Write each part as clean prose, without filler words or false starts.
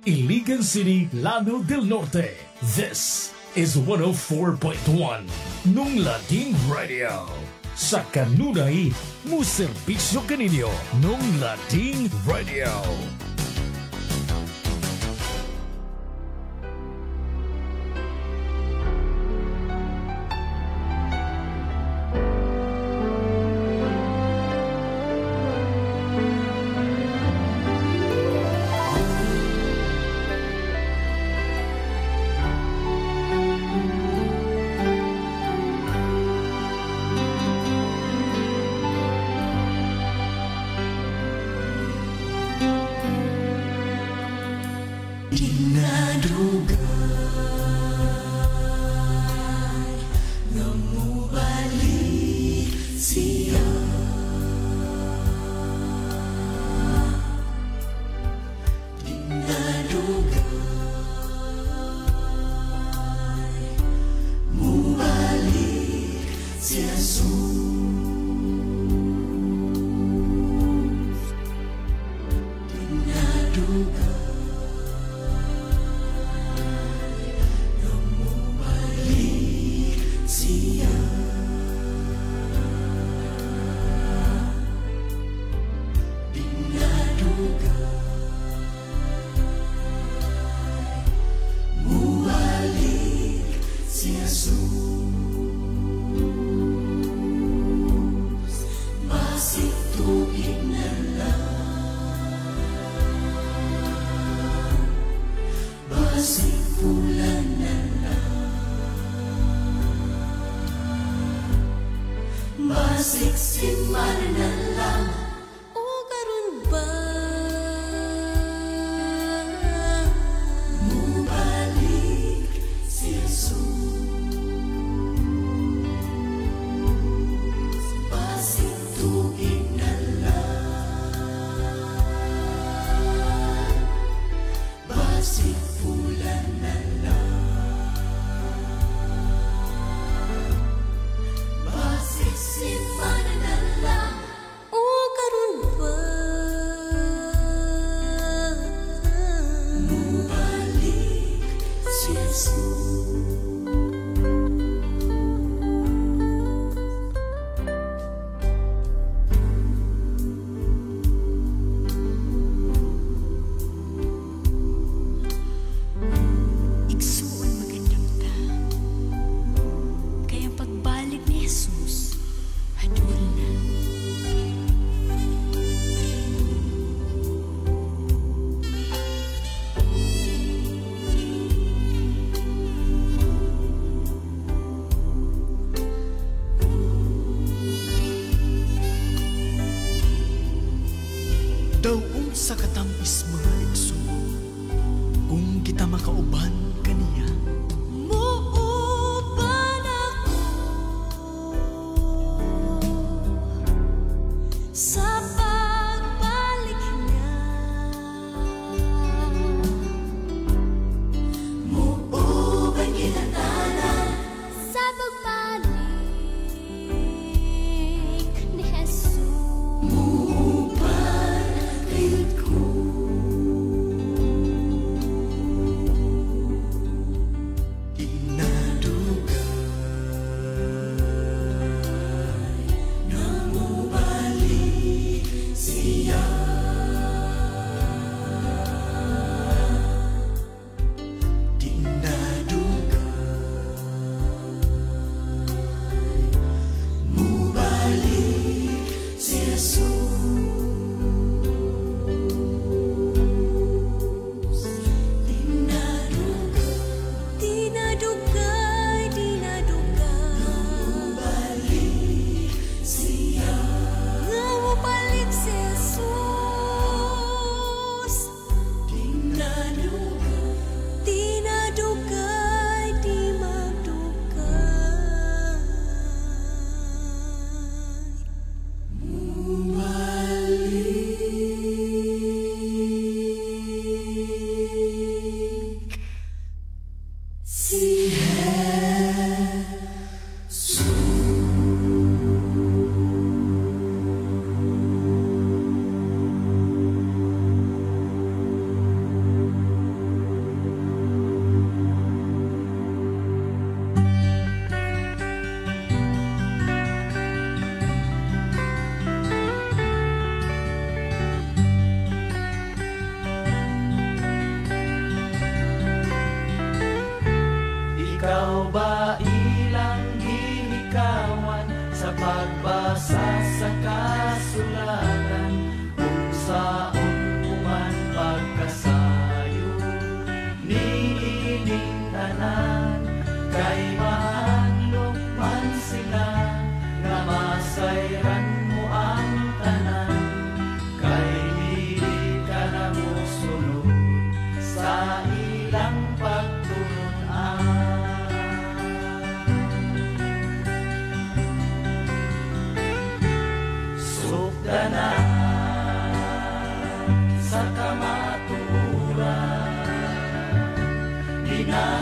Iligan City, Llano del Norte. This is 104.1 Nunglading Radio. Sa kanunay, muserbisyo kaninyo, Nunglading Radio. Bulan na lang.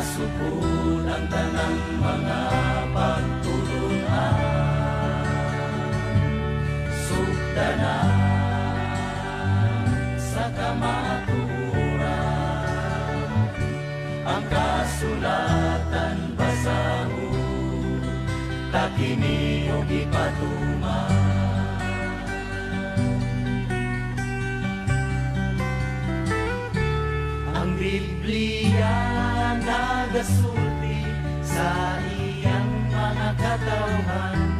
Ginasupod ang tanang mga pagtulungan, sugdanan sa kamaturan, ang kasulatan basahon, takini o ipatuman. Ang Biblia nagasulti sa iyang mga katawhan,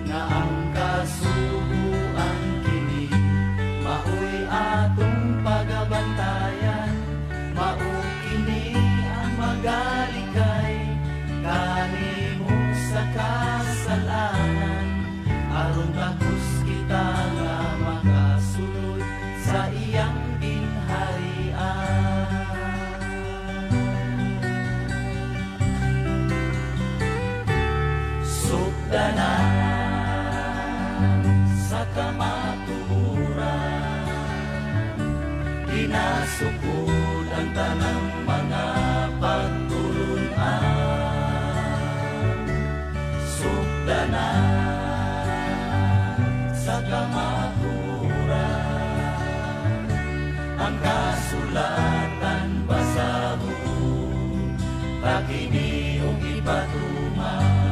nga ang kasubuan kini mao'y atong pagabantayan, mao kini ang magalikay kanimo sa kasalanan, aron takos kita nga makasulod sa iyang ginharian. Sugdanan sa kamaturan, ginasupod ang tanang mga pagtulungan, sugdanan sa kamaturan, ang kasulatan basahon, takini o ipatuman.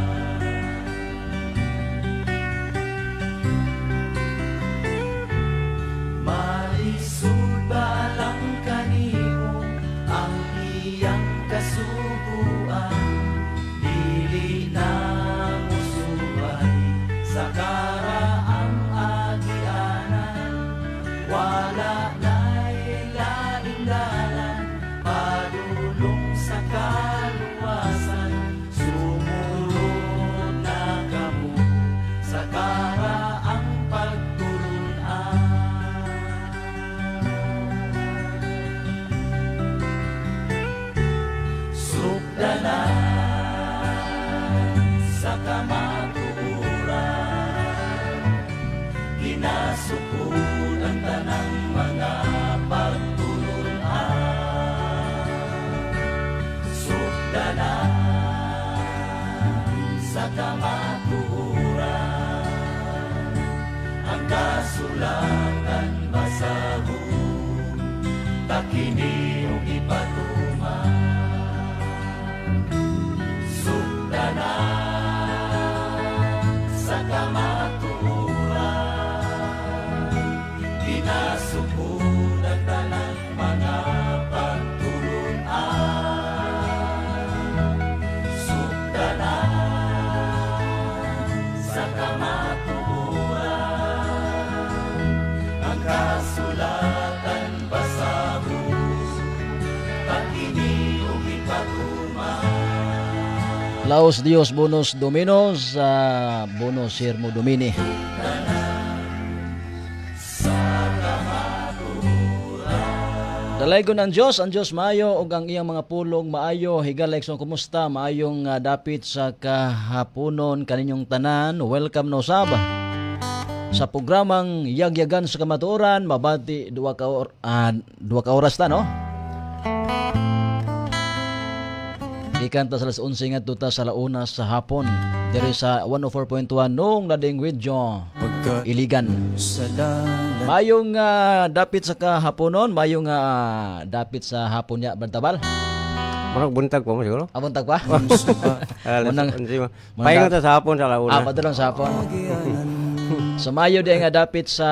Malisud balang kanimo ang iyang kasubuan, dili na musubay sa karaang agianan, wala na'y laing dalan padulong sa kaluwasan, sumulod na kamo sa karaang pagtulungan. Sugdanan sa kamaturan, ginasupod ang tanang mga pagtulungan, sugdanan sa kamaturan, ang kasulatan basahon, takini o ipatuman. Sugdanan sa kamaturan, ginasupod ang tanang mga pagtulungan, sugdanan sa kamaturan, ang kasulatan basahon, takini o ipatuman. Laos Dios bonus Dominos, bonus Sirmo Domini. Dalaygon ang Diyos maayo ug ang iyang mga pulong maayo. Higalay so kumusta? Maayong dapit sa kahaponon kaninyong tanan. Welcome no sab sa programang Yagyagan sa Kamatuoran. Mabati 2 ka oras ta no. Gikan ta sa alas 11 ngadto ta sa launa sa hapon diri sa 104.1 nung lading video Iligan. Mayong dapit sa kahaponon, mayong dapit sa hapon niya Bantabal. Marag buntag pa mo siguro? Buntag pa? Pahinga ta sa hapon sa launa. Padulong sa hapon. So mayo di nga dapit sa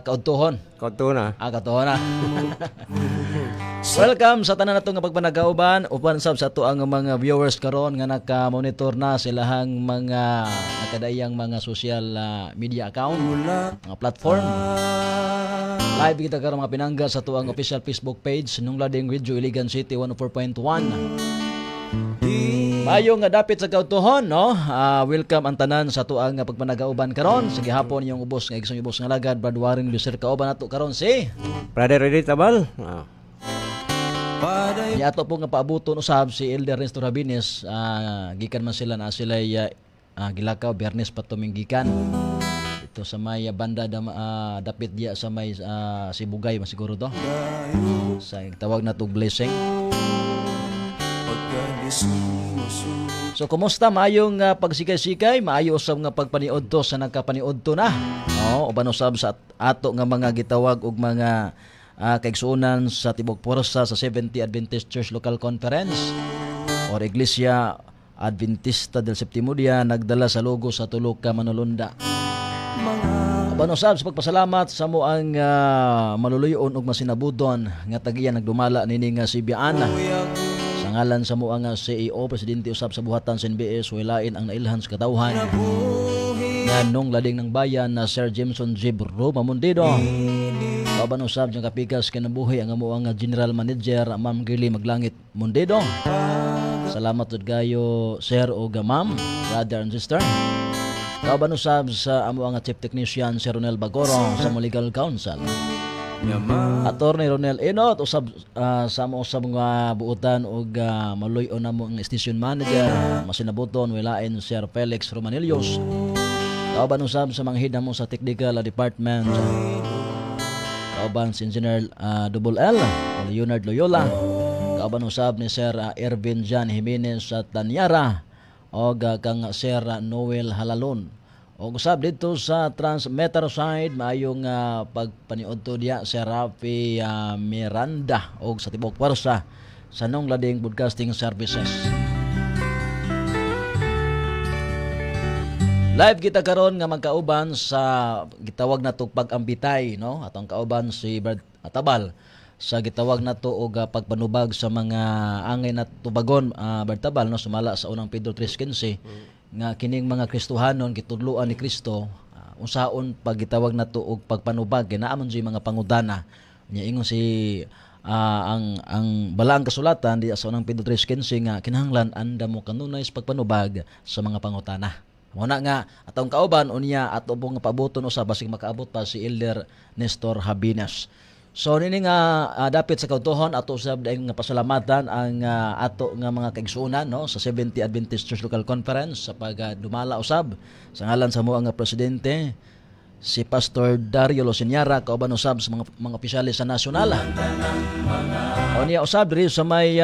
kaudtuhon. Kaudtuhon na. Kaudtuhon na. Welcome sa tanan nato nga pagpanagauban upan sab sa ato ang mga viewers karon nga naka-monitor na silahang mga nakadayang mga social media account, mga platform. Live kita karon mga pinangga sa ato ang official Facebook page nung lading video Iligan City 104.1. Mayo nga dapit sa kautuhon no. Welcome ang tanan sa ato ang pagpanagauban karon sa gihapon yung ubos nga igsong ubos nga lagad Bradwaring Lucer kauban nato karon si Brother Ready Tabal. Ya ato po nga paabuton usab si Elder Ernesto Rabines, gikan man sila na sila gilakaw Bernes patuming gikan ito sa may banda dapit diya sa may Sibugay masiguro to sa tawag na to blessing. So kumusta maayong pagsikay-sikay, maayo usab nga pagpaniud to sa nagkapaniud to na. Uban usab sa ato nga mga gitawag og mga kaigsuonan sa Tibok Porsa sa 70 Adventist Church Local Conference or Iglesia Adventista del Septimo Dia nagdala sa logo sa tulo ka manulunda. Uban usab sa pagpasalamat sa mo ang maluluyon ug masinabudon nga tagiyan nagdumala nini nga si Biana. Sa ngalan sa mo ang CEO, Presidente usab sa buhatan sa NBS, walain ang nailhan sa katawhan nga nung lading ng bayan na Sir Jameson Jibro Mamundido. Kauban usab ng kapikas kinabuhi ang amo ang General Manager Ma'am Girly Maglangit Mundido. Salamat jud kayo Sir o Ma'am, brother and sister. Kauban usab sa amo ang Chief Technician Sir Ronel Bagoro sa Legal Counsel. Attorney Ronel Enot usab sa mo usab nga buutan og maluyo na mo ang station manager masinabuton walain Sir Felix Romanelios. Kauban usab sa manghid mo sa technical department. Kauban si Engineer Double L Leonard Loyola. Kauban usab ni Sir Ervin Jan Jimenez sa Tanyara og kang Sir Noel Halalon. O usab dito sa transmitter side maayong pagpaniud to diya si Rafi Miranda og sa Tibok Porsa sa Nong Lading Broadcasting Services. Live kita karon nga magkauban sa gitawag nato pag-ambitay no atong kauban si Brad Atabal sa gitawag nato og pagpanubag sa mga angay na tubagon Brad Atabal no sumala sa unang Pedro 3:15 nga kining mga Kristohanon gitudloan ni Kristo unsaon paggitawag nato og pagpanubag ginaamon si mga pangudana nya ingon si ang balaang kasulatan di sa unang Pedro 3:15 nga kinahanglan anda mo kanunay sa pagpanubag sa mga pangutana. Muna nga atong kauban unya ato pong pabuton usab basig makaabot pa si Elder Nestor Habinas. So nini nga dapit sa kautuhon ato usab daing nga pasalamatan ang ato nga mga kaigsuonan no sa 70 Adventist Church Local Conference sa pagdumala usab sa ngalan sa mo nga presidente si Pastor Dario Losinyara kauban usab sa mga opisyalis sa nasyonal. O niya usab diri sa may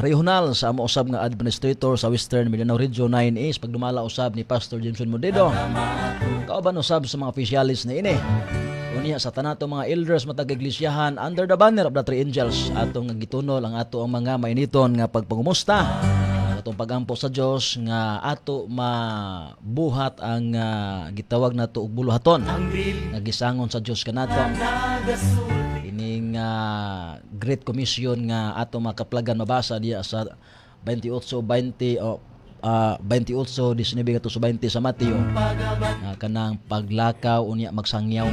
regional sa amo usab nga administrator sa Western Mindanao Region 9A pagdumala usab ni Pastor Jameson Mundido. Kauban usab sa mga opisyalis na ini. Unya sa tanato mga elders matag iglesiyahan under the banner of the Three Angels atong gitunol ang ato ang mga mainiton nga pagpangumusta atong pagampo sa Dios nga ato mabuhat ang gitawag nato og buluhaton nga gisangon sa Dios kanato ining Great Commission nga ato makaplagan mabasa diya sa 28:20 19 sa Mateo kanang paglakaw unya magsangyaw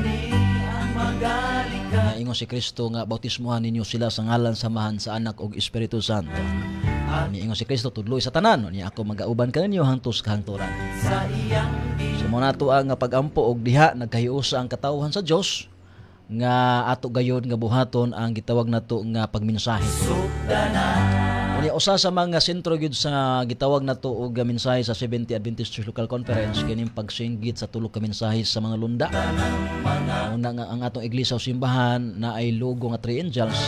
ingon si Kristo nga bautismohan ninyo sila sa ngalan samahan sa Anak ug Espiritu Santo. Ingon si Kristo tudloy sa tanan unya ako magauban kaninyo hangtod sa kahangturan. So mo nato ang pagampo og diha nagkahiusa ang katawhan sa Dios nga ato gayon nga buhaton ang gitawag nato nga pagmensahe. Unya usa sa mga sentro gyud sa gitawag nato og mensahe sa 70 Adventist Church Local Conference kining pagsinggit sa tulo ka mensahe sa mga lunda. Una nga ang atong iglesia o simbahan na ay logo nga Three Angels.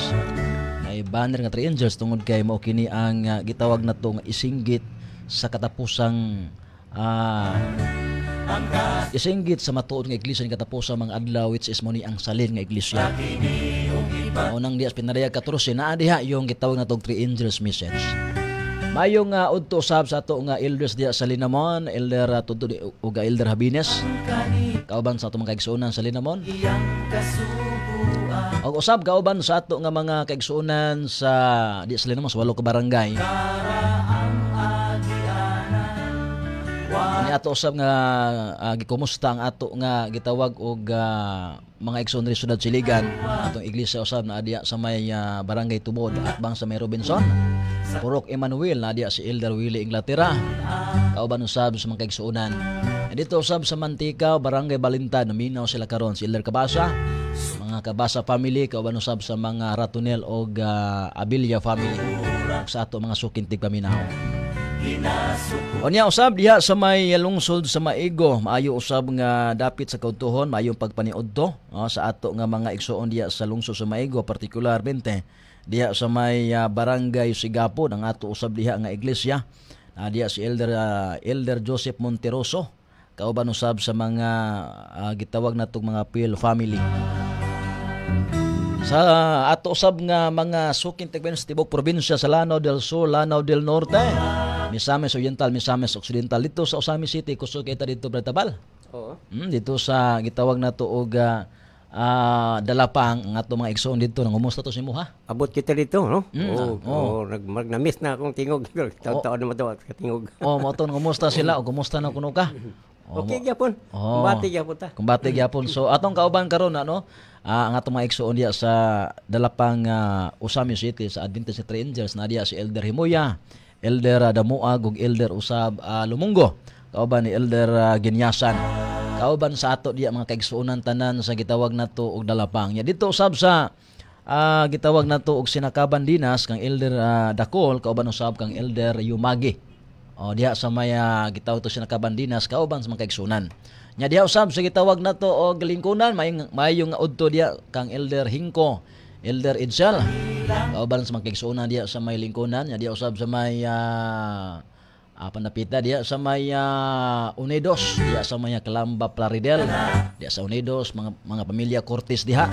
Ay banner nga Three Angels tungod kay mao kini ang gitawag nato nga isinggit sa katapusang isinggit sa matuod nga iglesia ni katapusang mga adlaw which is mo ni ang salin nga iglesia. Unang dias pinaraya 14 naa diha yung gitawag natong Three Angels message. Mayong udto usab sa ato nga elders diha sa Linamon, Elder tudto ug Elder Habines. Kauban sa ato mga kaigsuonan sa Linamon. Og usab kauban sa ato nga mga kaigsuonan sa di sa Linamon sa 8 ka barangay. Ni ato usab nga gikumusta ang ato nga gitawag og mga igsoon ri sudad Siligan atong iglesia usab na diya sa may barangay Tubod at bang sa may Robinson. Purok Emmanuel na diya si Elder Willie Inglaterra. Kauban usab sa mga kaigsuonan. Dito usab sa Mantika barangay Balintan naminaw sila karon si Elder Kabasa. Mga Kabasa family kauban usab sa mga Ratonel og Abilia family. Sa ato mga sukintig paminaw. Unya usab diha sa may lungsod sa Maigo, maayo usab nga dapit sa kautuhon, maayong pagpaniudto sa ato nga mga igsuon diha sa lungsod sa Maigo, partikularmente diha sa may barangay Sigapon ang ato usab diha nga iglesia. Diha si Elder Joseph Monteroso, kauban usab sa mga gitawag natong mga Pil family. Sa ato usab nga mga suking tigben sa tibok probinsya sa Lanao del Sur, Lanao del Norte, Misamis Oriental, Misamis Occidental, dito sa Osamis City, kusog kita dito Bratabal. Oo. Dito sa gitawag nato og Dalapang ang ato mga igsoon dito. Nangumusta to si mo ha? Abot kita dito, no? Oo. Na-miss na akong tingog. Taon-taon naman ito sa tingog. Mo to nangumusta sila o kumusta na kuno ka? Okay gyapon. Kumbati gyapon ta. Kumbati gyapon. So atong kauban karon ang atong mga igsoon diya sa Dalapang Osamis City sa Adventist Three Angels na diya si Elder Himoya, Elder Damuag ug Elder usab Lumungo. Kauban ni Elder Ginyasan. Kauban sa ato diya mga kaigsuonan tanan sa gitawag nato og Dalapang. Ya dito usab sa gitawag nato og Sinakaban Dinas kang Elder Dakol, kauban usab kang Elder Yumagi. Diha sa may gitawag to Sinakaban Dinas, kauban sa mga kaigsuonan. Nya diha usab sa gitawag nato og lingkunan mayong udto diha kang Elder Hingko, Elder Idsel. Kauban sa mga kaigsuonan diha sa may lingkunan. Nya diha usab sa may panapita diya sa may Unidos, diya sa may Calamba Plaridel, diya sa Unidos, mga pamilya Cortes diha.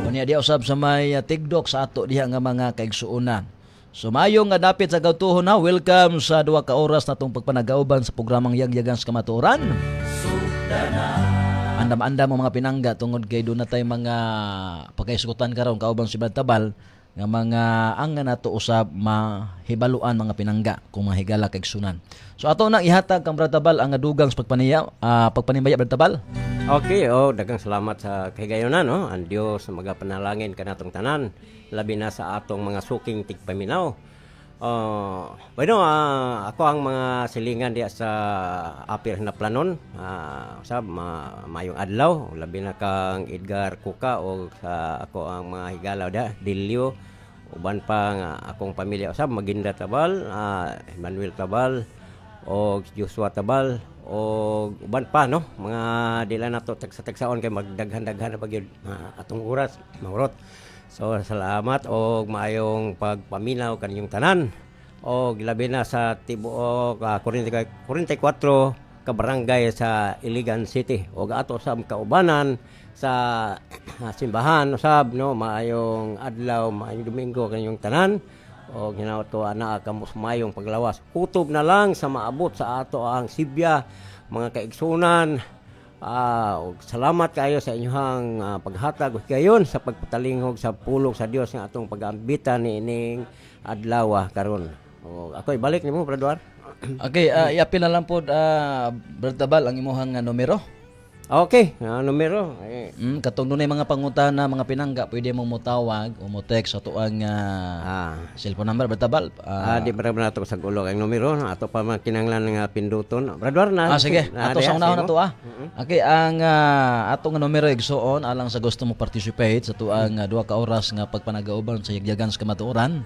Unya diya usab sa may Tigdok sa ato diha nga mga kaigsuonan. So mayong nga dapit sa gawtuhon na, welcome sa 2 ka oras natong pagpanagauban sa programang Yagyagan sa Kamatuoran. Andam-andam mo mga pinangga tungod kay doon na tayo mga pagkaisukutan karon kauban si Bratabal nga mga ang nato usab mahibaluan mga pinangga kung mahigala kay sunan. So ato nang ihatag kang Bratabal ang dugang sa pagpanimaya Bratabal. Okay, daghang salamat sa kahigayonan, no? Ang Dios magapanalangin kanatong tanan, labi na sa atong mga suking tigpaminaw. Bueno, ako ang mga silingan diya sa apir na planon, mayong adlaw, labi na kang Edgar Kuka o sa ako ang mga higalaw da, Dilio, uban pa nga akong pamilya usab Maginda Tabal, Emmanuel Tabal o Joshua Tabal o uban pa, no, mga dila nato tagsa-tagsaon kay magdaghan-daghan na bagyod atong oras maurot. So salamat o maayong pagpaminaw kaninyong tanan o labi na sa tibuok 44 ka barangay sa Iligan City o ato sa kaubanan sa simbahan usab, no, maayong adlaw, maayong Domingo kaninyong tanan o ginauto ana kamos maayong paglawas. Kutob na lang sa maabot sa ato ang Sibya mga kaigsunan. Salamat kayo sa inyong paghatag kayon sa pagpatalingog sa pulong sa Dios nga atong pag-ambita ni ining adlaw karon. Ako ibalik nimo Bradwar. Okay, iapil na lang po Bratabal ang imong numero. Okay, numero. Katong dunay mga pangutana, mga pinangga, pwede mong motawag o mo text sa tuang cellphone number Bratabal. Di para na to sa gulo ang numero, ato pa man kinahanglan nga pinduton. Bradwar na. Sige, ato sa unahon na to Okay, ang ato nga numero igsuon alang sa gusto mo participate sa tuang 2 ka oras nga pagpanagauban sa Yagyagan sa Kamatuoran.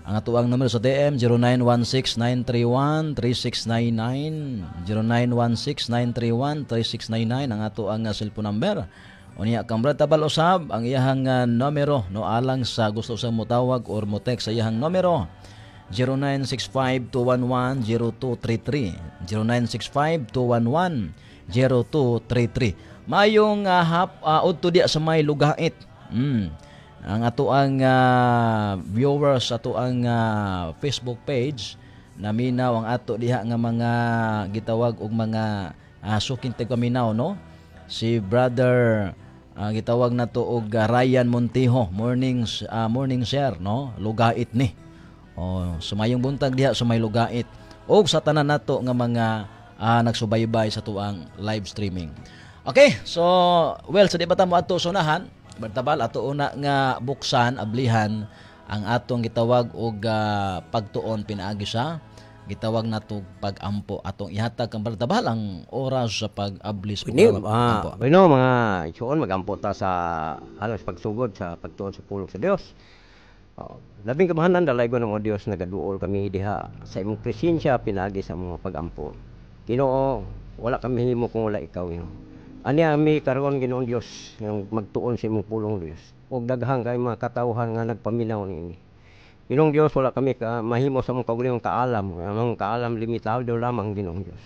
Ang atuang numero sa DM 0916-931-3699 0916-931-3699 ang atuang cellphone number. Unya kang Bratabal usab ang iyahang numero no alang sa gusto sa motawag or mo text sa iyahang numero 0965-211-0233 0965-211-0233. Mayong udto diya sa may lugait. Ang ato ang viewers ato ang Facebook page naminaw ang ato diha nga mga gitawag og mga suking tigpaminaw, no, si brother gitawag nato og Ryan Montijo, morning sir, no, lugait ni sumayong buntag diha sa may lugait og sa tanan nato nga mga nagsubaybay sa tuang live streaming. Okay, so sa di ba ta mo ato sunahan Bratabal, ato una nga buksan, ablihan ang atong gitawag og pagtuon pinaagi sa gitawag nato pag-ampo. Atong ihatag kang Bratabal ang oras sa pag-abli sa pag-ampo. Bueno, mga igsoon magampo ta sa pagsugod sa pagtuon sa pulong sa Dios. Labing kamahanan dalaygon ng Dios nagaduol kami diha sa imong presensya pinaagi sa mga pag-ampo. Ginoo, wala kami himo kung wala ikaw. Ani ami karon Ginoong Dios nga magtuon sa imong pulong Dios. Ug daghang kay mga katawhan nga nagpaminaw niini. Ginoong Dios, wala kami mahimo sa mong kaugalingong kaalam. Ang kaalam limitado lamang Ginoong Dios.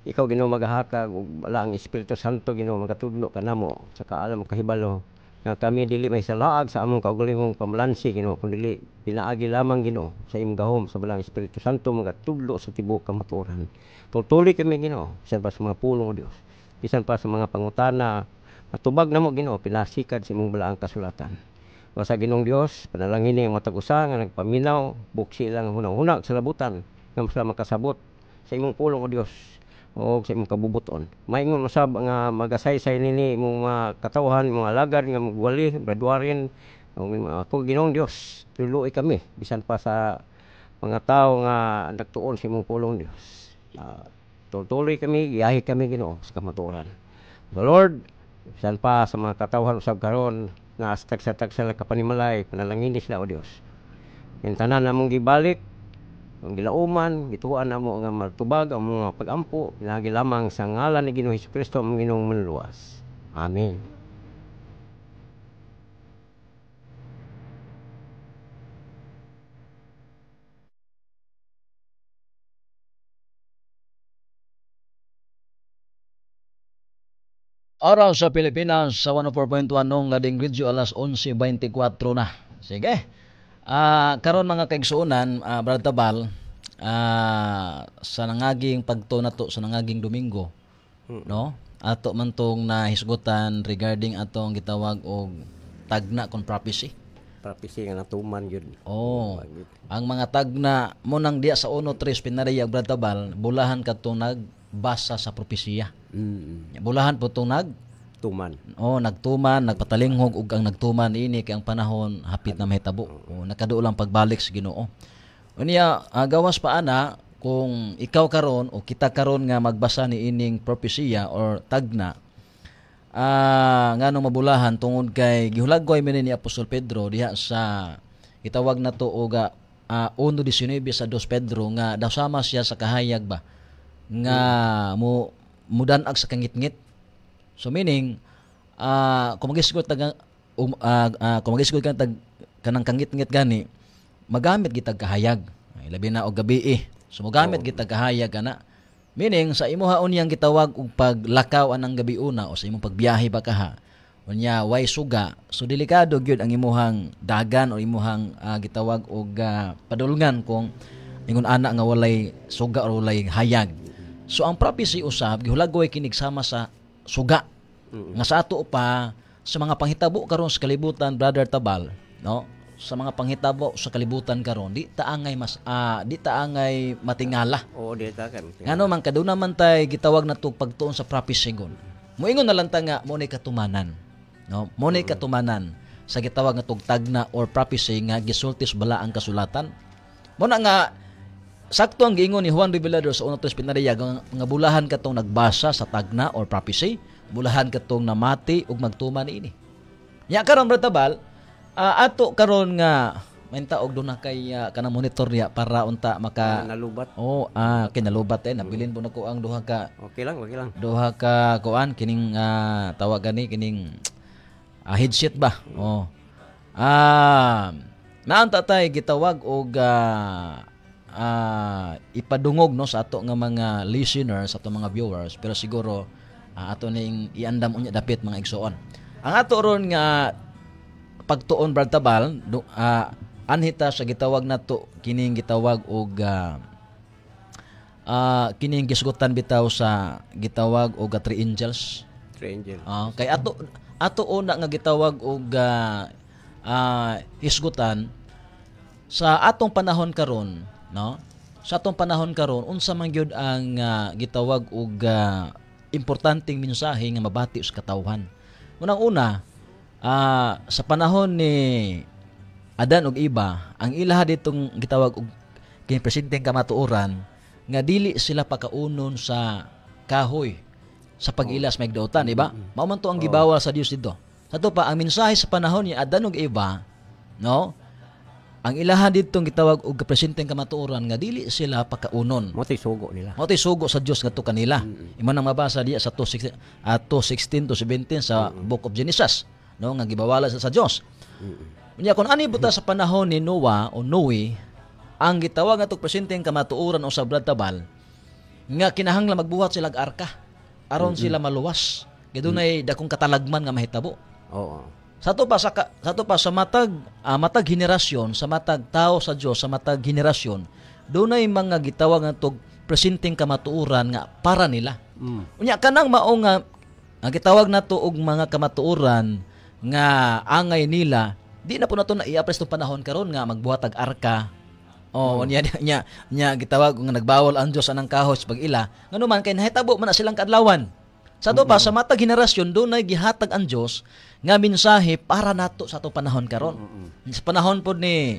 Ikaw Ginoo magahakag ug wala ang Espiritu Santo Ginoo magatudlo kanamo sa kaalam kahibalo nga kami dili may salaag sa among kaugalingong pamlansi Ginoo kundi pinaagi lamang Ginoo sa imong gahom sa balang Espiritu Santo magatudlo sa tibuok kamatuoran. Tutuli kami Ginoo sa mga pulong Dios. Bisan pa sa mga pangutana matubag namo Ginoo pinasikad sa imong balaang kasulatan. O sa Ginoong Dios, panalangin ang matag usa nga nagpaminaw, buksi lang hunang-hunag sa labutan nga mas makasabot sa imong pulong o Dios o sa imong kabubuton. Maingon masab nga magasaysay nini imong mga katawhan, mga lagad nga magwali, graduarin. Ako Ginoong Dios, tuluoy kami bisan pa sa mga tao nga nagtuon sa imong pulong Dios. Tuloy kami, iyahi kami Ginoo sa kamatuoran. The Lord, bisan pa sa mga katawhan usab karon nga tagsa-tagsa kapanimalay, panalangin sila o Dios. Yung tanan namong gibalik, ang gilauman, gituan namo nga matubag ang mga pagampo, pinagi lamang sa ngalan ni Ginoong Hesukristo ang Ginoong manluwas. Amen. Araw sa Pilipinas sa 104.1 nung lading radio alas 11:24 na. Sige. Karon mga kaigsuonan, Brad Tabal, sa nangaging pagtunato sa nangaging Domingo, no? Ato man tong nahisgutan regarding atong gitawag og tagna kon prophecy. Prophecy nga natuman yun. Oh. Ang mga tagna mo nang diya sa 1:3 pinariyag Brad Tabal, bulahan kadtong nagbasa sa propesiya. Bulahan po itong tuman. Nagtuman, nagpatalinghog ug ang nagtuman ini kay ang panahon hapit na mahitabo. Nakaduol ang pagbalik sa Ginoo. Unya gawas pa ana kung ikaw karon o kita karon nga magbasa ni ining propesiya or tagna ngano mabulahan tungod kay gihulagway man ni Apostol Pedro diha sa gitawag nato og 1:19 sa 2 Pedro nga daw sama siya sa kahayag ba nga mudanag sa kangit-ngit. So meaning kung magisgot ka kanang kangit-ngit gani magamit gitag kahayag labi na og gabi so magamit gitag kahayag kana meaning sa imuha unyang gitawag og paglakaw anang gabi una o sa imong pagbiyahe ba kaha unya way suga so delikado gyud ang imuhang dagan o imuhang gitawag og padulngan kung ingon ana nga walay suga o walay hayag. So ang prophecy usab gihulagway kinig sama sa suga. Nga sa ato pa sa mga panghitabo karon sa kalibutan Brother Tabal, no? Sa mga panghitabo sa kalibutan karon di ta angay matingala. Di ta kay. Ngano man kaduna man tay gitawag nato pagtuon sa prophecy gon. Moingon na lang ta nga mo ni katumanan. No? Mo ni katumanan sa gitawag nga tagna or prophecy nga gisulti sa balaang kasulatan. Mo na nga sakto ang giingon ni Juan Revelador sa 1:3 pinariyag nga bulahan katong nagbasa sa tagna or prophecy, bulahan katong namati ug magtuman ini. Nya karon Brother Tabal, ato karon nga mainta og do na kay kanang monitor niya para unta maka nalubat. Kinalubat nabilin po nako ang duha ka. Okay lang. Duha ka kuan kining tawag gani kining headset ba. Naanta tay gitawag og ipadungog no sa ato nga mga listeners, sa ato mga viewers, pero siguro ato ning iandam unya dapit mga igsoon. Ang ato ron nga pagtuon Brad Tabal anhita sa gitawag nato kining gitawag og kining gisgutan bitaw sa gitawag og 3 angels. 3 angels. Kay ato una nga gitawag og hisgutan sa atong panahon karon, no? Sa atong panahon karon unsa man gyud ang gitawag og importanteng mensahe nga mabati sa katawhan. Unang-una, sa panahon ni Adan ug Eva, ang ilaha ditong gitawag og kini presidenteng kamatuoran nga dili sila pakaunon sa kahoy sa pag-ilas may gdautan, di ba? Mao man to ang gibawal sa Dios dito. Sa to pa ang mensahe sa panahon ni Adan ug Eva, no? ang ilaha didtong gitawag og presenteng kamatuoran nga dili sila pakaunon. Mo sugo nila. Mao tay sugo sa Dios ngadto kanila. Imo nang mabasa diya sa 2:16 to 17 sa Book of Genesis, no, nga gibawala sa Dios. Unya kun ani buta sa panahon ni Noah o Noe, ang gitawag ngadtong presenteng kamatuoran o sa tabal nga kinahanglan magbuhat sila og arka aron sila maluwas. Gidunay dakong katalagman nga mahitabo. Oo. Sa to pa sa matag henerasyon, sa matag tao sa Dios, sa matag henerasyon, dunay mga gitawag nga tog presenteng kamatuoran nga para nila. Unya kanang mao nga gitawag nato og mga kamatuoran nga angay nila, di na po nato na i-apply sa panahon karon nga magbuhat og arka. Nya gitawag nga nagbawal ang Dios anang kahoy pag ila. Nganuman kay nahitabo man na silang kadlawan. Sa to pa sa matag henerasyon dunay gihatag ang Dios nga mensahe para nato sa ato panahon karon. Sa panahon pod ni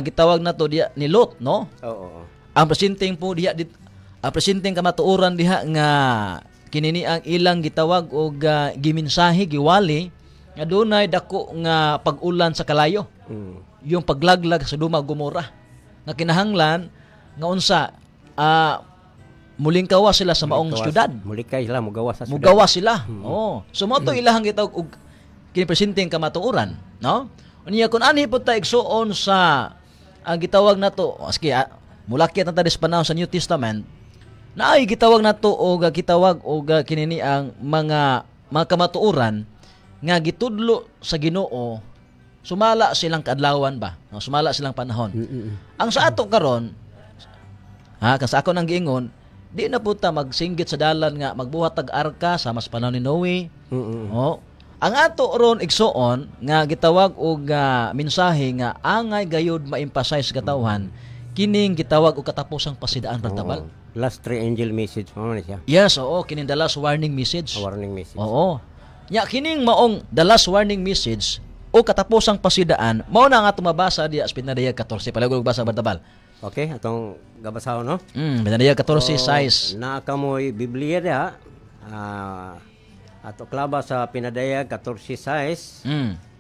gitawag nato diya ni Lot, no? Oo. Ang presenteng po diya ang presenteng kamatuoran diha nga kinini ang ilang gitawag og gimensahe giwali nga dunay dako nga pag-ulan sa kalayo. Yung paglaglag sa Sodoma ug Gomora nga kinahanglan nga unsa muling kawas sila sa maong syudad. Mulikay sila, mugawas sa syudad. Mugawas sila. So mo to ilahang gitawag og kinipresenteng kamatuoran, no? Unya kun ani pud ta igsuon sa ang gitawag nato, aski mulakit na ta sa panahon sa New Testament, naay gitawag nato og gitawag og kinini ang mga kamatuoran nga gitudlo sa Ginoo, sumala silang kaadlawan ba? No, sumala silang panahon. Ang sa ato karon, kan sa ako nang giingon, di na po ta magsinggit sa dalan nga magbuhat tag arka sama sa panahon ni Noe. Ang ato ron igsuon nga gitawag og mensahe nga angay gayud ma-emphasize katawhan kining gitawag og katapusang pasidaan ratabal. Last three angel message mo man siya. Yes, kining the last warning message. Warning message. Nya kining maong the last warning message o katapusang pasidaan mao na nga tumabasa diya sa Pinadayag 14 palagog basa ratabal. Okay, atong gabasahon, no? Pinadayag 14 size. Na kamoy Biblia diha. Ato klaba sa Pinadayag 14 size.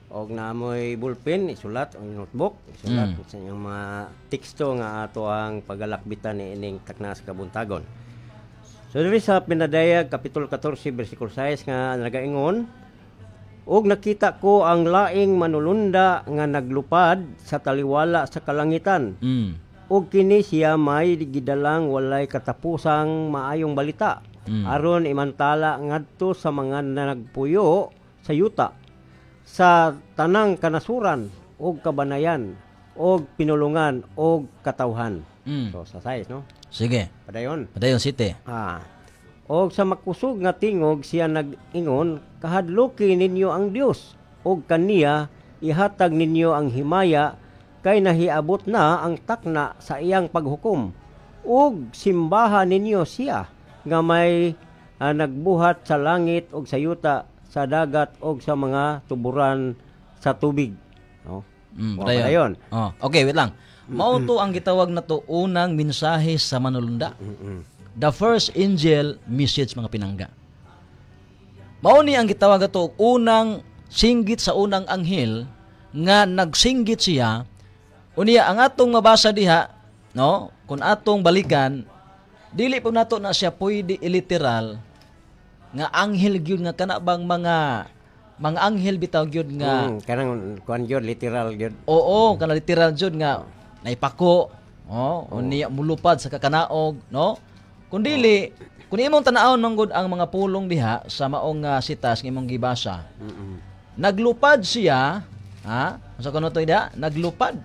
Og naamoy ballpen isulat ang notebook, isulat sa inyong mga teksto nga ato ang pagalakbitan ni ining takna sa kabuntagon. So diri sa Pinadayag kapitulo 14 bersikulo 6 nga nagaingon, og nakita ko ang laing manulunda nga naglupad sa taliwala sa kalangitan. Og kini siya may gidalang walay katapusang maayong balita. Aron imantala ngadto sa mga nagpuyo sa yuta, sa tanang kanasuran og kabanayan og pinulungan og katawhan. So sa size, no? Sige. Padayon City. Og sa makusog nga tingog siya nag-ingon, kahadloki ninyo ang Dios og kaniya ihatag ninyo ang himaya kay nahiabot na ang takna sa iyang paghukom. Ug simbahan ninyo siya nga may nagbuhat sa langit og sa yuta, sa dagat og sa mga tuburan sa tubig. No? Padayon. Okay, wait lang. Mao to ang gitawag na to unang mensahe sa manulunda. The first angel message, mga pinangga. Mao ni ang gitawag ato unang singgit sa unang anghel nga nagsinggit siya. Unya ang atong mabasa diha, no? Kung atong balikan, dili po nato na siya pwede iliteral nga anghel gyud nga kana bang mga anghel bitaw gyud nga kanang kuan gyud literal gyud. Oo, kana literal gyud nga naipako, unya mulupad sa kakanaog, no? Kung dili, kung imong tan-awon manggod ang mga pulong diha sa maong sitas nga imong gibasa. Naglupad siya, Sa kuno to ida, naglupad.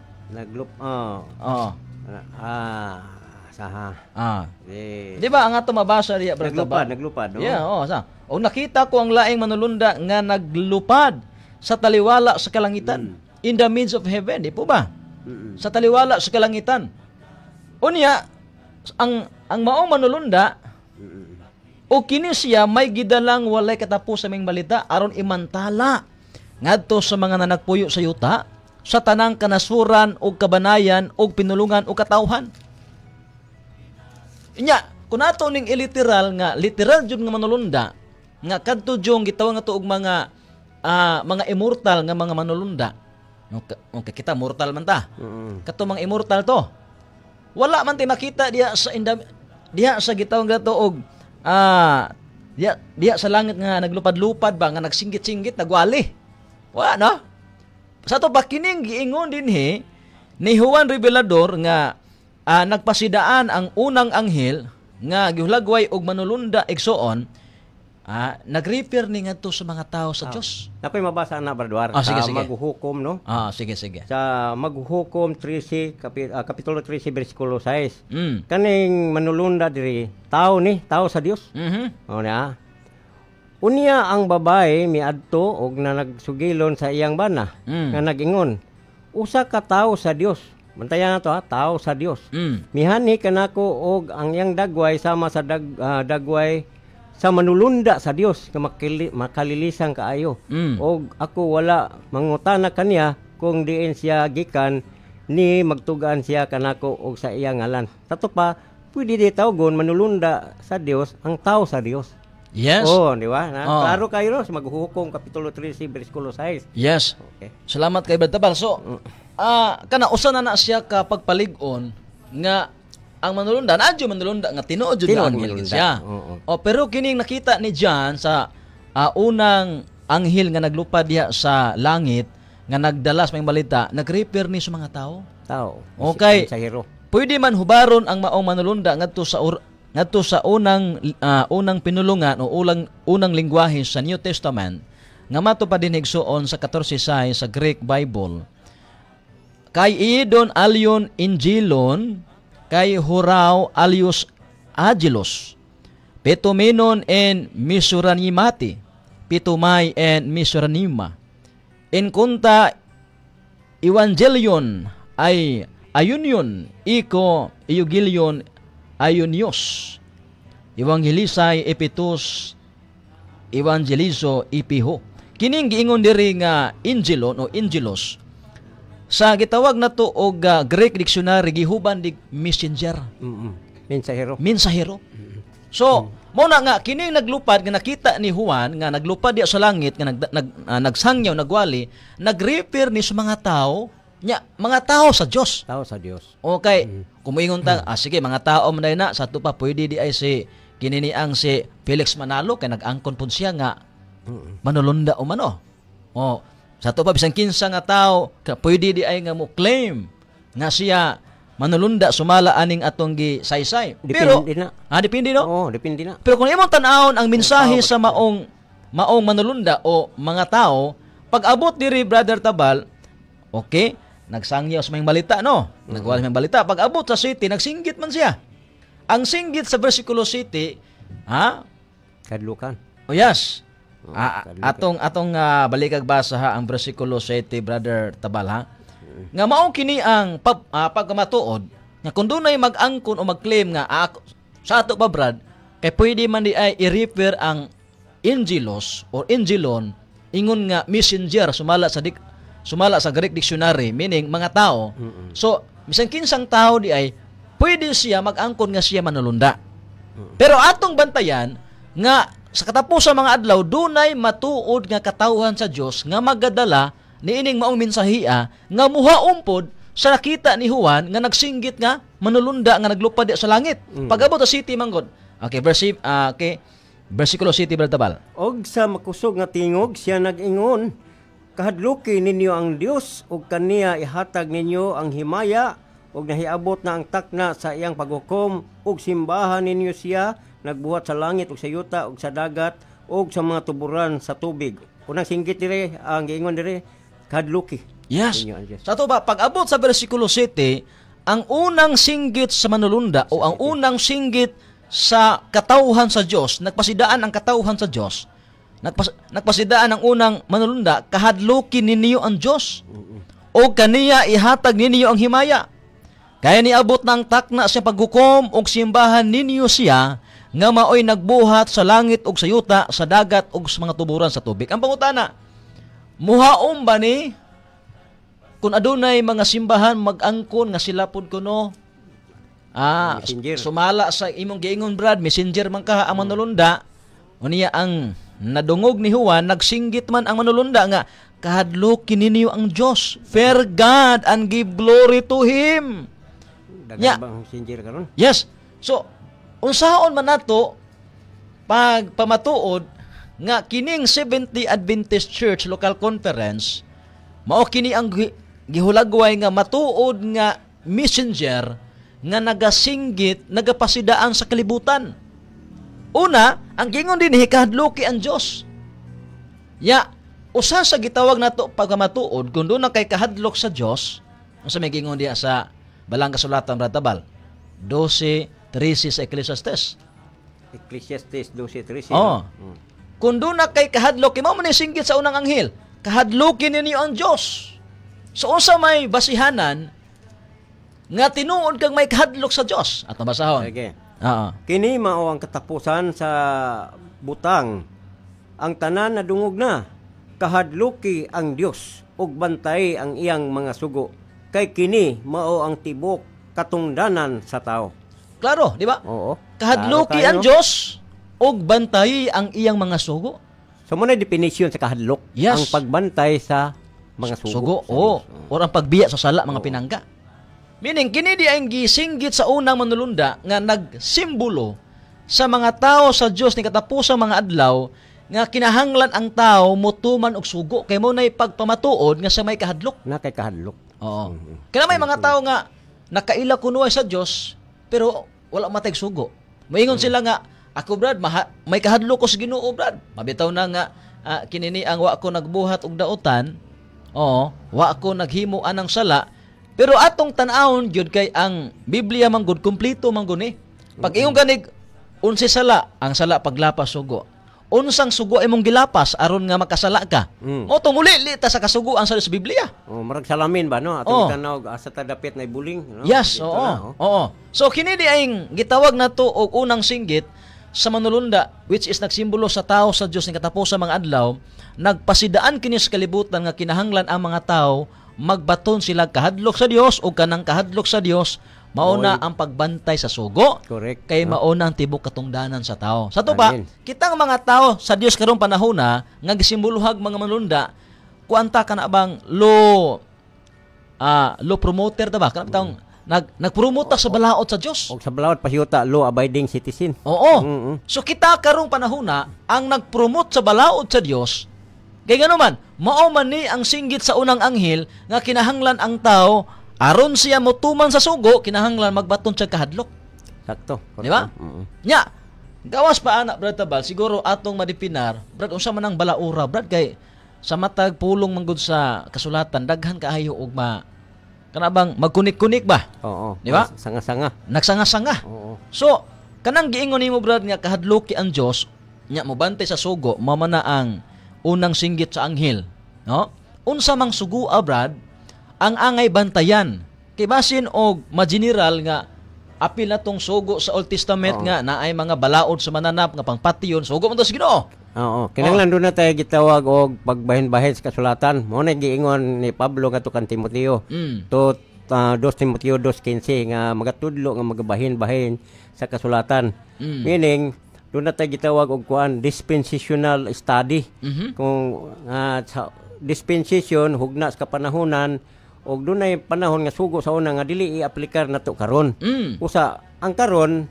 Di ba ang ato mabasa diya naglupad, no? Yeah, sa. O nakita ko ang laing manulunda nga naglupad sa taliwala sa kalangitan, in the midst of heaven, di po ba? Sa taliwala sa kalangitan. Unya ang maong manulunda o kini siya may gidalang walay katapos sa ming balita aron imantala ngadto sa mga nanagpuyo sa yuta, sa tanang kanasuran o kabanayan o pinulungan o katawhan. Inya, kung ato ning iliteral nga, literal jud nga manulunda, nga kadto jong gitawag nga tuog mga immortal nga mga manulunda, Okay, kita mortal man ta. Mm. Kato mang immortal to. Wala man ti makita diya sa gitawng gato og diya sa langit nga naglupad-lupad ba nga nagsinggit-singgit nagwali. Wa no? Sa to ba kining giingon dinhi ni Juan Revelador nga nagpasidaan ang unang anghel nga gihulagway og manulunda igsoon, nag-refer ni ngadto sa mga tao sa Dios. Napoy mabasa na Bradwar Sige. maghuhukom no. Sige. Sa maghuhukom 13 kapitulo 13 bersikulo 6. Mm. Kaning manulunda diri tao sa Dios. Mhm. O na. Unya ang babae miadto og na nagsugilon sa iyang bana nga nag-ingon, usa ka tawo sa Dios. Bantayan na to tao sa Dios. Mihani kanako og ang iyang dagway sama sa dagway sa manulunda sa Dios nga makalilisang kaayo. Og ako wala mangutana kaniya kung diin siya gikan ni magtugaan siya kanako og sa iyang ngalan. Sato pa pwede di tawgon manulunda sa Dios ang tao sa Dios. Yes. Di ba? Klaro kayo sa maghuhukom kapitulo 13 bersikulo 6. Yes. Okay. Salamat kay Brad Tabal. So, kana usa na siya kapag palig-on nga ang manulunda, nadyo manulunda nga tinuod jud ang anghel siya. Pero kining nakita ni John sa unang anghel nga naglupad diha sa langit nga nagdalas may balita, nag-refer ni sa mga tao. Okay. Sa hero. Pwede man hubaron ang maong manulunda ngadto sa unang pinulungan o unang lingwahe sa New Testament nga mato pa din higsuon sa 14:6 sa Greek Bible. Kay idon alyon injilon, kay huraw alius agilos, petumenon en misuranimati, pitumay en misuranima. In kunta evangelion ay ayunion, iko iugilion ayunios. Evangelisay epitus evangelizo ipiho. Kining giingon diri nga injilon o ingelos sa gitawag na to og Greek dictionary gihuban dig messenger. Mensahero. So, mo na nga kining naglupad nga nakita ni Juan nga naglupad diya sa langit nga nagsangyaw nagwali, nagrefer ni sa mga tao mga tao sa Dios. Tao sa Dios. Okay. Kumuingon ta, sige mga tao man na sa to pa pwede di ay si kininiang si Felix Manalo kay nag-angkon pud siya nga manulunda o mano. Sa to pa bisan kinsa nga tao pwede di ay nga mo claim nga siya manulunda sumala aning atong gisaysay. Pero depende no. Depende na. Pero kung imong tan-awon ang mensahe sa maong manulunda o mga tao, pag abot diri Brother Tabal, okay, nagsangyaw sa may balita no. Nagwala may balita, pag abot sa city nagsinggit man siya. Ang singgit sa versikulo 7, kadlukan. Yes. Atong balikag basa ang bersikulo 7 Brother Tabal nga mao kini ang pagkamatuod nga kung dunay mag-angkon o mag-claim nga sa ato pa Brad kay pwede man di ay i-refer ang angelos or angelon ingon nga messenger sumala sa Greek dictionary meaning mga tao. So bisan kinsang tao di ay pwede siya mag-angkon nga siya manulunda. Pero atong bantayan nga sa katapusan mga adlaw, dunay matuod nga katawhan sa Dios nga magadala niining maong mensahiya nga muhaumpod sa nakita ni Juan nga nagsinggit nga manulunda nga naglupad sa langit. Pag-abot sa city manggod. Okay, versikulo 7 Brother Tabal. Og sa makusog nga tingog siya nag-ingon, kahadluki ninyo ang Dios ug kaniya ihatag ninyo ang himaya ug nahiabot na ang takna sa iyang paghukom ug simbahan ninyo siya nagbuhat sa langit ug sa yuta ug sa dagat ug sa mga tuburan sa tubig. Unang singgit dire ang giingon dire kadluki. Yes. Sa to ba pag-abot sa bersikulo 7, ang unang singgit sa manulunda o ang unang singgit sa katawhan sa Dios, nagpasidaan ang katawhan sa Dios. Nagpasidaan ang unang manulunda, kahadluki ninyo ang Dios. O kaniya ihatag ninyo ang himaya. Kaya niabot ng takna sa paghukom og simbahan ninyo siya nga maoy nagbuhat sa langit ug sa yuta, sa dagat ug sa mga tuburan sa tubig. Ang pangutana, muhaom ba ni kung adunay mga simbahan mag-angkon nga sila pud kuno sumala sa imong giingon Brad, messenger man ka ang manulunda, unya ang nadungog ni Juan nagsinggit man ang manulunda nga kahadlokin ninyo ang Dios. Fear God and give glory to Him. Dagan bang messenger karon? Yes. So, unsaon man nato pag pamatuod nga kining 70 Adventist Church Local Conference mao kini ang gihulagway nga matuod nga messenger nga nagasinggit, nagapasidaan sa kalibutan. Una, ang gingon din kahadloki ang Dios. Ya, usa sa gitawag nato pagmatuod kun doon na kay kahadlok sa Dios, unsa may gingon diha sa balang kasulatan Brad Tabal? 12:13 sa Ecclesiastes. Ecclesiastes 12:13. Oh. Kung doon na kay kahadlok, mao man singgit sa unang anghel, kahadlokin ninyo ang Dios. So unsa may basihanan nga tinuod kang may kahadlok sa Dios? At mabasahon. Sige. Oo. Kini mao ang katapusan sa butang. Ang tanan na dungog na, kahadluki ang Dios ug bantay ang iyang mga sugo. Kay kini mao ang tibok katungdanan sa tao. Klaro, di ba? Oo. Kahadloki Klaro tayo, ang no? Dios ug bantay ang iyang mga sugo. So muna definition sa kahadlok, Yes. ang pagbantay sa mga sugo. Sugo, sa oo. Diyos. Or ang pagbiya sa sala, mga pinangga. Meaning, kini di ang gisinggit sa unang manulunda nga nagsimbolo sa mga tao sa Dios ni katapusang mga adlaw nga kinahanglan ang tao mutuman og sugo kay mo nay pagpamatuod nga sa may kahadlok. Na kay kahadlok. Oo. Kaya may mga tao nga nakaila kuno sa Dios pero wala matay sugo. Moingon sila nga ako Brad may kahadlok ko sa Ginoo Brad. Mabitaw na nga kinini ang wa ko nagbuhat og daotan. Oo, wa ko naghimo anang sala. Pero atong tan-awon gyud kay ang Biblia man gud kumpleto man gud ni. Pag iyong ganig unsi sala, ang sala paglapas sugo. Unsang sugo imong gilapas aron nga makasala ka. Mo tumuli ta sa kasugoan sa Biblia. Oh, marag salamin ba no? Oo. Atong tanaw asa ta dapit na buling, no? Yes, Dito oo. na, Oo. So kini di ay gitawag nato og unang singgit sa manulunda which is nagsimbolo sa tao sa Dios ni katapos sa mga adlaw, nagpasidaan kini sa kalibutan nga kinahanglan ang mga tao magbaton sila kahadlok sa Dios o kanang kahadlok sa Dios mauna ang pagbantay sa sugo. Correct. Kay mauna ang tibok katungdanan sa tao. Sa to ba, Amen. kitang mga tao sa Dios karong panahon na nga gisimboluhag mga manulunda kuanta ka na bang lo promoter ta ba? Kana tawong nagpromote sa balaod sa Dios. Og sa balawat pahiuta law abiding citizen. Oo. So kita karong panahon na ang nagpromote sa balaod sa Dios. Kay gano man, mao man ni ang singgit sa unang anghel nga kinahanglan ang tao aron siya motuman sa sugo, kinahanglan magbaton sa kahadlok. Sakto. Di ba? Nya, gawas pa anak Brad Tabal, siguro atong madipinar, Brad, unsa man ang balaura, Brad, kay sa matag pulong manggod sa kasulatan, daghan kaayo og kanabang magkunik-kunik ba? Oo. Di ba? Sanga-sanga. Nagsanga-sanga. Oo. So, kanang giingon nimo Brad nga kahadloki ang Dios, nya mo bantay sa sugo, mao man na ang unang singgit sa anghel, no? Unsa mang sugua Brad, ang angay bantayan. Kay basin og ma-general nga apil na tong sugo sa Old Testament nga naay mga balaod sa mananap nga pangpatiyon, sugo man to sa Ginoo. Oo. Kinahanglan doon na tayo gitawag og pagbahin-bahin sa kasulatan. Mo na giingon ni Pablo ngadto kan Timoteo. To 2 Timoteo 2:15 nga magatudlo nga magabahin-bahin sa kasulatan. Meaning doon na tayo gitawag og kuan dispensational study. Kung sa dispensation hugna sa kapanahonan og dunay panahon nga sugo sa una nga dili i-aplikar nato karon. Usa ang karon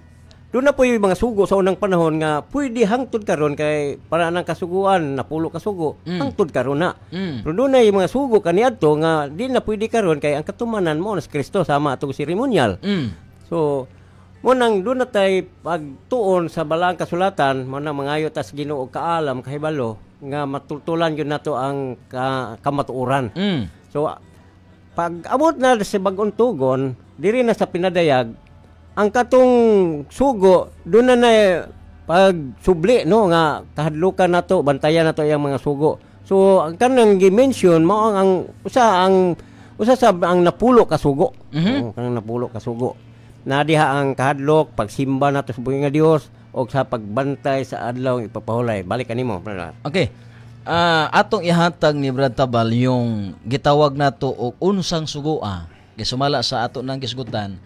doon na po yung mga sugo sa unang panahon nga pwede hangtod karon kay para nang kasuguan napulo ka sugo hangtod karon na. Pero doon na yung mga sugo kaniadto nga di na pwede karon kay ang katumanan mo na si Kristo sama atong seremonyal. So mo nang doon na tay pagtuon sa balang kasulatan mo nang mangayo tas Ginoo kaalam kahibalo nga matultulan gyud nato ang kamatuoran. So pag abot na sa bag-ong tugon diri na sa pinadayag ang katong sugo doon na pag subli no nga kahadlukan nato bantayan nato yang mga sugo. So ang kanang gi-mention mo ang usa sa ang napulo ka sugo. Kanang napulo ka sugo. Na diha ang kahadlok pagsimba nato sa buhi nga Dios o sa pagbantay sa adlaw ipapahulay. Balik kanimo, brother. Okay. Atong ihatag ni Brad Tabal yung gitawag nato og unsang sugua. Kay sumala sa ato nang gisgutan,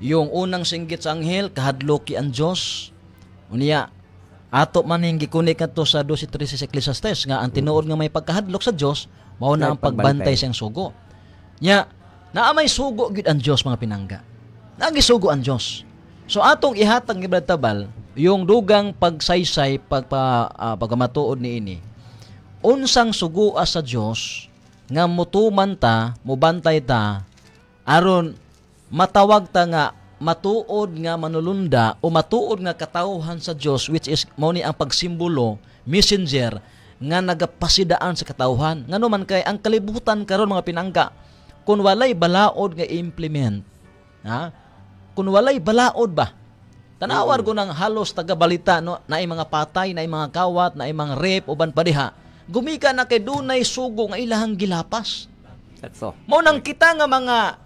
yung unang singgit sa anghel kahadloki ang Dios. Unya Ato man yung gikunik to sa 12:13 sa Ecclesiastes nga ang tinuod nga may pagkahadlok sa Dios mao na ang pagbantay sa sugo. Nya, naamay sugo gid ang Dios mga pinangga. Nagisugo ang Dios. So atong ihatag ni Brad Tabal yung dugang pagsaysay pagkamatuod niini. Unsang sugua sa Dios nga mutuman ta, mubantay ta aron matawag ta nga matuod nga manulunda o matuod nga katawhan sa Dios, which is mao ni ang pagsimbolo, messenger nga nagapasidaan sa katawhan. Ngano man kay ang kalibutan karon mga pinangga, kun walay balaod nga implement, kun walay balaod ba, tanawar ko ng halos tagabalita no, na mga patay, na mga kawat, na mga rape uban pa diha, gumika na kay dunay sugo nga ilahang gilapas. That's all. Mao nang kita nga mga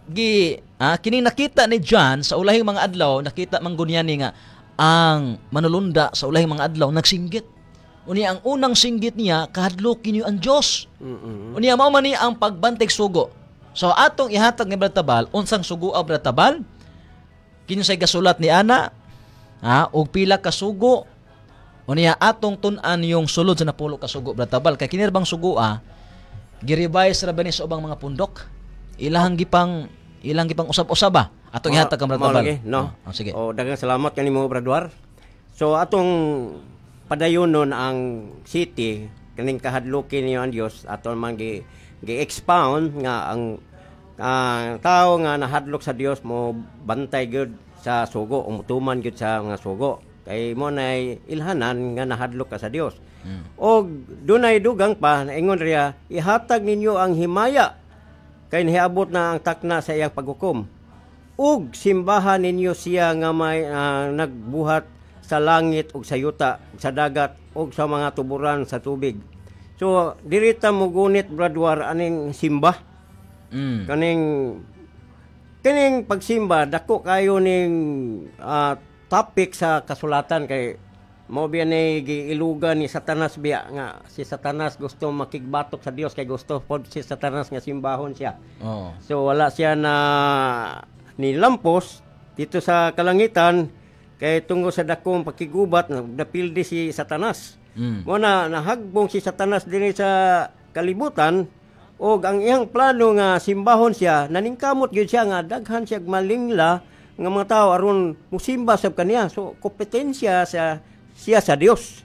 kini nakita ni John sa ulahing mga adlaw, nakita man gunya ni nga ang manulunda sa ulahing mga adlaw nagsinggit. Unya ang unang singgit niya kahadlokin niyo ang Dios. Unya mao man ni ang pagbantay sugo. So atong ihatag ni Brad Tabal unsang sugo Brad Tabal? Kinsay gasulat ni ana og pila ka sugo. Unya atong tun-an yung sulod sa napulo ka sugo Brad Tabal kay kinirbang sugo giribay sa rabani sa ubang mga pundok. Ilang gipang usab-usaba. Atong ihatag kang Brad Tabal. No. Sige. Daghang salamat kanimo Bradwar. So atong padayonon ang city kaning kahadlokin niyo ang Dios aton man gi-expound nga ang tao nga nahadlok sa Dios mo bantay gyud sa sugo o mutuman gyud sa mga sugo. Kay mo nay ilhanan nga nahadlok ka sa Dios. O dunay dugang pa naingon riya ihatag ninyo ang himaya kay niabot na ang takna sa iyang paghukom. Ug simbahan ninyo siya nga may nagbuhat sa langit ug sa yuta, sa dagat ug sa mga tuburan sa tubig. So dirita mo gunit Bradwar aning simba. Kaning pagsimba dako kayo ning topic sa kasulatan kay mo biya ni giilugan ni Satanas biya nga si Satanas gusto makigbatok sa Dios kay gusto pod si Satanas nga simbahon siya. So wala siya na nilampos dito sa kalangitan kay tunggo sa dakong pakigubat napildi si Satanas. Mo na nahagbong si Satanas dinhi sa kalibutan og ang iyang plano nga simbahon siya naningkamot gyud siya nga daghan siya malingla nga mga tao aron musimba sab kaniya. So kompetensya siya sa Dios.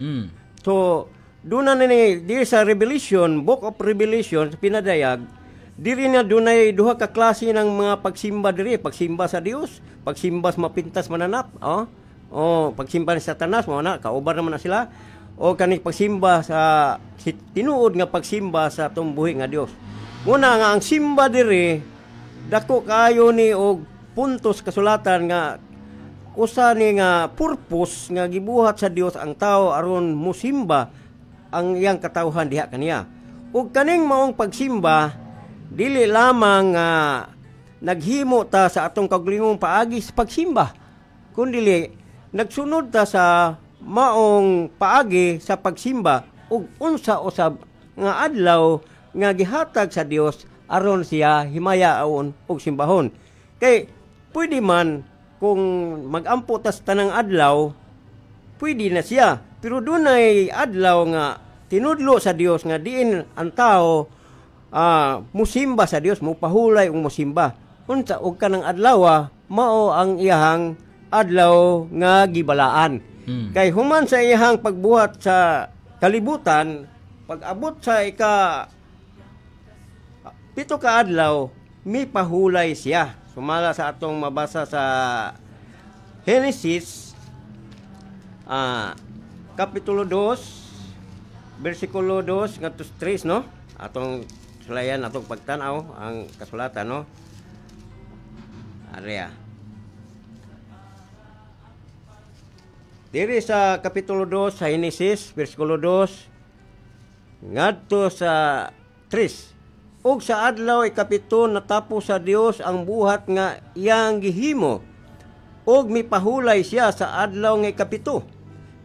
So doon na diri sa Revelation, Book of Revelation pinadayag diri na dunay duha ka klase ng mga pagsimba diri, pagsimba sa Dios, pagsimba sa mapintas mananap, pagsimba ni Satanas mo na kauban naman na sila o kani pagsimba sa tinuod nga pagsimba sa tumbuhi nga Dios. Muna nga ang simba diri dako kayo ni og puntos kasulatan nga usa ni nga purpose nga gibuhat sa Dios ang tao aron musimba ang iyang katawhan diha kaniya. Ug kaning maong pagsimba dili lamang naghimo ta sa atong kaugalingong paagi sa pagsimba, kundi nagsunod ta sa maong paagi sa pagsimba ug unsa usab nga adlaw nga gihatag sa Dios aron siya himayaon og simbahon. Kay pwede man kung mag-ampo tas tanang adlaw, pwede na siya. Pero dunay adlaw nga tinudlo sa Dios nga diin ang tao musimba sa Dios, mupahulay og musimba. Unsa og kanang adlaw mao ang iyahang adlaw nga gibalaan. Kay human sa iyahang pagbuhat sa kalibutan, pag-abot sa pito ka adlaw, may pahulay siya. Sumala sa atong mabasa sa Genesis Kapitulo 2 versikulo 2 ngadto 3 no? Atong sulayan atong pagtan-aw ang kasulatan no. Area. Diri sa Kapitulo 2 sa Genesis versikulo 2 ngadto sa 3. Ug sa adlaw ikapito natapos sa Dios ang buhat nga iyang gihimo ug mipahulay siya sa adlaw nga ikapito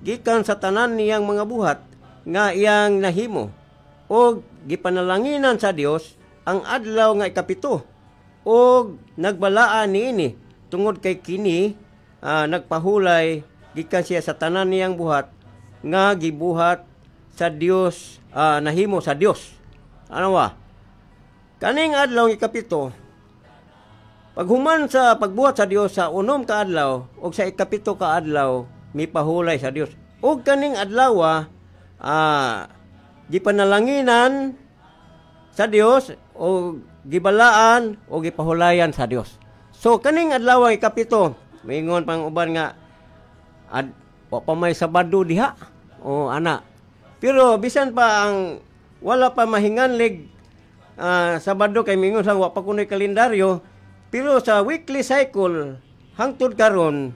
gikan sa tanan niyang mga buhat nga iyang nahimo ug gipanalanginan sa Dios ang adlaw nga ikapito ug nagbalaan niini tungod kay kini nagpahulay gikan siya sa tanan niyang buhat nga gibuhat sa Dios, nahimo sa Dios. Ano wa? Kaning adlaw nga ikapito, paghuman sa pagbuhat sa Dios sa unom ka adlaw o sa ikapito ka adlaw, mipahulay sa Dios. O kaning adlaw, gipanalanginan sa Dios o gibalaan o gipahulayan sa Dios. So kaning adlaw ikapito, mingon pang uban nga wa pa may Sabado diha o ana. Pero bisan pa ang wala pa mahinganlig Sabado kay mingon sang wa pa kunoy kalendaryo, pero sa weekly cycle hangtod karon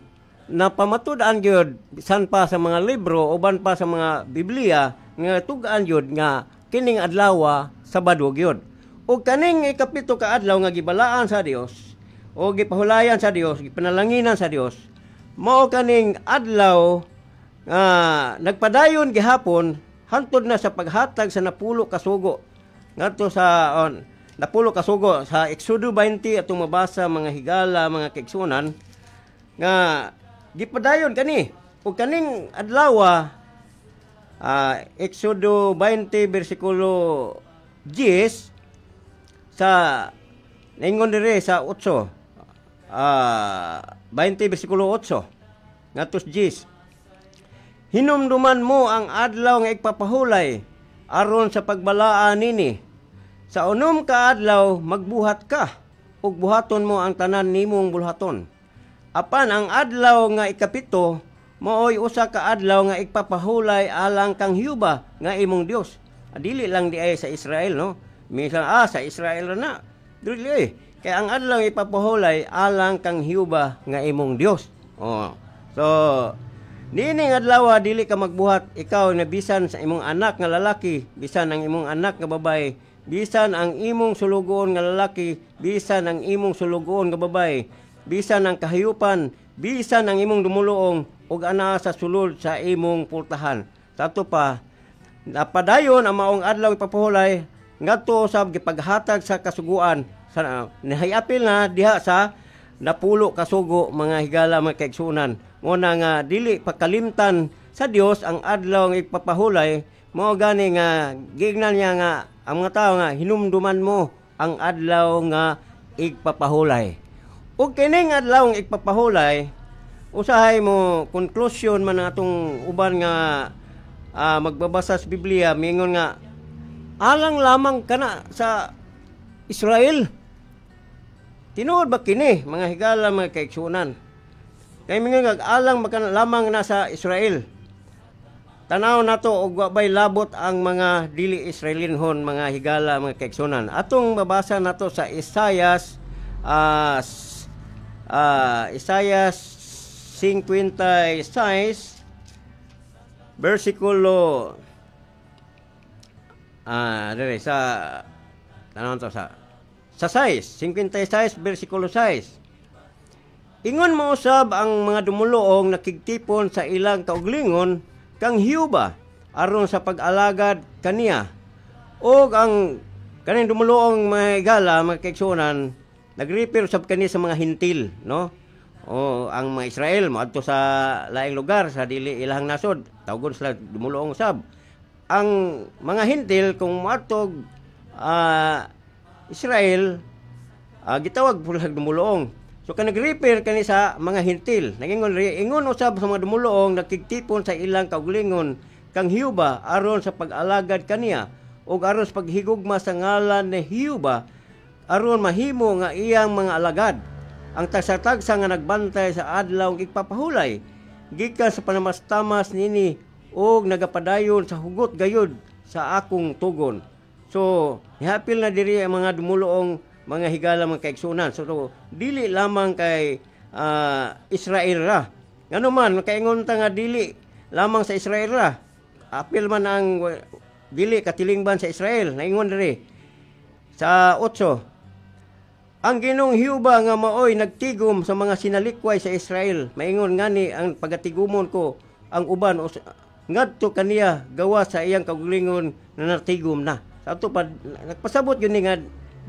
na pamatud-an gyud bisan pa sa mga libro uban pa sa mga Biblia nga tug-an gyud nga kining adlaw Sabado gyud. O kaning ikapito ka adlaw nga gibalaan sa Dios o gipahulayan sa Dios, gipanalanginan sa Dios, mao kaning adlaw nagpadayon gihapon hangtod na sa paghatag sa napulo ka sugo. Ngadto sa napulo ka sugo sa Exodo 20 atong mabasa mga higala, mga kaigsunan nga gipadayon kani. O kaning adlaw Exodo 20 bersikulo 10 sa naingon dire sa 8 20 bersikulo 8 ngatos 10. Hinumduman mo ang adlaw nga igpapahulay aron sa pagbalaan nini. Sa unom ka adlaw magbuhat ka ug buhaton mo ang tanan nimong bulhaton. Apan ang adlaw nga ikapito maoy usa ka adlaw nga igpapahulay alang kang Hiyuba nga imong Dios. Dili lang di ay sa Israel, no? Minsan sa Israel na. Dili kaya ang adlaw nga ipapahulay alang kang Hiyuba nga imong Dios. So nining adlaw dili ka magbuhat ikaw na bisan sa imong anak nga lalaki, bisan ang imong anak nga babae, bisan ang imong sulugoon nga lalaki, bisan ang imong sulugoon nga babae, bisan ang kahayupan, bisan ang imong dumuluong ug ana sa sulod sa imong pultahan. Sato pa napadayon ang maong adlaw ipapahulay ngadto sa gipaghatag sa kasuguan sa nahayapil na diha sa napulo ka sugo mga higala mga kaigsunan. Muna nga dili pakalimtan sa Dios ang adlaw nga ipapahulay, mao gani nga gignan niya nga ang mga tao nga hinumduman mo ang adlaw nga igpapahulay. Ug kining adlaw nga igpapahulay, usahay mo conclusion man atong uban nga magbabasa sa Biblia, mingon nga alang lamang kana sa Israel. Tinuod ba kini mga higala mga kaigsunan? Kay mingon alang lamang na sa Israel. Tanaw nato og wabay labot ang mga dili Israelinhon mga higala mga kaigsunan. Atong mabasa nato sa Isaias 56 bersikulo dire sa tanaw to sa 56 bersikulo 6. Ingon mo usab ang mga dumuluong nakigtipon sa ilang kauglingon kang Hiyuba aron sa pag-alagad kaniya. Og ang kaning dumuluong mga higala mga kaigsunan nagrefer usab kani sa mga hintil, no? O ang mga Israel moadto sa laing lugar sa dili ilahang nasod, tawgon sila dumuluong usab. Ang mga hintil kung moadto Israel gitawag pulag dumuluong. So ka nag-repair kani sa mga hintil. Ingon usab sa mga dumuluong nakigtipon sa ilang kaugalingon kang Hiyuba aron sa pag-alagad kaniya ug aron sa paghigugma sa ngalan ni Hiyuba aron mahimo nga iyang mga alagad. Ang tagsa-tagsa nga nagbantay sa adlaw ng igpapahulay gikan sa panamastamas nini ug nagapadayon sa hugot gayud sa akong tugon. So hapil na diri ang mga dumuluong mga higala mga kaigsunan. So dili lamang kay Israel ra. Ngano man makaingon ta nga dili lamang sa Israel ra. Apil man ang dili katilingban sa Israel. Naingon diri sa 8. Ang Ginoong Hiyuba nga maoy nagtigom sa mga sinalikway sa Israel. Maingon ngani ang pagatigumon ko ang uban ngadto kaniya gawa sa iyang kaugalingon na natigom na. Sa ato pa nagpasabot gyud ni nga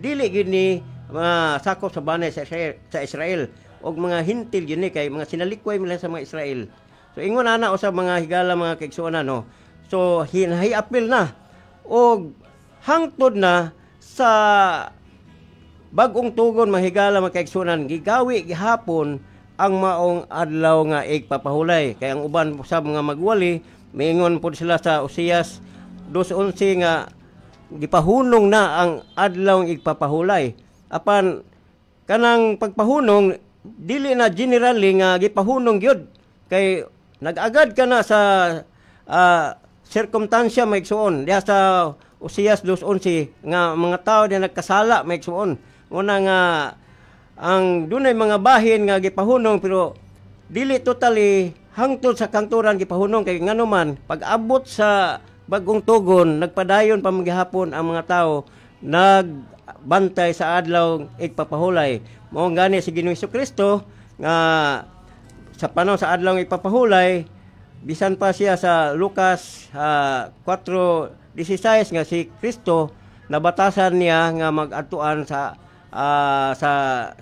dili gyud ni sakop sa banay sa Israel og mga hintil gyud ni kay mga sinalikway nila sa mga Israel. So ingon ana usab mga higala mga kaigsuonan no. So hinahi-apil na og hangtod na sa bag-ong tugon mga higala mga kaigsuonan gigawi gihapon ang maong adlaw nga igpapahulay. Kaya ang uban sa mga magwali miingon pod sila sa Oseas 2:11 nga gipahunong na ang adlaw ng igpapahulay. Apan kanang pagpahunong dili na generally nga gipahunong gyud kay nag-agad ka na sa circumstansya maigsuon diha sa Oseas 2:11 nga mga tao na nagkasala maigsuon una nga ang dunay mga bahin nga gipahunong pero dili totally hangtod sa kanturan gipahunong kay nganuman pag-abot sa bag-ong tugon nagpadayon pa magihapon ang mga tao nagbantay sa adlaw igpapahulay. Mao gani si Ginoong Hesukristo nga sa panahon sa adlaw igpapahulay bisan pa siya sa Lucas 4:16 nga si Kristo nabatasan niya nga mag-atuan sa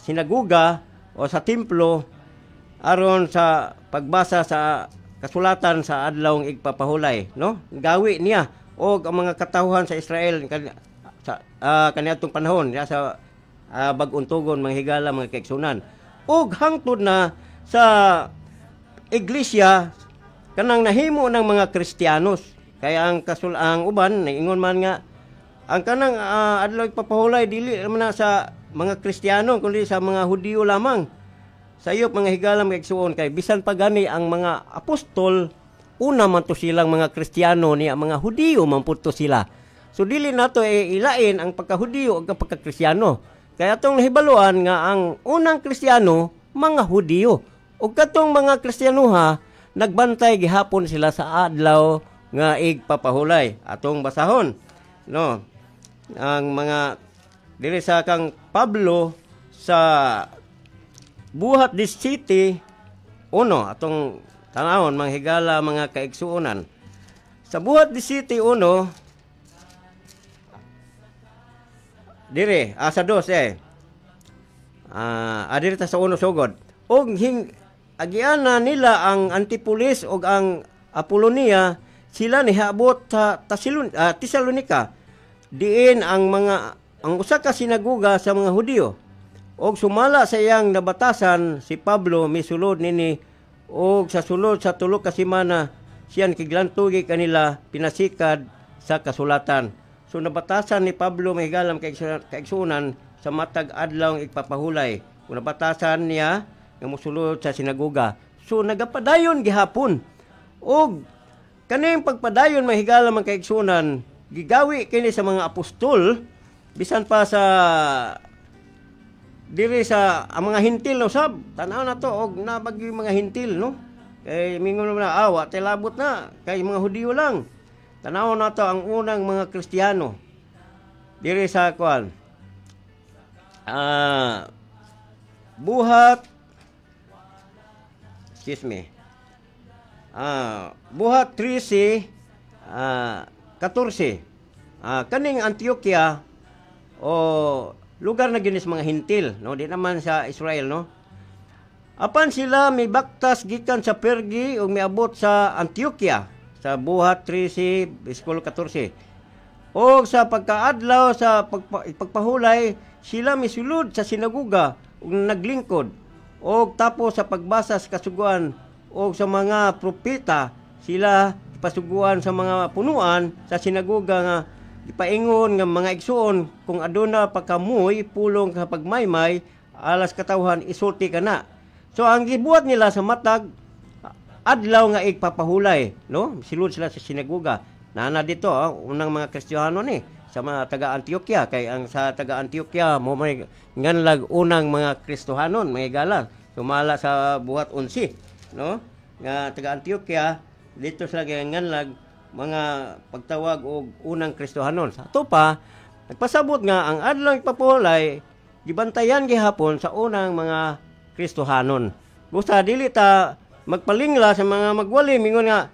sinaguga o sa templo aron sa pagbasa sa kasulatan sa adlaw igpapahulay no gawi niya og ang mga katawhan sa Israel kaniadtong panahon diha sa bag-ong tugon mga higala mga kaigsuonan ug hangtod na sa iglesia kanang nahimo ng mga Kristiyanos kaya ang uban naingon man nga ang kanang adlaw igpapahulay dili man na sa mga Kristiyano kundi sa mga Hudiyo lamang. Sayop mga higala mga kaigsuon kay bisan pa gani ang mga apostol una man to silang mga Kristiyano niya mga Hudiyo man pud to sila. So dili nato ilain ang pagka-Hudiyo ug ang pagka-Kristiyano. Kaya atong nahibaluan nga ang unang Kristiyano mga Hudiyo ug katong mga Kristiyanuha nagbantay gihapon sila sa adlaw nga igpapahulay. Atong basahon no ang mga diri sa kang Pablo sa Buhat 17 atong tanawon mga higala mga kaigsuonan. Sa Buhat 17 dire sa 2 adiri ta sa 1 sugod. Og agiana nila ang Antipolis og ang Apolonia sila nihabot sa Tesalonica diin ang usa ka sinaguga sa mga Hudiyo og sumala sa iyang nabatasan si Pablo misulod nini og sa sulod sa 3 ka semana siya kiglantugi kanila pinasikad sa kasulatan. So nabatasan ni Pablo mahigalam kaigsuonan sa matag adlaw igpapahulay. Kung nabatasan niya nga mosulod sa sinaguga. So nagapadayon gihapon og kaning pagpadayon mahigalam kaigsuonan gigawi kini sa mga apostol bisan pa sa diri sa ang mga hintil no sab tanaw na to og nabagi mga hintil no kay mingon na awa tay labot na kay mga Hudiyo lang tanaw na to ang unang mga Kristiyano diri sa kwan Buhat Buhat 13:14 kaning Antioquia o lugar na ginis mga hintil no di naman sa Israel no apan sila mibaktas gikan sa Pergi ug miabot sa Antioquia sa Buhat 13:14 og sa pagkaadlaw sa pagpahulay sila misulod sa sinaguga ug naglingkod og tapos sa pagbasa sa kasuguan og sa mga propeta sila ipasuguan sa mga punuan sa sinaguga nga ipaingon nga mga igsuon kung aduna pagkamoy pulong sa pagmaymay alas katawhan isulti kana. So ang gibuhat nila sa matag adlaw nga igpapahulay no silud sila sa sinaguga nana dito unang mga Kristiyano ni sa mga taga Antioquia kay ang sa taga Antioquia mo may nganlag unang mga Kristohanon mga gala sumala sa Buhat 11 no nga taga Antioquia dito sila nganlag mga pagtawag og unang Kristohanon. Sa ato pa, nagpasabot nga ang adlaw igpapahulay gibantayan gihapon sa unang mga Kristohanon. Busa dili ta magpalingla sa mga magwali mingon nga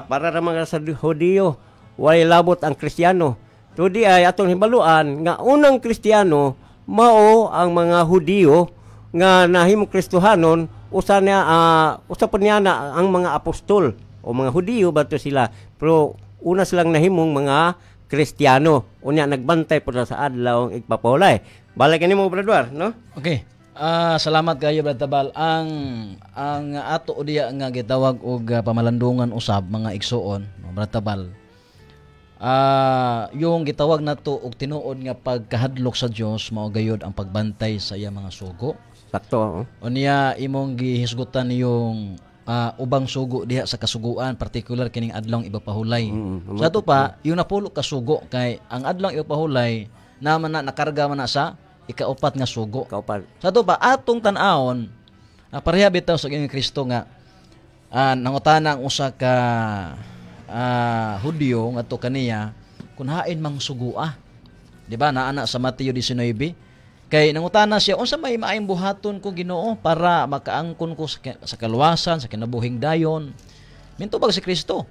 para ra mga sa Hudiyo walay labot ang Kristiyano. Tudi ay atong hibaluan nga unang Kristiyano mao ang mga Hudiyo nga nahimo Kristohanon usa pa niya na ang mga apostol o mga Hudiyo bato sila, pero una silang nahimong mga Kristiyano, unya nagbantay po sa adlaw ng igpapulay. Balik kanimo brother, no? Okay. Salamat kayo Brad Tabal. Ang ato diya nga gitawag og pamalandungan usab mga igsoon, no, Brad Tabal. Yung gitawag nato og tinuod nga pagkahadlok sa Dios mao gayud ang pagbantay sa iya mga sugo. Sakto. Unya imong gihisgutan yung ubang sugo diha sa kasuguan, particular kining adlong ibapahulay. Sa ato pa, yung napulo ka sugo kay ang adlong ibapahulay naman na nakarga man na sa ikaupat nga sugo. Sa ato pa atong tan-awon, pareha bitaw sa Ginoong Kristo nga nangutana ang usa ka Hudiyo ngadto kaniya kun hain mang sugua. Di ba naana sa Mateo 19? Kay nangutana siya, unsa may maayong buhaton ko Ginoo para makaangkon ko sa kaluwasan, sa kinabuhing dayon. Mintubag si Kristo.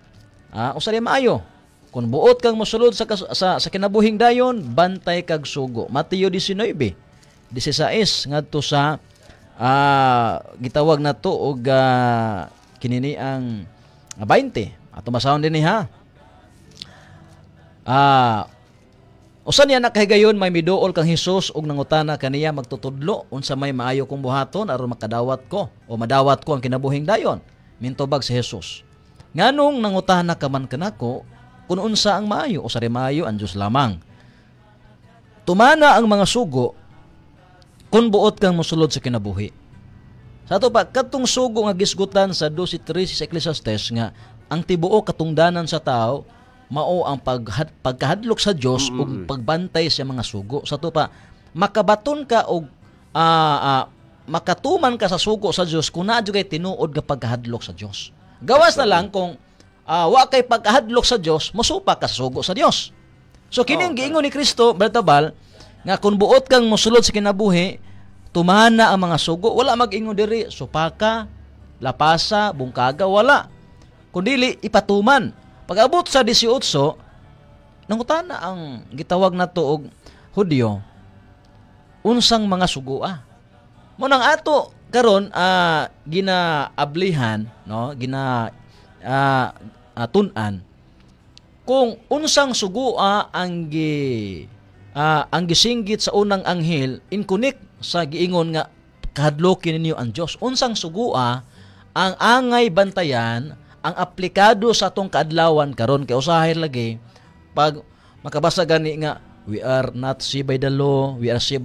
Unsa di maayo? Kung buot kang mosulod sa kinabuhing dayon, bantay kag sugo. Mateo 19:16 ngadto sa gitawag nato og kinini ang 20. Ato masahon din ha. Usa niya nakahigayon may miduol kang Hesus ug nangutana kaniya magtutudlo unsa may maayo kong buhaton aron makadawat ko o madawat ko ang kinabuhing dayon. Mintubag si Hesus. Nganong nangutana ka man kanako kung unsa ang maayo o sa maayo ang Dios lamang. Tumana ang mga sugo kung buot kang mosulod sa kinabuhi. Sa ato pa katong sugo nga gisgutan sa 12:13 sa Ecclesiastes nga ang tibuok katungdanan sa tao mao ang pagkahadlok sa Dios ug pagbantay sa mga sugo. Sa to pa makabaton ka og makatuman ka sa sugo sa Dios kung naa kay tinuod nga pagkahadlok sa Dios. Gawas na lang kung wa kay pagkahadlok sa Dios, mosupa ka sa sugo sa Dios. So kining giingon ni Kristo, Bertabal, nga kung buot kang mosulod sa kinabuhi, tumana ang mga sugo, wala mag-ingon diri supaka, lapasa, bungkaga, wala. Kundili ipatuman. Pag-abot sa 18, nangutana ang gitawag nato og Hudiyo, unsang mga sugua. Mo nang ato karon ginaablihan, no, tunan kung unsang sugua ang gisinggit sa unang anghel in connect sa giingon nga kahadlokin ninyo ang Dios. Unsang sugua ang angay bantayan ang aplikado sa atong kaadlawan karon kay usahay lagi pag makabasa gani nga we are not saved by the law, we are saved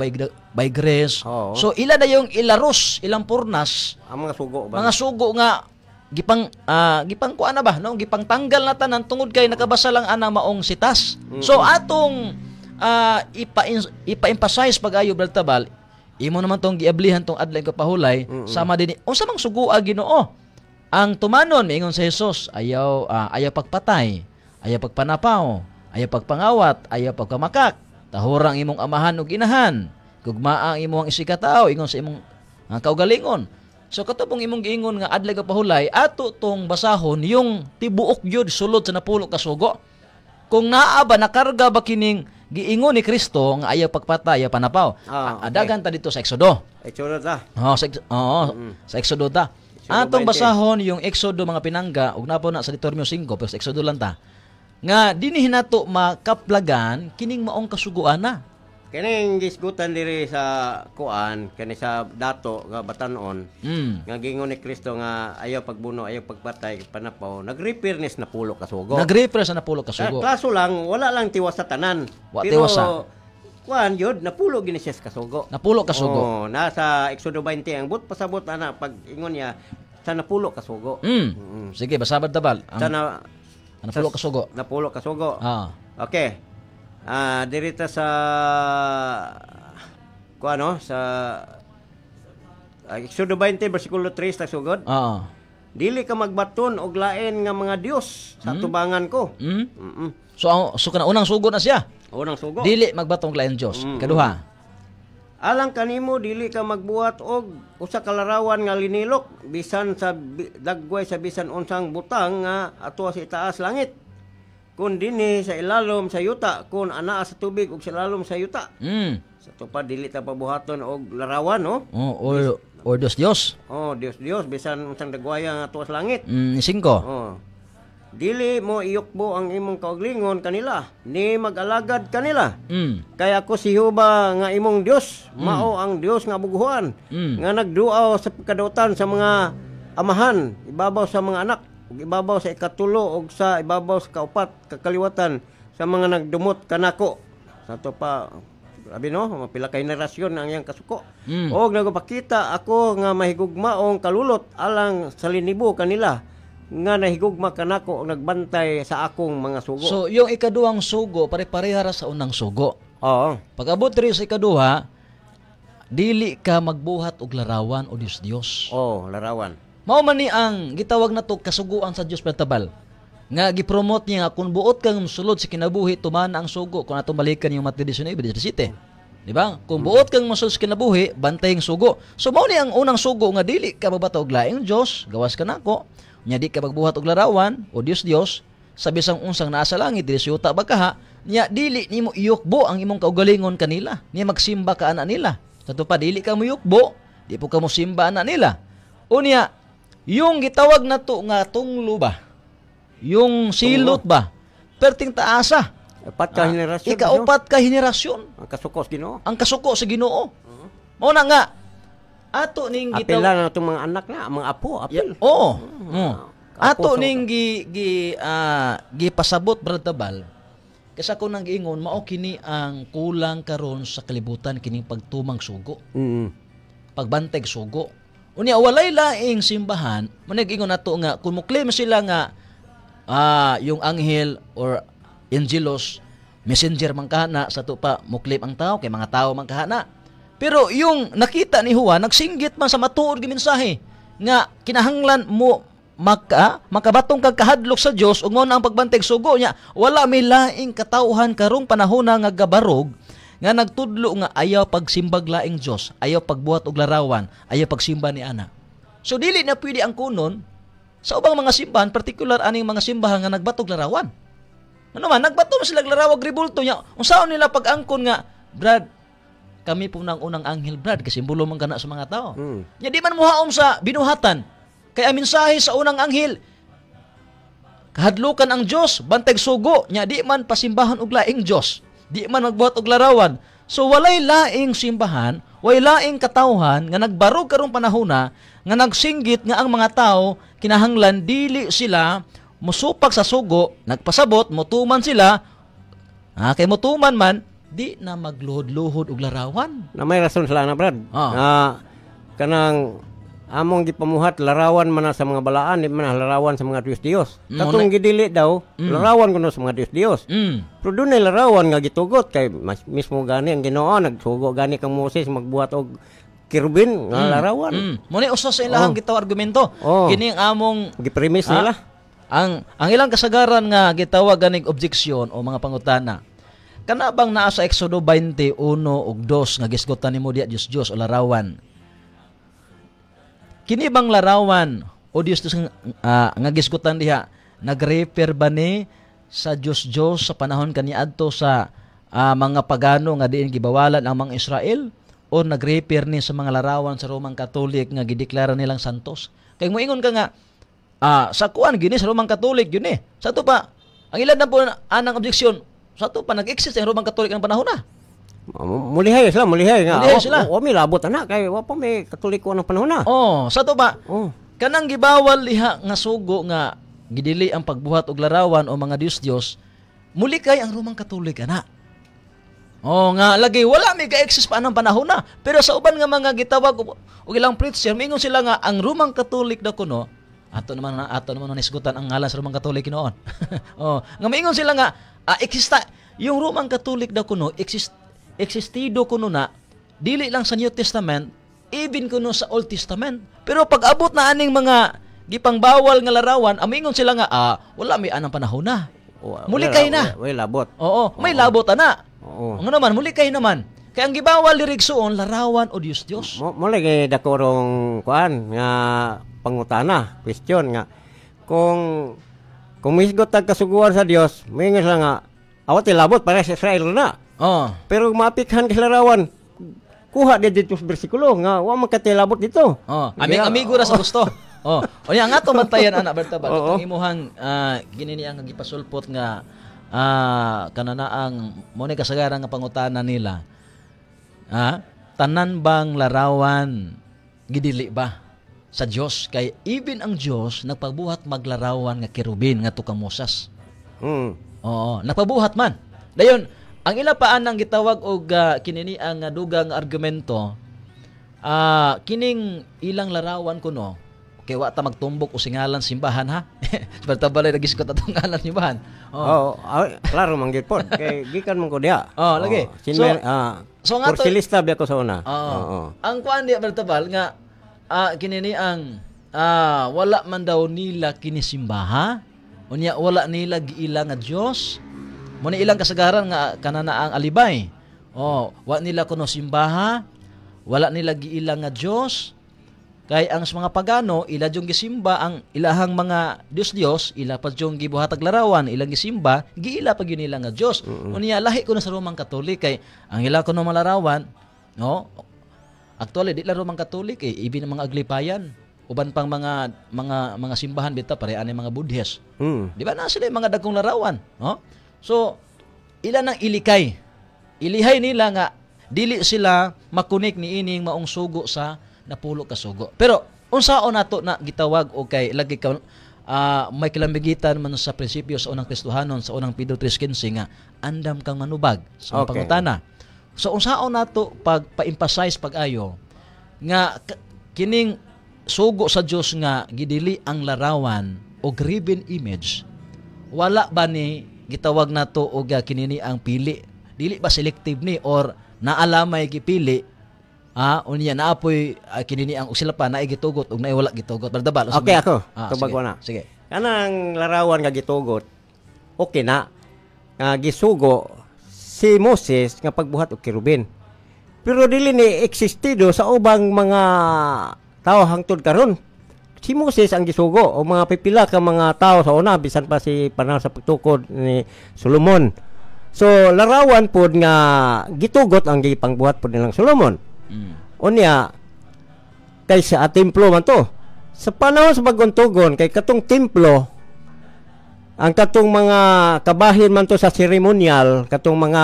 by grace. So ila na yung ilaros, ilang purnas ang mga sugo ba? Mga sugo nga gipang kuana ba no, gipang tanggal na tanan tungod kay nakabasa lang ana maong sitas. So atong ipa-emphasize pag-ayo Bertabal, imo naman tong giablihan tong adlaw ko pahulay sama din unsa mang sugo Ginoo. Ang tumanon miingon sa Hesus, ayaw pagpatay, ayaw pagpanapaw, ayaw pagpangawat, ayaw pagkamakak, tahurang imong amahan ug inahan, gugmaa ang imong isikatao ingon sa imong kaugalingon. So katubong imong giingon nga adlaw ka pahulay, ato tong basahon yung tibuok gyud sulod sa napulo ka sugo. Kung naa ba nakarga ba kining giingon ni Kristo nga ayaw pagpatay, ayaw panapaw. Adagan ta dito sa Exodo. Exodo ta. Sa Exodo ta. Atong basahon yung Exodo mga pinangga ug napo na sa Deuteronomio 5 pero sa Exodo lang ta. Nga dinhi nato makaplagan kining maong kasuguan na. Kining gisgutan diri sa kuan kani sa dato nga batan-on. Nga gingon ni Kristo nga ayaw pagbuno, ayaw pagpatay, panapaw, nag-repairness na pulo ka sugo. Nag-repair sa napulo ka sugo. Kaso lang wala lang tiwas sa tanan. Pero tiwasa. Kuan yun, napulo gini siya sa kasugo. Napulo kasugo. Nasa Exodo 20 ang but pasabot ana pag ingon niya sa napulo kasugo. Sige, basabad tabal. Napulo kasugo. Napulo kasugo. Okay. Dirita sa kuano sa Exodo 20 bersikulo 3 sugod. Dili ka magbaton og lain nga mga Dios sa tubangan ko. So kana unang sugo na siya. Unang sugo. Dili magbatong lain Dios. Kaduha. Alang kanimo dili ka magbuhat og usa ka larawan nga linilok bisan sa dagway sa bisan unsang butang nga ato sa itaas langit. Kun dinhi sa ilalom sa yuta, kun anaa sa tubig ug sa ilalom sa yuta. Sa tupad dili ta pabuhaton og larawan, no? Or Dios. mo Dios bisan unsang dagwaya nga tuwa sa langit. 5. Oh. Dili mo iyukbo ang imong kaugalingon kanila, ni mag-alagad kanila. Kaya ako si Jehova nga imong Dios, mao ang Dios nga buguhan, nga nagduaw sa kadautan sa mga amahan, ibabaw sa mga anak, ug ibabaw sa ikatulo ug sa ibabaw sa kaupat kakaliwatan sa mga nagdumot kanako. Sa to pa grabe no, mapila ka henerasyon ang iyang kasuko. Og nagapakita ako nga mahigugmaong kalulot alang sa linibo kanila nga nahigugma kanako og nagbantay sa akong mga sugo. So, yung ikaduhang sugo, pare-parehara sa unang sugo. Oo. Pag-abot rin sa ikaduha, dili ka magbuhat og larawan o Dios. Oh, larawan. Mao man ni ang gitawag na to kasuguan sa Dios pertabal. Nga gipromote niya nga kung buot kang sulod sa kinabuhi tuman ang sugo kung atong balikan yung Mateo 19:17. Di ba? Kung buot kang masulod sa kinabuhi, bantay ang sugo. So mao ni ang unang sugo nga dili ka magbata og laing Dios, gawas ka nako. Nya di ka magbuhat og larawan o Dios sa bisang unsang naa sa langit dili siyuta bakaha, nya dili nimo iyukbo ang imong kaugalingon kanila. Nya magsimba ka ana nila. Kadto pa dili ka muyukbo, di po ka mo simba ana nila. Unya, yung gitawag na to nga tunglo ba? Yung silot ba? Perting taasa. Upat ka henerasyon. Ikaupat ka henerasyon. Ang kasuko sa Ginoo. Ang kasuko sa Ginoo. Mao na nga ato ning Apil lang na itong mga anak na, mga apo, apil. Oo. Ato Apo sa- ning gipasabot Brad Tabal. Kasi ako nang giingon mao kini ang kulang karon sa kalibutan kining pagtumang sugo. Pagbanteg sugo. Unya walay laing simbahan, manag-ingon nato nga kung mo-claim sila nga yung anghel or angelos messenger man kahana sa to pa mo-claim ang tao kay mga tao man kahana. Pero yung nakita ni Juan, nagsinggit man sa matuod nga mensahe nga kinahanglan mo makabatong kag kahadlok sa Dios ug mao na ang pagbanteg sugo niya. Wala may laing katawhan karong panahon nga gabarog nga nagtudlo nga ayaw pagsimbag laing Dios, ayaw pagbuhat og larawan, ayaw pagsimba ni ana. So dili na pwede ang kunon sa ubang mga simbahan, particular aning mga simbahan nga nagbatog larawan. Ano man, nagbato sila larawag ribulto niya. Unsaon nila pag-angkon nga, Brad, kami po ng unang anghel, Brad, kasi simbolo man kana sa mga tao. Nya di man muhaom sa binuhatan. Kaya mensahe sa unang anghel, kahadlukan ang Dios, banteg sugo, nya di man pasimbahan og laing Dios. Di man magbuhat og larawan. So walay laing simbahan, walay laing katawhan nga nagbarog karong panahona nga nagsinggit nga ang mga tao kinahanglan dili sila musupak sa sugo, nagpasabot, mutuman sila. Kay mutuman man di na magluhod-luhod og larawan. Na may rason sila na, Brad. Kanang among gipamuhat larawan man na sa mga balaan, di man na larawan sa mga Dios. Katong gidili daw, larawan kuno sa mga Dios. Pero dunay larawan nga gitugot kay mismo gani ang Ginoo nagsugo gani kang Moses magbuhat og kirubin nga larawan. Mo ni usa sa ilang gitaw argumento. Kini ang among gipremise nila. Ang ilang kasagaran nga gitawag ganing objeksyon o mga pangutana. Kana bang naa sa Exodo 21 ug 2 nga gisgotan nimo diha Dios o larawan? Kini bang larawan o Dios nga gisgotan diha nagrefer ba ni sa Dios sa panahon kaniadto sa mga pagano nga diin gibawalan ang mga Israel o nagrefer ni sa mga larawan sa Romang Katolik nga gideklara nilang santos? Kay moingon ka nga sa kuan gini sa Romang Katolik yun Sa to pa ang ilan na po anang objeksyon. Sa to pa nag-exist ang Romang Katolik ng panahon na. Mulihay sila nga. Mulihay sila. O may labot ana kay wa pa may Katoliko ng panahon na. Sa to pa. Kanang gibawal liha nga sugo nga gidili ang pagbuhat og larawan o mga Dios. Muli kay ang Romang Katolik ana. Nga lagi wala may ka-exist pa anang panahon na. Pero sa uban nga mga gitawag og ilang preacher, mingon sila nga ang Romang Katolik daw kuno ato naman naisgutan ang ngalan sa Romang Katolik noon. Nga mingon sila nga eksista yung Romang Katolik daw kuno existido kuno na dili lang sa New Testament, even kuno sa Old Testament. Pero pag abot na aning mga gipangbawal nga larawan, amingon sila nga wala may anang panahon na. Muli kay na. Way labot. May labot ana. Nga naman muli kay naman. Kaya ang gibawal dirigsoon larawan o Dios. Muli kay dako rong kuan nga pangutana, question nga kung misgot tag kasuguan sa Dios, mingon sila nga awat labot para sa Israel na. Pero mapikhan ka larawan kuha dia dito sa bersikulo nga wa man katilabot dito. Aming amigo ra sa gusto. Unya nga to bantayan anak Bertabal. Oo. Katong imuhang ginini ang gipasulpot nga kananaang mo ni kasagaran nga pangutana nila. Tanan bang larawan gidili ba sa Dios kay even ang Dios nagpabuhat maglarawan nga kerubin nga tukang Moses. Nagpabuhat man. Dayon ang ila paan ang gitawag og kinini ang dugang argumento kining ilang larawan kuno kay wa ta magtumbok o singalan simbahan ha. Bertabalay nagiskot atong ngalan simbahan. Klaro man gyud pod kay gikan man ko diha. Lagi. So nga to porsilista biya ko sa una. Ang kuan diya Bertabal nga kinini ang wala man daw nila kini simbaha. Unya wala nila giila nga Dios. Mo ni ilang kasagaran nga kanana ang alibay. Wa nila kuno simbaha, wala nila giila nga Dios. Kay ang mga pagano ila jung gisimba ang ilahang mga Dios, ila pa jung gibuhatag larawan, ilang gisimba, giila pa gyud nila nga Dios. Unya lahi kuno sa Romang Katolik kay ang ila kuno malarawan, actually di la Romang Katolik ibin ang mga aglipayan. Uban pang mga simbahan bita pare ani mga Buddhist. Di ba na sila yung mga dagkong larawan, So, ilan ang ilikay. Ilihay nila nga dili sila makunik ni ining maong sugo sa napulo ka sugo. Pero unsaon nato na gitawag o kay lagi ka may kilambigitan man sa prinsipyo sa unang Kristohanon sa unang Pedro 3:15 nga andam kang manubag sa pangutana. So unsaon nato pag pa-emphasize pag-ayo nga kining sugo sa Dios nga gidili ang larawan o graven image wala ba ni gitawag nato og kinini ang pili dili ba selective ni or naalamay gipili unya naapoy kinini ang sila pa naay gitugot ug naay wala gitugot Bertabal. Okay ako tubag na sige kanang larawan nga gitugot okay na nga gisugo si Moses nga pagbuhat og kerubin pero dili ni existido sa ubang mga tao hangtod karon. Si Moses ang gisugo o mga pipila ka mga tao sa una bisan pa si panahon sa pagtukod ni Solomon. So larawan pod nga gitugot ang gipangbuhat pod nilang Solomon. Unya kay sa templo man to. Sa panahon sa bagong tugon kay katong templo ang katong mga kabahin man to sa ceremonial, katong mga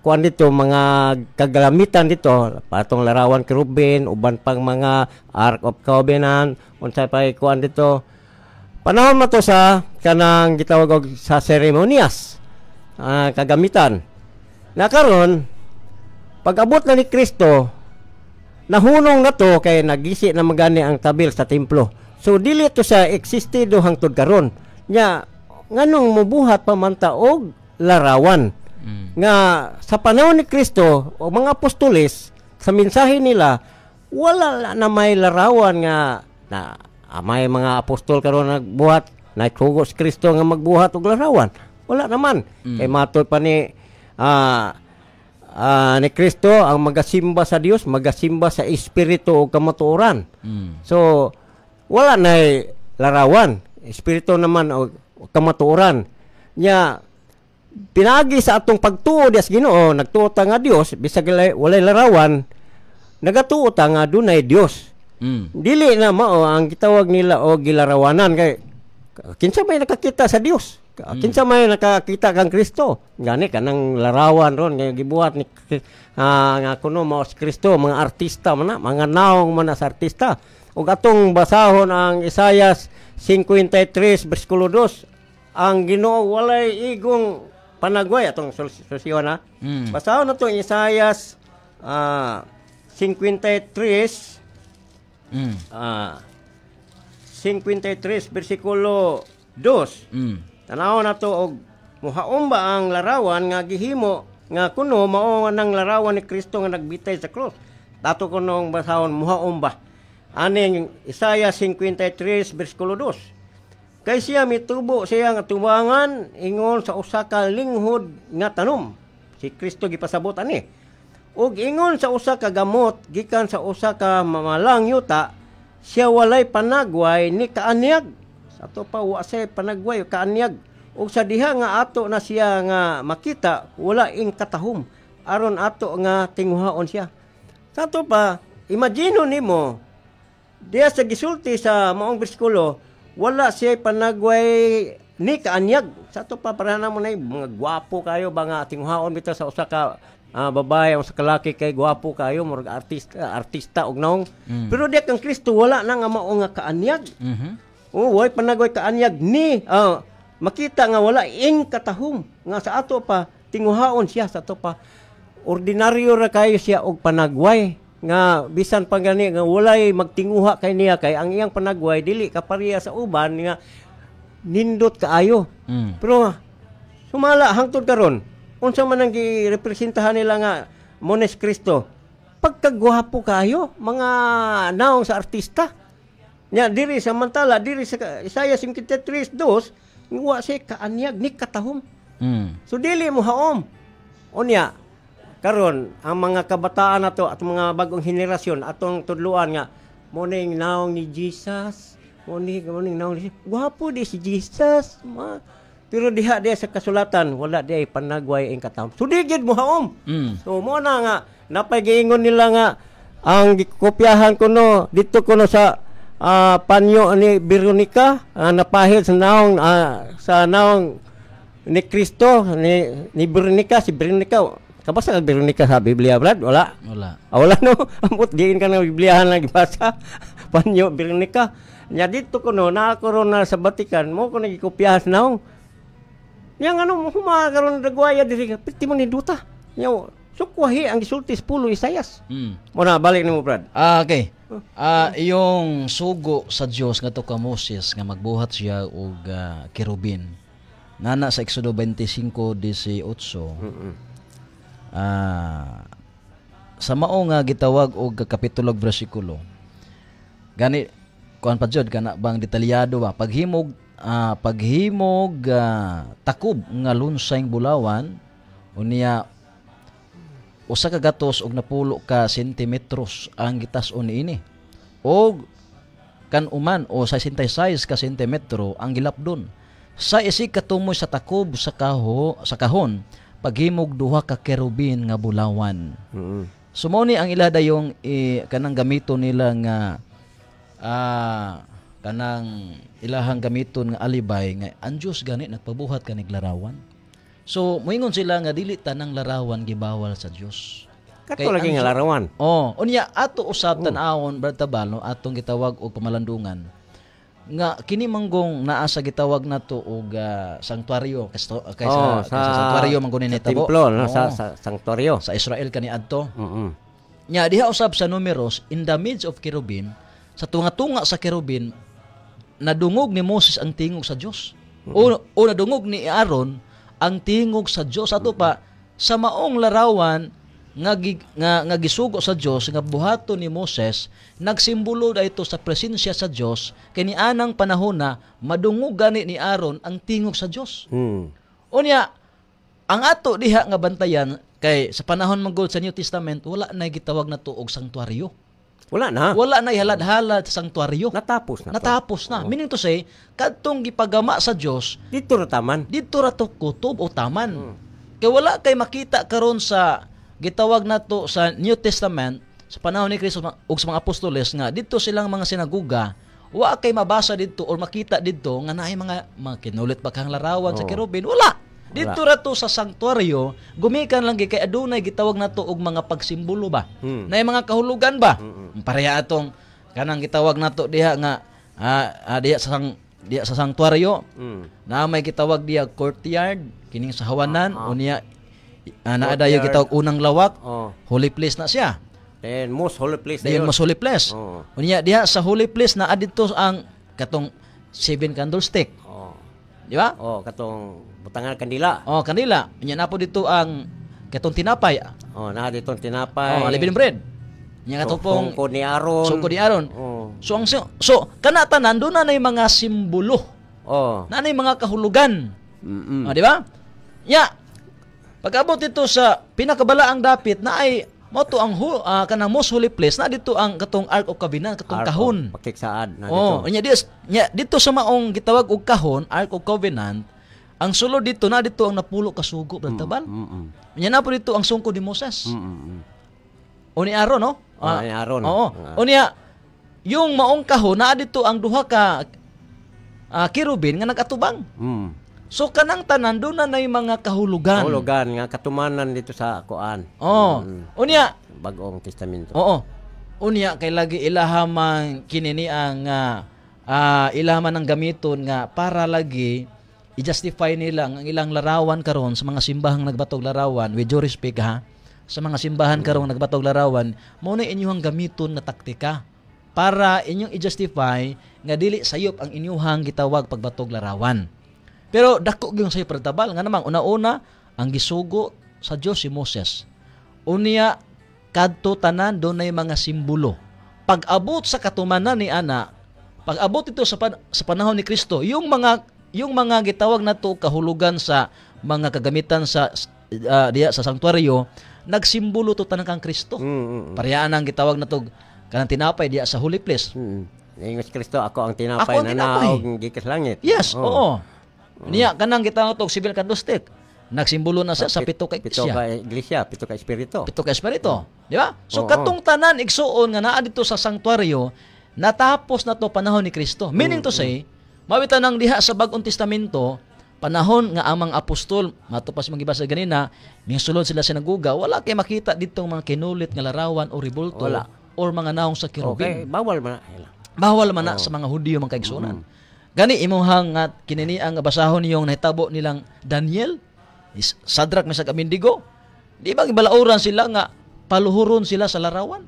kuan dito, mga kagalamitan dito, patong larawan kerubin, uban pang mga Ark of Covenant, unsay pa kuan dito. Panahon man to sa kanang gitawag og sa ceremonias, kagamitan. Na karon pag-abot na ni Kristo, nahunong na to kay nagisi na magani ang tabil sa templo. So dili to sa existido hangtod karon. Nya nganong mobuhat pamanta og larawan nga sa panahon ni Kristo o mga apostoles sa mensahe nila wala na may larawan nga na may mga apostol karon nagbuhat naitugo si Kristo nga magbuhat og larawan wala naman kay matod pa ni ni Kristo ang magasimba sa Dios magasimba sa espiritu o kamatuoran so wala na larawan espiritu naman o kamatuoran nya pinagi sa atong pagtuo dias Ginoo nagtuo ta nga Dios bisag walay larawan nagatuo ta nga dunay Dios dili na mao ang gitawag nila o gilarawanan kay kinsa may nakakita sa Dios kinsa may nakakita kang Kristo gani kanang larawan ron nga gibuhat ni nga kuno mao si Kristo mga artista man mga naong man sa artista ug atong basahon ang Isaias 53 bersikulo 2 ang Ginoo walay igong panagway atong sosyo na basahon nato ang Isaias 53 bersikulo 2 tanaw nato og muhaom ba ang larawan nga gihimo nga kuno mao nang larawan ni Kristo nga nagbitay sa cross dato kunong basahon muhaom ba aning Isaiah 53 bersikulo 2 kay siya mitubo siya nga tubangan ingon sa usa ka linghod nga tanom si Kristo gipasabot ani ug ingon sa usa ka gamot gikan sa usa ka mamalang yuta siya walay panagway ni kaanyag ato pa wa say panagway kaanyag ug sa diha nga ato na siya nga makita wala ing katahom aron ato nga tinguhaon siya Sa to pa, imagino nimo diya sa gisulti sa maong bersikulo, wala siya panagway ni kaanyag. Sa to pa para na mo na mga gwapo kayo ba nga tinghaon bitaw sa usa ka babae o sa kalaki kay gwapo kayo murag artista og naong. Pero diya kang Kristo wala na nga mao nga kaanyag. Way panagway kaanyag ni makita nga wala in katahom nga sa ato pa tinguhaon siya sa ato pa ordinaryo ra kayo siya og panagway nga bisan pa gani nga walay magtinguha kay niya kay ang iyang panagway dili kapareha sa uban nga nindot kaayo. Pero sumala hangtod karon unsa man ang girepresentahan nila nga Mones Cristo pagkagwapo kayo mga naong sa artista nya diri samantala diri sa Isaiah 53:2 wa siya kaanyag ni katahom. So dili mo haom unya karon ang mga kabataan nato at mga bagong henerasyon atong tudluan nga morning naong ni Jesus morning naong ni gwapo di si Jesus pero diha sa kasulatan wala di panagway ang katahom so digid mo haom. So mo na nga napay giingon nila nga ang gikopyahan kuno dito kuno sa panyo ni Veronica napahid sa naong ni Kristo ni Veronica si Veronica. Kabasa ka Veronica sa Biblia, Brad? Wala. Wala no. Amot diin ka ng Bibliahan lagi basa. Panyo Veronica. Nya dito ko no nakaroon na sa Vatican mo ko nagikopyahan naong. Nya ano mo makaroon dagwaya diri ka piti mo ni duta. Nya sukwahi ang gisulti sa pulo Isayas. Mo na balik nimo Brad. Okay. Yung sugo sa Dios nga to ka Moses nga magbuhat siya og kerubin. Nana sa Exodo 25:18. Sa mao nga gitawag og kapitulo ug bersikulo gani kuan pa jud kana bang detalyado ba paghimog takob nga lunsayng bulawan unya usa ka gatos og napulo ka sentimetros ang gitas-on niini og kan uman o 66 ka sentimetro ang gilapdon sa isig katumoy sa takob sa kahon paghimog duha ka kerubin nga bulawan. Sumo ni ang ila dayong kanang gamito nila nga kanang ilahang gamiton nga alibay nga ang Dios gani nagpabuhat kanig larawan. So moingon sila nga dili tanang larawan gibawal sa Dios. Kato lagi nga larawan. Unya ato usab tan-awon Brad Tabal no atong gitawag og pamalandungan. Nga kini manggong naa sa gitawag nato og sanctuaryo kaysa sanctuaryo manggunin ni tabo templo no sa sanctuaryo sa Israel kani adto. Nya diha usab sa numeros in the midst of cherubim sa tunga-tunga sa cherubim nadungog ni Moses ang tingog sa Dios. O nadungog ni Aaron ang tingog sa Dios ato pa sa maong larawan nga gisugo sa Dios nga buhaton ni Moses nagsimbolo dayto sa presensya sa Dios kay ni anang panahon na madungog gani ni Aaron ang tingog sa Dios. Unya ang ato diha nga bantayan kay sa panahon manggod sa New Testament wala na gitawag nato og sanctuaryo. Wala na ihalad-halad sa sanctuaryo. Natapos na. Meaning to say kadtong gipagama sa Dios dito ra to kutob o taman. Kay wala kay makita karon sa gitawag nato sa New Testament sa panahon ni Kristo ug sa mga apostoles nga dito silang mga sinaguga wa kay mabasa didto or makita didto nga naay mga kinulit ba kang larawan sa kerubin wala dito ra to sa sanctuaryo gumikan lang kay adunay gitawag nato og mga pagsimbolo ba naay mga kahulugan ba pareha atong kanang gitawag nato diha nga diha sa sanctuaryo na may gitawag diha courtyard kining sa hawanan unya naada yung gitawag unang lawak holy place na siya then most holy place unya diha sa holy place na adito ang katong 7 candlestick di ba katong butangan kandila kandila unya napo dito ang katong tinapay na ditong tinapay unleavened bread nya katong sungkod ni Aaron so kana tanan do na nay mga simbolo na nay mga kahulugan di ba nya pag-abot dito sa pinakabalaang dapit na ay moto ang kanang most holy place na dito ang katong Ark of Covenant katong kahon pakiksaad na dito. Dito sa maong gitawag og kahon Ark of Covenant ang sulod dito na dito ang napulo ka sugo Brad Tabal. Nya na po dito ang sungkod ni Moses. Uni Aaron, no? Ni Aaron. Oo. Unya, yung maong kahon, naa dito ang duha ka kirubin nga nagatubang. So kanang tanan doon na yung mga kahulugan. Kahulugan nga katumanan dito sa kuan. Unya, Bagong Testamento. oo. Unya kay lagi ilahamang kinini ang ilahaman ng gamiton nga para lagi i-justify nila ang ilang larawan karon sa mga simbahang nagbatog larawan with due respect ha. Sa mga simbahan karon nagbatog larawan, mo na inyong gamiton na taktika para inyong i-justify nga dili sayop ang inyuhang gitawag pagbatog larawan. Pero dako gyud say pagtabal nga namang una-una ang gisugo sa Dios si Moses. Unya kadto tanan dunay mga simbolo. Pag-abot sa katumanan ni ana, pag-abot ito sa panahon ni Kristo, yung mga gitawag nato kahulugan sa mga kagamitan sa diya sa sanktuaryo, nagsimbolo to tanan kang Kristo. Parehaan ang gitawag nato kanang tinapay diya sa holy place. Ingos Kristo, ako ang tinapay na naog gikas langit. Yes, oo. Niya kanang gitawag tog civil candlestick. Nagsimbolo na siya sa pito ka iglesia, pito ka espiritu. Pito ka espiritu, di ba? So katong tanan igsuon nga naa dito sa sanktuaryo, natapos na to panahon ni Kristo. Meaning to say, mawitan nang diha sa Bagong Testamento, panahon nga ang mga apostol, matupas mga gibasa ganina, sulod sila sinaguga, wala kay makita ditong mga kinulit nga larawan o ribulto or mga naong sa kirubin. Okay, bawal man. Bawal man na sa mga Hudiyo mga kaigsunan. Gani imuhang nga kinini ang basahon niyong nahitabo nilang Daniel, Sadrak, Mesach, Abednego. Di ba gibalauran sila nga paluhuron sila sa larawan?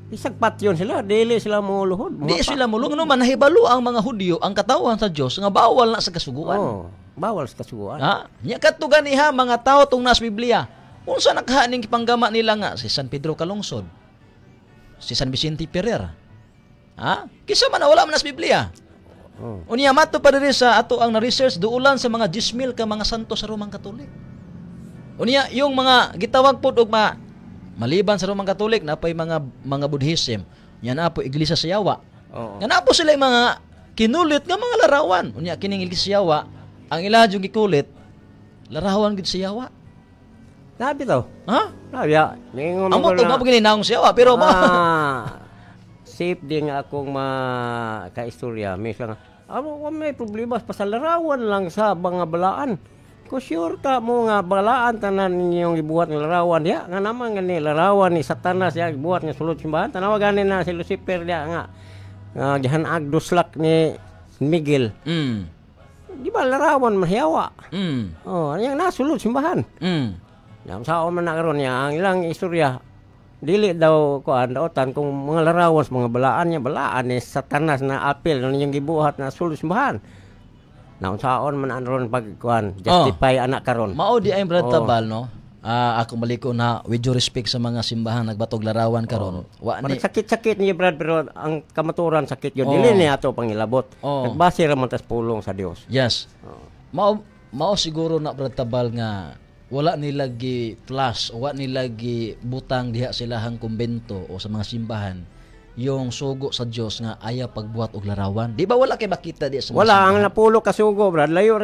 Isang patyon sila, dili sila muluhod. Di sila mulung no man nahibalo ang mga Hudiyo ang katawan sa Dios nga bawal na sa kasuguan. Bawal sa kasuguan. Nya kadto ganiha mga tawo tong nas Biblia. Unsa nakahaning ipanggama nila nga si San Pedro Calungsod, si San Vicente Ferrer. Kisa man wala man nas Biblia. Unya mato pa diri sa ato ang na-research duulan sa mga 10,000 ka mga santo sa Romang Katolik. Unya yung mga gitawag pod og maliban sa Romang Katolik na pay mga Buddhism, nya na po iglesia sa Yawa. Nga na po sila mga kinulit nga mga larawan. Unya kining iglesia Yawa, ang ila yung gikulit larawan gid sa Yawa. Nabi to. Nabi ya. Amo to ba gini naong sa Yawa pero safe din akong ka-istorya. Minsan may problema sa larawan lang sa mga balaan. Kung sure ka mo nga balaan tanan ninyong ibuhat ng larawan ya, nga naman gani larawan ni Satanas ya ibuhat nga sulod simbahan. Tanawa gani na si Lucifer dia nga gihanag duslak ni Miguel. Di ba larawan mahiyawa? Yang nasulod simbahan. Yang sao man na karon ya ang ilang istorya dili daw kuan daotan kung mga larawan sa mga balaan ni Satanas na apil na yung gibuhat na sulod simbahan. Naunsaon man aron pagkuan justify anak karon. Mao di ay tabal no. Ako maliko na with due respect sa mga simbahan nagbatog larawan karon. Wa ni sakit-sakit ni Brad pero ang kamaturan sakit yun dili ni ato pangilabot. Nagbase ra man tas pulong sa Dios. Yes. Mao siguro na Brad tabal nga wala nila gi plus o wala nila gi butang diha silahang kumbento o sa mga simbahan yung sugo sa Dios nga aya pagbuhat og larawan. Di ba wala kay makita di sa wala ang napulo ka sugo Brad layo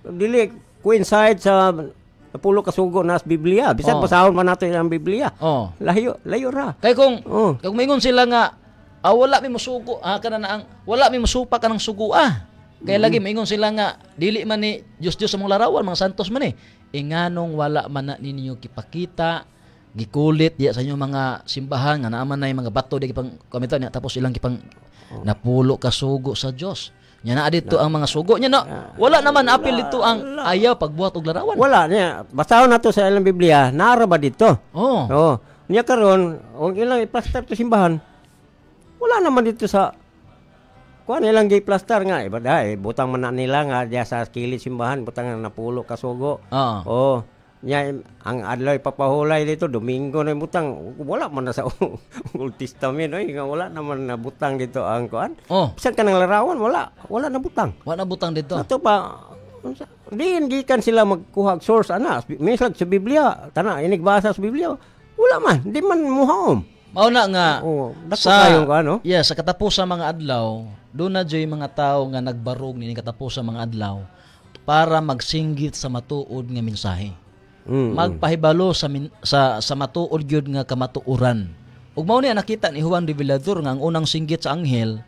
dili coincide sa napulo ka sugo nas Biblia bisan pasahon man nato ang Biblia. Layo ra kay kung maingon sila nga wala mi mosugo kana na ang wala mi mosupa kanang sugo kay lagi maingon sila nga dili man ni Dios sa mga larawan mga santos man inganong wala man na ninyo kipakita gikulit diya sa inyong mga simbahan nga naaman na yung mga bato di kipang komento niya tapos ilang kipang napulo ka sugo sa Dios nya naa dito ang mga sugo nya wala naman apil dito ang ayaw pagbuhat og larawan wala niya basahon nato sa ilang Biblia nara ba dito niya karon og ilang i-plaster to simbahan wala naman dito sa kuan ilang gay plaster nga iba butang man na nila nga diya sa kilid simbahan butang na napulo ka sugo nya ang adlaw ipapahulay dito Domingo na butang wala man na sa Old Testament nga wala naman na butang dito ang kuan bisan kanang larawan wala na butang dito ato pa diin gikan sila magkuha source misag sa Biblia tana inigbasa sa Biblia wala man di man muhaom mao na nga sa sa katapusang mga adlaw doon na joy mga tao nga nagbarog ni katapusang mga adlaw para magsinggit sa matuod nga mensahe. magpahibalo sa matuod gyud nga kamatuoran. Ug mao ni nakita ni Juan Revelador nga ang unang singgit sa anghel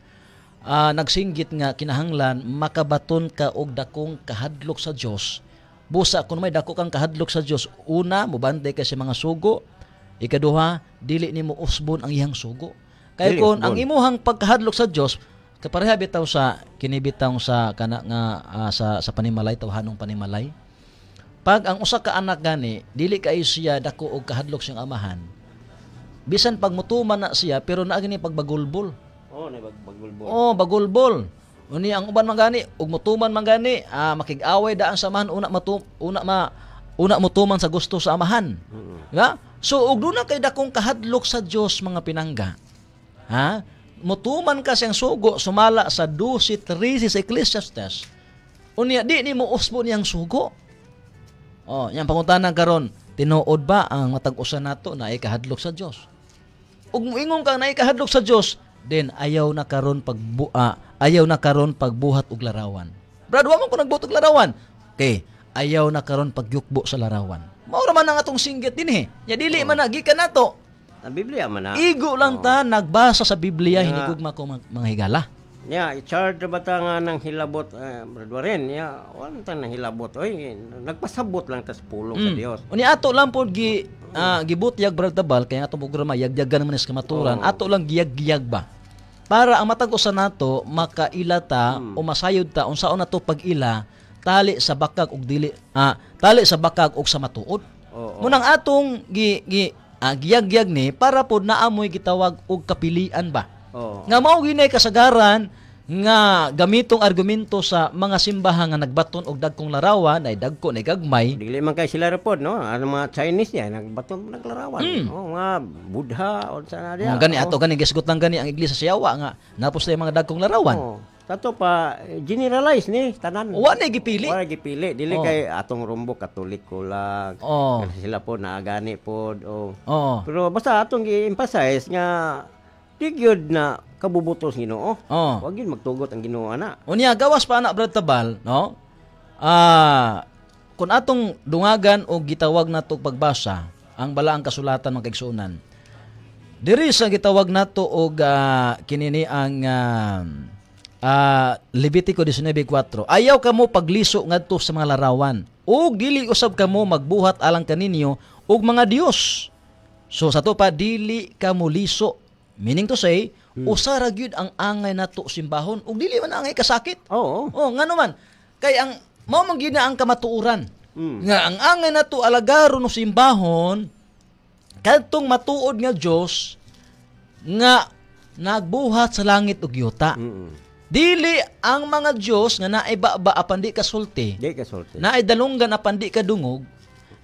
nagsinggit nga kinahanglan makabaton ka og dakong kahadlok sa Dios. Busa kun may dako kang kahadlok sa Dios, una mobantay ka sa mga sugo, ikaduha dili nimo usbon ang iyang sugo. Kay kun ang imuhang pagkahadlok sa Dios kapareha bitaw sa kinibitaw sa kana nga sa panimalay, tawhanong panimalay. Pag ang usa ka anak gani dili kay siya dako og kahadlok siyang amahan, bisan pagmutuman na siya pero naa gini pagbagulbol. Bagulbol. Bagulbol. Uni ang uban man gani ug mutuman man gani, makig-away daan sa amahan una mutuman sa gusto sa amahan. Nga? So ug duna kay dakong kahadlok sa Dios mga pinangga. Ha? Mutuman ka siyang sugo sumala sa 12:13 sa Ecclesiastes. Unya di nimo usbo niyang sugo. Yang pangutanan karon, tinuod ba ang matag usa nato na ay kahadlok sa Dios? Ug moingon kang naay kahadlok sa Dios, then ayaw na karon pagbuhat og larawan. Brad, wa man ko nagbuhat og larawan. Okay, ayaw na karon pagyukbo sa larawan. Mao ra man ang atong singgit dinhi. Ya dili man gikan nato. Ang Biblia man na. Igo lang ta nagbasa sa Biblia, hinigugma ko mga higala. I-charge ba ta nga ng hilabot, Brad Warren? Wala ta ng hilabot. Oy, nagpasabot lang ta sa pulong sa Dios. Uni ato lang pod gibutyag Brad Tabal kay atong programa yagyagan man sa kamaturan. Ato lang giyag-giyag ba. Para ang matag usa nato makaila ta o masayod ta unsaon nato pag-ila tali sa bakag ug sa matuod. Munang atong giyag-giyag ni para pod naamoy gitawag og kapilian ba. Nga mao ginay kasagaran nga gamitong argumento sa mga simbahan nga nagbaton og dagkong larawan ay dagko na gagmay. Dili man kay sila repod no, ano mga Chinese yan nagbaton naglarawan. Mga Buddha unsa na diya. Gani ato gani gisgot lang gani ang iglesia sa Yawa nga napos na mga dagkong larawan. Tato pa generalize ni tanan. Wa na gipili. Dili kay atong rumbo Katoliko lang. Kasi sila po naagani pod. Pero basta atong gi-emphasize nga di gyud na kabubutos Ginoo. Wag gyud magtugot ang Ginoo ana. Unya gawas pa anak Brad Tabal, no? Kung atong dungagan o gitawag nato pagbasa ang balaang kasulatan mga kaigsuonan. Diri sa gitawag nato og kinini ang Levitico 19:4. Ayaw kamo pagliso ngadto sa mga larawan. O dili usab kamo magbuhat alang kaninyo og mga dios. So sa to pa dili kamo liso. Meaning to say, usara gyud ang angay nato simbahon ug dili man angay kasakit. Ngano man kay ang mao man gyud ang kamatuoran. Nga ang angay nato alagaron no simbahon kadtong matuod nga Dios nga nagbuhat sa langit ug yuta. Dili ang mga Dios nga naay baba apan di kasulti. Naay dalunggan apan di kadungog,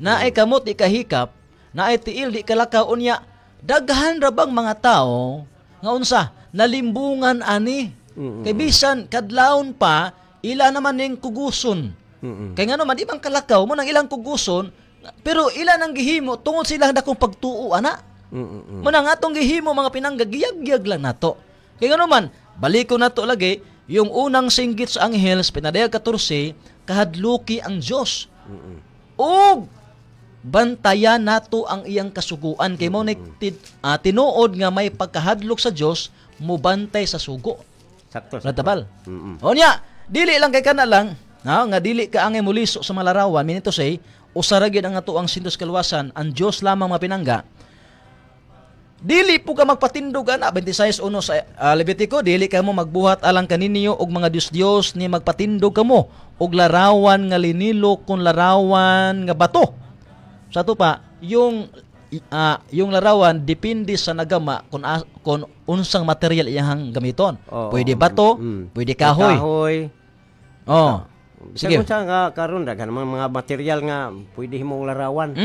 naay kamot di kahikap, naay tiil di kalakaw unya. Daghan ra bang mga tao nga unsa nalimbungan ani kay bisan kadlawon pa ila naman ning kuguson kay ngano man di bang kalakaw mo nang ilang kuguson pero ila nang gihimo tungod sila dakong pagtuo ana mo nang atong gihimo mga pinanggagiyag lang nato kay ngano man baliko nato lagi yung unang singgit sa anghel sa pinadayag 14 kahadluki ang Dios og bantayan nato ang iyang kasuguan kay mo tinuod nga may pagkahadlok sa Dios mubantay sa sugo. Sakto. Tabal. Onya, dili lang kay kana lang nga dili ka angay muliso sa mga larawan minito say usara gyud ang ato ang sindos kalwasan ang Dios lamang mapinangga. Dili po ka magpatindog ana 26:1 sa Levitico, dili kamo magbuhat alang kaninyo og mga dios ni magpatindog kamo og larawan nga linilo kon larawan nga bato. Sa to pa, yung larawan depende sa nagama kung unsang material iyang gamiton. Pwede bato, pwede kahoy. Sige. Kung sa nga karon daghan mga material nga pwede himong larawan.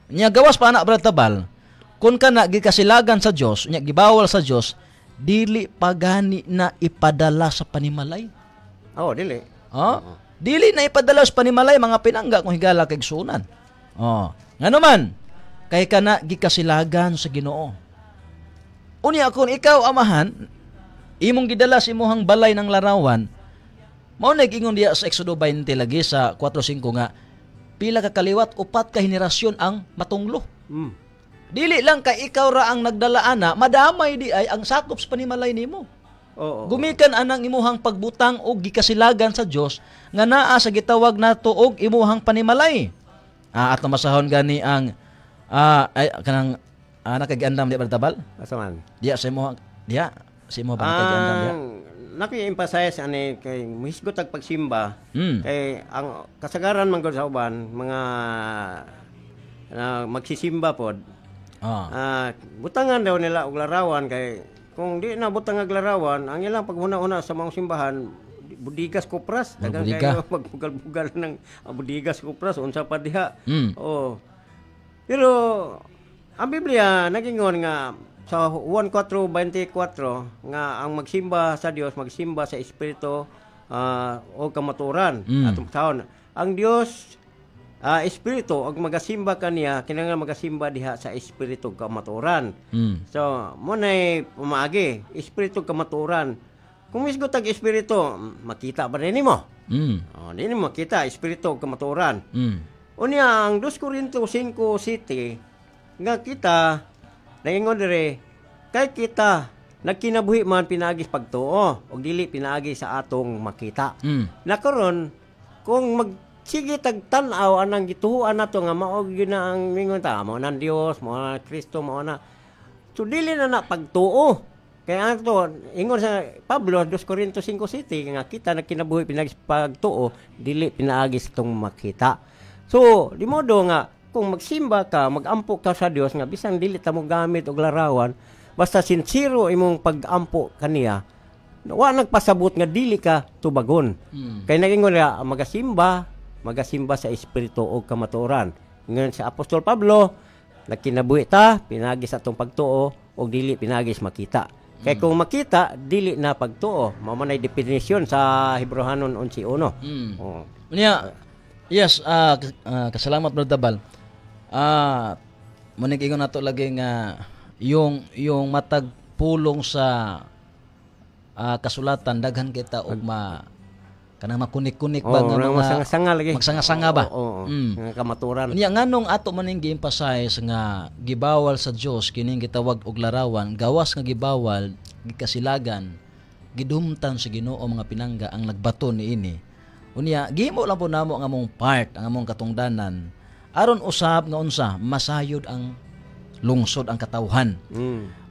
Nya gawas pa anak Brad Tabal, kung kana gikasilagan sa Dios, nya gibawal sa Dios, dili pagani na ipadala sa panimalay. Dili. Dili na ipadala sa panimalay mga pinangga kung higala kay sunan. Ngano man kay kana gikasilagan sa Ginoo. Unya kung ikaw amahan imong gidala sa imong balay ng larawan, mao nag-ingon diya sa Exodo 20 lagi sa 4:5 nga pila ka kaliwat, upat ka henerasyon ang matunglo. Mm. Dili lang kay ikaw ra ang nagdala ana, madamay di ay ang sakop sa panimalay nimo. Oo. Gumikan anang imuhang pagbutang og gikasilagan sa Dios nga naa sa gitawag nato og imuhang panimalay. At masahon gani ang ay kanang nakagiandam di bartabal? Asa man? Diya sa imo ba nakagiandam diya? Naki-emphasize ani kay muhisgot ag pagsimba kay ang kasagaran man gud sa uban mga magsisimba pod. Butangan daw nila og larawan kay kung di na butang ag larawan ang ilang paghuna-una sa mga simbahan budigas kopras dagang kayo magbugal-bugal ng budigas kopras unsa pa diha. Oh. Pero ang Biblia nagingon nga sa 1:4:24 nga ang magsimba sa Dios, magsimba sa Espiritu o kamaturan. Atong taon. Ang Dios Espiritu og magasimba kaniya kinahanglan magasimba diha sa Espiritu kamaturan. So mo nay pumaagi Espiritu kamaturan. Kung misgo tag Espiritu makita ba nimo? Dili makita Espiritu kamaturan. Unya ang 2 Corinto 5:7 nga kita naingon dire kay kita nagkinabuhi man pinaagi pagtuo og dili pinaagi sa atong makita. Nakaron kung sige tagtan-aw anang gituhuan nato nga mao gyud na ang mingon ta mao nan Dios mao na Kristo mao na so dili na pagtuo kaya ato ingon sa Pablo 2 Corinto 5:7 nga kita nagkinabuhi pinaagi pagtuo dili pinaagi sa tong makita. So di modo nga kung magsimba ka, magampo ka sa Dios nga bisan dili ta mo gamit og larawan, basta sincero imong pagampo kaniya, wa nagpasabot nga dili ka tubagon. Kay nagingon nga magasimba sa Espiritu og kamatuoran. Ngon sa Apostol Pablo, nagkinabuhi ta pinagi sa atong pagtuo og dili pinagis makita. Kay kung makita dili na pagtuo, mao man ay definisyon sa Hebrehanon 11:1. Unya, yes, kasalamat Brother Tabal. Manig-ingon nato lagi nga yung matag pulong sa kasulatan daghan kita og kanang makunik-kunik ba nga mga magsanga lagi. Magsanga ba? Nga kamaturan. Unya nganong ato maning gi-emphasize nga gibawal sa Dios kining gitawag og larawan, gawas nga gibawal gikasilagan, gidumtan sa Ginoo mga pinangga ang nagbaton niini. Unya gihimo lang po namo ang among part, ang among katungdanan. Aron usab nga unsa masayod ang lungsod ang katawhan.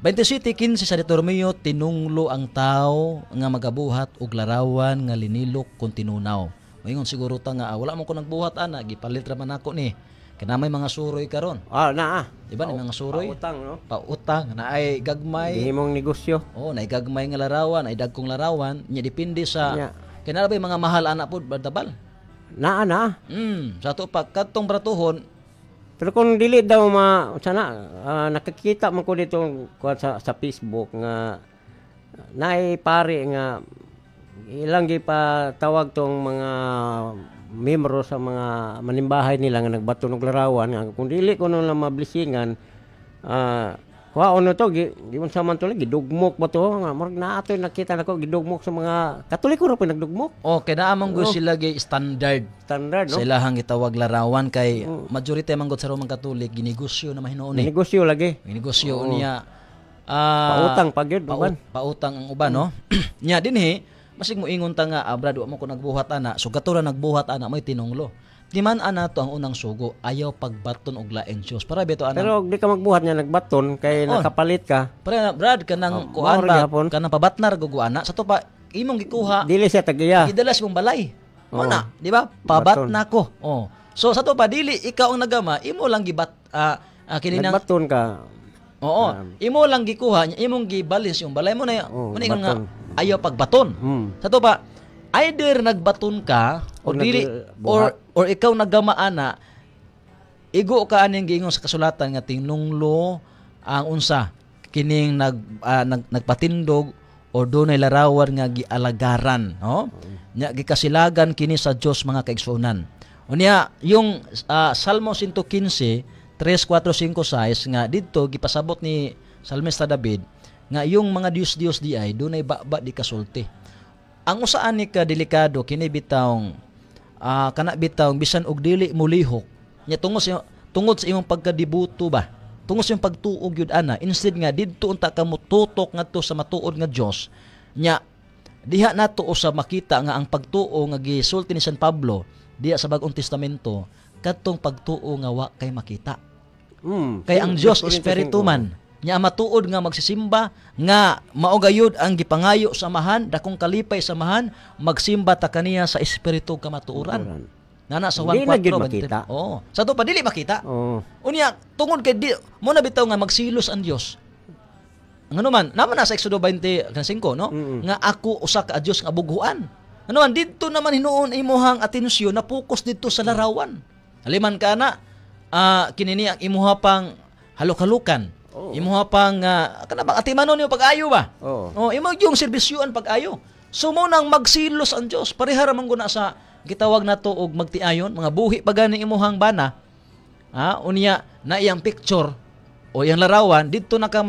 27:15 sa Deuteronomio tinunglo ang tao nga magabuhat og larawan nga linilok kun tinunaw. Moingon siguro ta nga wala man ko nagbuhat ana gipalit ra man ako ni. Kana may mga suroy karon. Diba ni mga suroy? Pautang no. Pautang na ay gagmay. Gihimong negosyo. Na ay gagmay nga larawan, ay dagkong larawan, nya depende sa kinala ba mga mahal ana pod Bartabal? Naa. Sa to pa kadtong bratuhon. Pero kung dili daw nakakita man ko dito sa Facebook nga naay pare nga ilang pa tawag tong mga membro sa mga manimbahay nila nga nagbato og larawan nga kung dili ko nang mablisingan ano to giun sa man to gidugmok ba to nga murag naato nakita nako gidugmok sa mga Katoliko ra pa nagdugmok. Okay na amang go sila gi standard no. Sa ilahang gitawag larawan kay majority man gud sa Roman Catholic ginegosyo na mahinuon ni. Negosyo lagi. Ginegosyo niya pautang pagyud uban. Pautang ang uban no. Nya dinhi masig mo ingon ta nga brad wa mo ko nagbuhat ana so gatura nagbuhat ana may tinunglo. Di man ana to ang unang sugo, ayaw pagbaton og laing Dios. Para beto ana. Pero di ka magbuhat niya nagbaton kay nakapalit ka. Para brad kanang kuan ba kanang pabatnar guguana sa to pa imong gikuha. Dili siya tagiya. Gidalas mong balay. Una, di ba? Pabat na ko. So sa to pa dili ikaw ang nagama, imo lang gibat kini nang nagbaton ka. Imo lang gikuha, imong gibalis yung balay mo na. Muna nga ayaw pagbaton. Sa to pa either nagbaton ka o dili or ikaw nagamaana igo ka aning giingon sa kasulatan nga tinunglo ang unsa kining nagpatindog o dunay larawan nga gialagaran nya gikasilagan kini sa Dios mga kaigsuonan. Unya yung Salmo 115 3, 4, 5, 6 nga didto gipasabot ni Salmista David nga yung mga Dios di ay dunay baba di kasulti. Ang usaan ni ka delikado kini bitawng kana bitaw bisan og dili mo lihok nya tungod sa imong pagkadibuto ba, tungod sa imong pagtuog yun ana, instead nga didto unta ka mo tutok ngadto sa matuod nga Dios nya diha nato usab makita nga ang pagtuo nga gisulti ni San Pablo diha sa Bagong Testamento kadtong pagtuo nga wa kay makita. Kay ang Dios espiritu man nya matuod nga magsisimba nga mao gayud ang gipangayo sa amahan dakong kalipay sa amahan magsimba ta kaniya sa espiritu kamatuoran. Nana sa 1:4 sa to pa dili makita. Unya tungod kay mo na bitaw nga magsilos ang Dios. Ngano man naman na sa Exodo 20:5 no nga ako usa ka Dios nga bughuan. Ano man didto naman hinuon imuhang atensyon na focus didto sa larawan. Haliman kana kinini ang imuha pang halok-halukan. Imuha pang kana bang atimanon niyo pag-ayo ba? Imo yung serbisyoan pag-ayo. So mo nang magsilos ang Dios pareha ra man guna sa gitawag nato og magtiayon mga buhi pa gani imuhang bana. Unya na iyang picture o iyang larawan didto na ka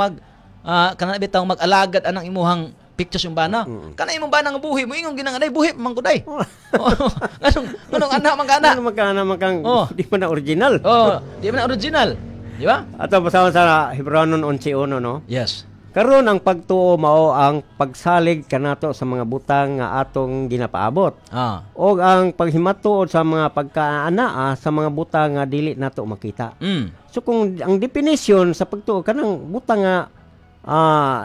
kana bitaw mag-alagad anang imuhang pictures yung bana. Kana imong bana nga buhi mo ingon ginangaday buhi man kuday. Anong anak man kana? Di pa na original. Di pa na original. Di ba? Ato basahon sa Hebreonon 11:1 no. Yes. Karon ang pagtuo mao ang pagsalig kanato sa mga butang nga atong ginapaabot. O ang paghimatuod sa mga pagkaanaa sa mga butang nga dili nato makita. So kung ang definition sa pagtuo kanang butang nga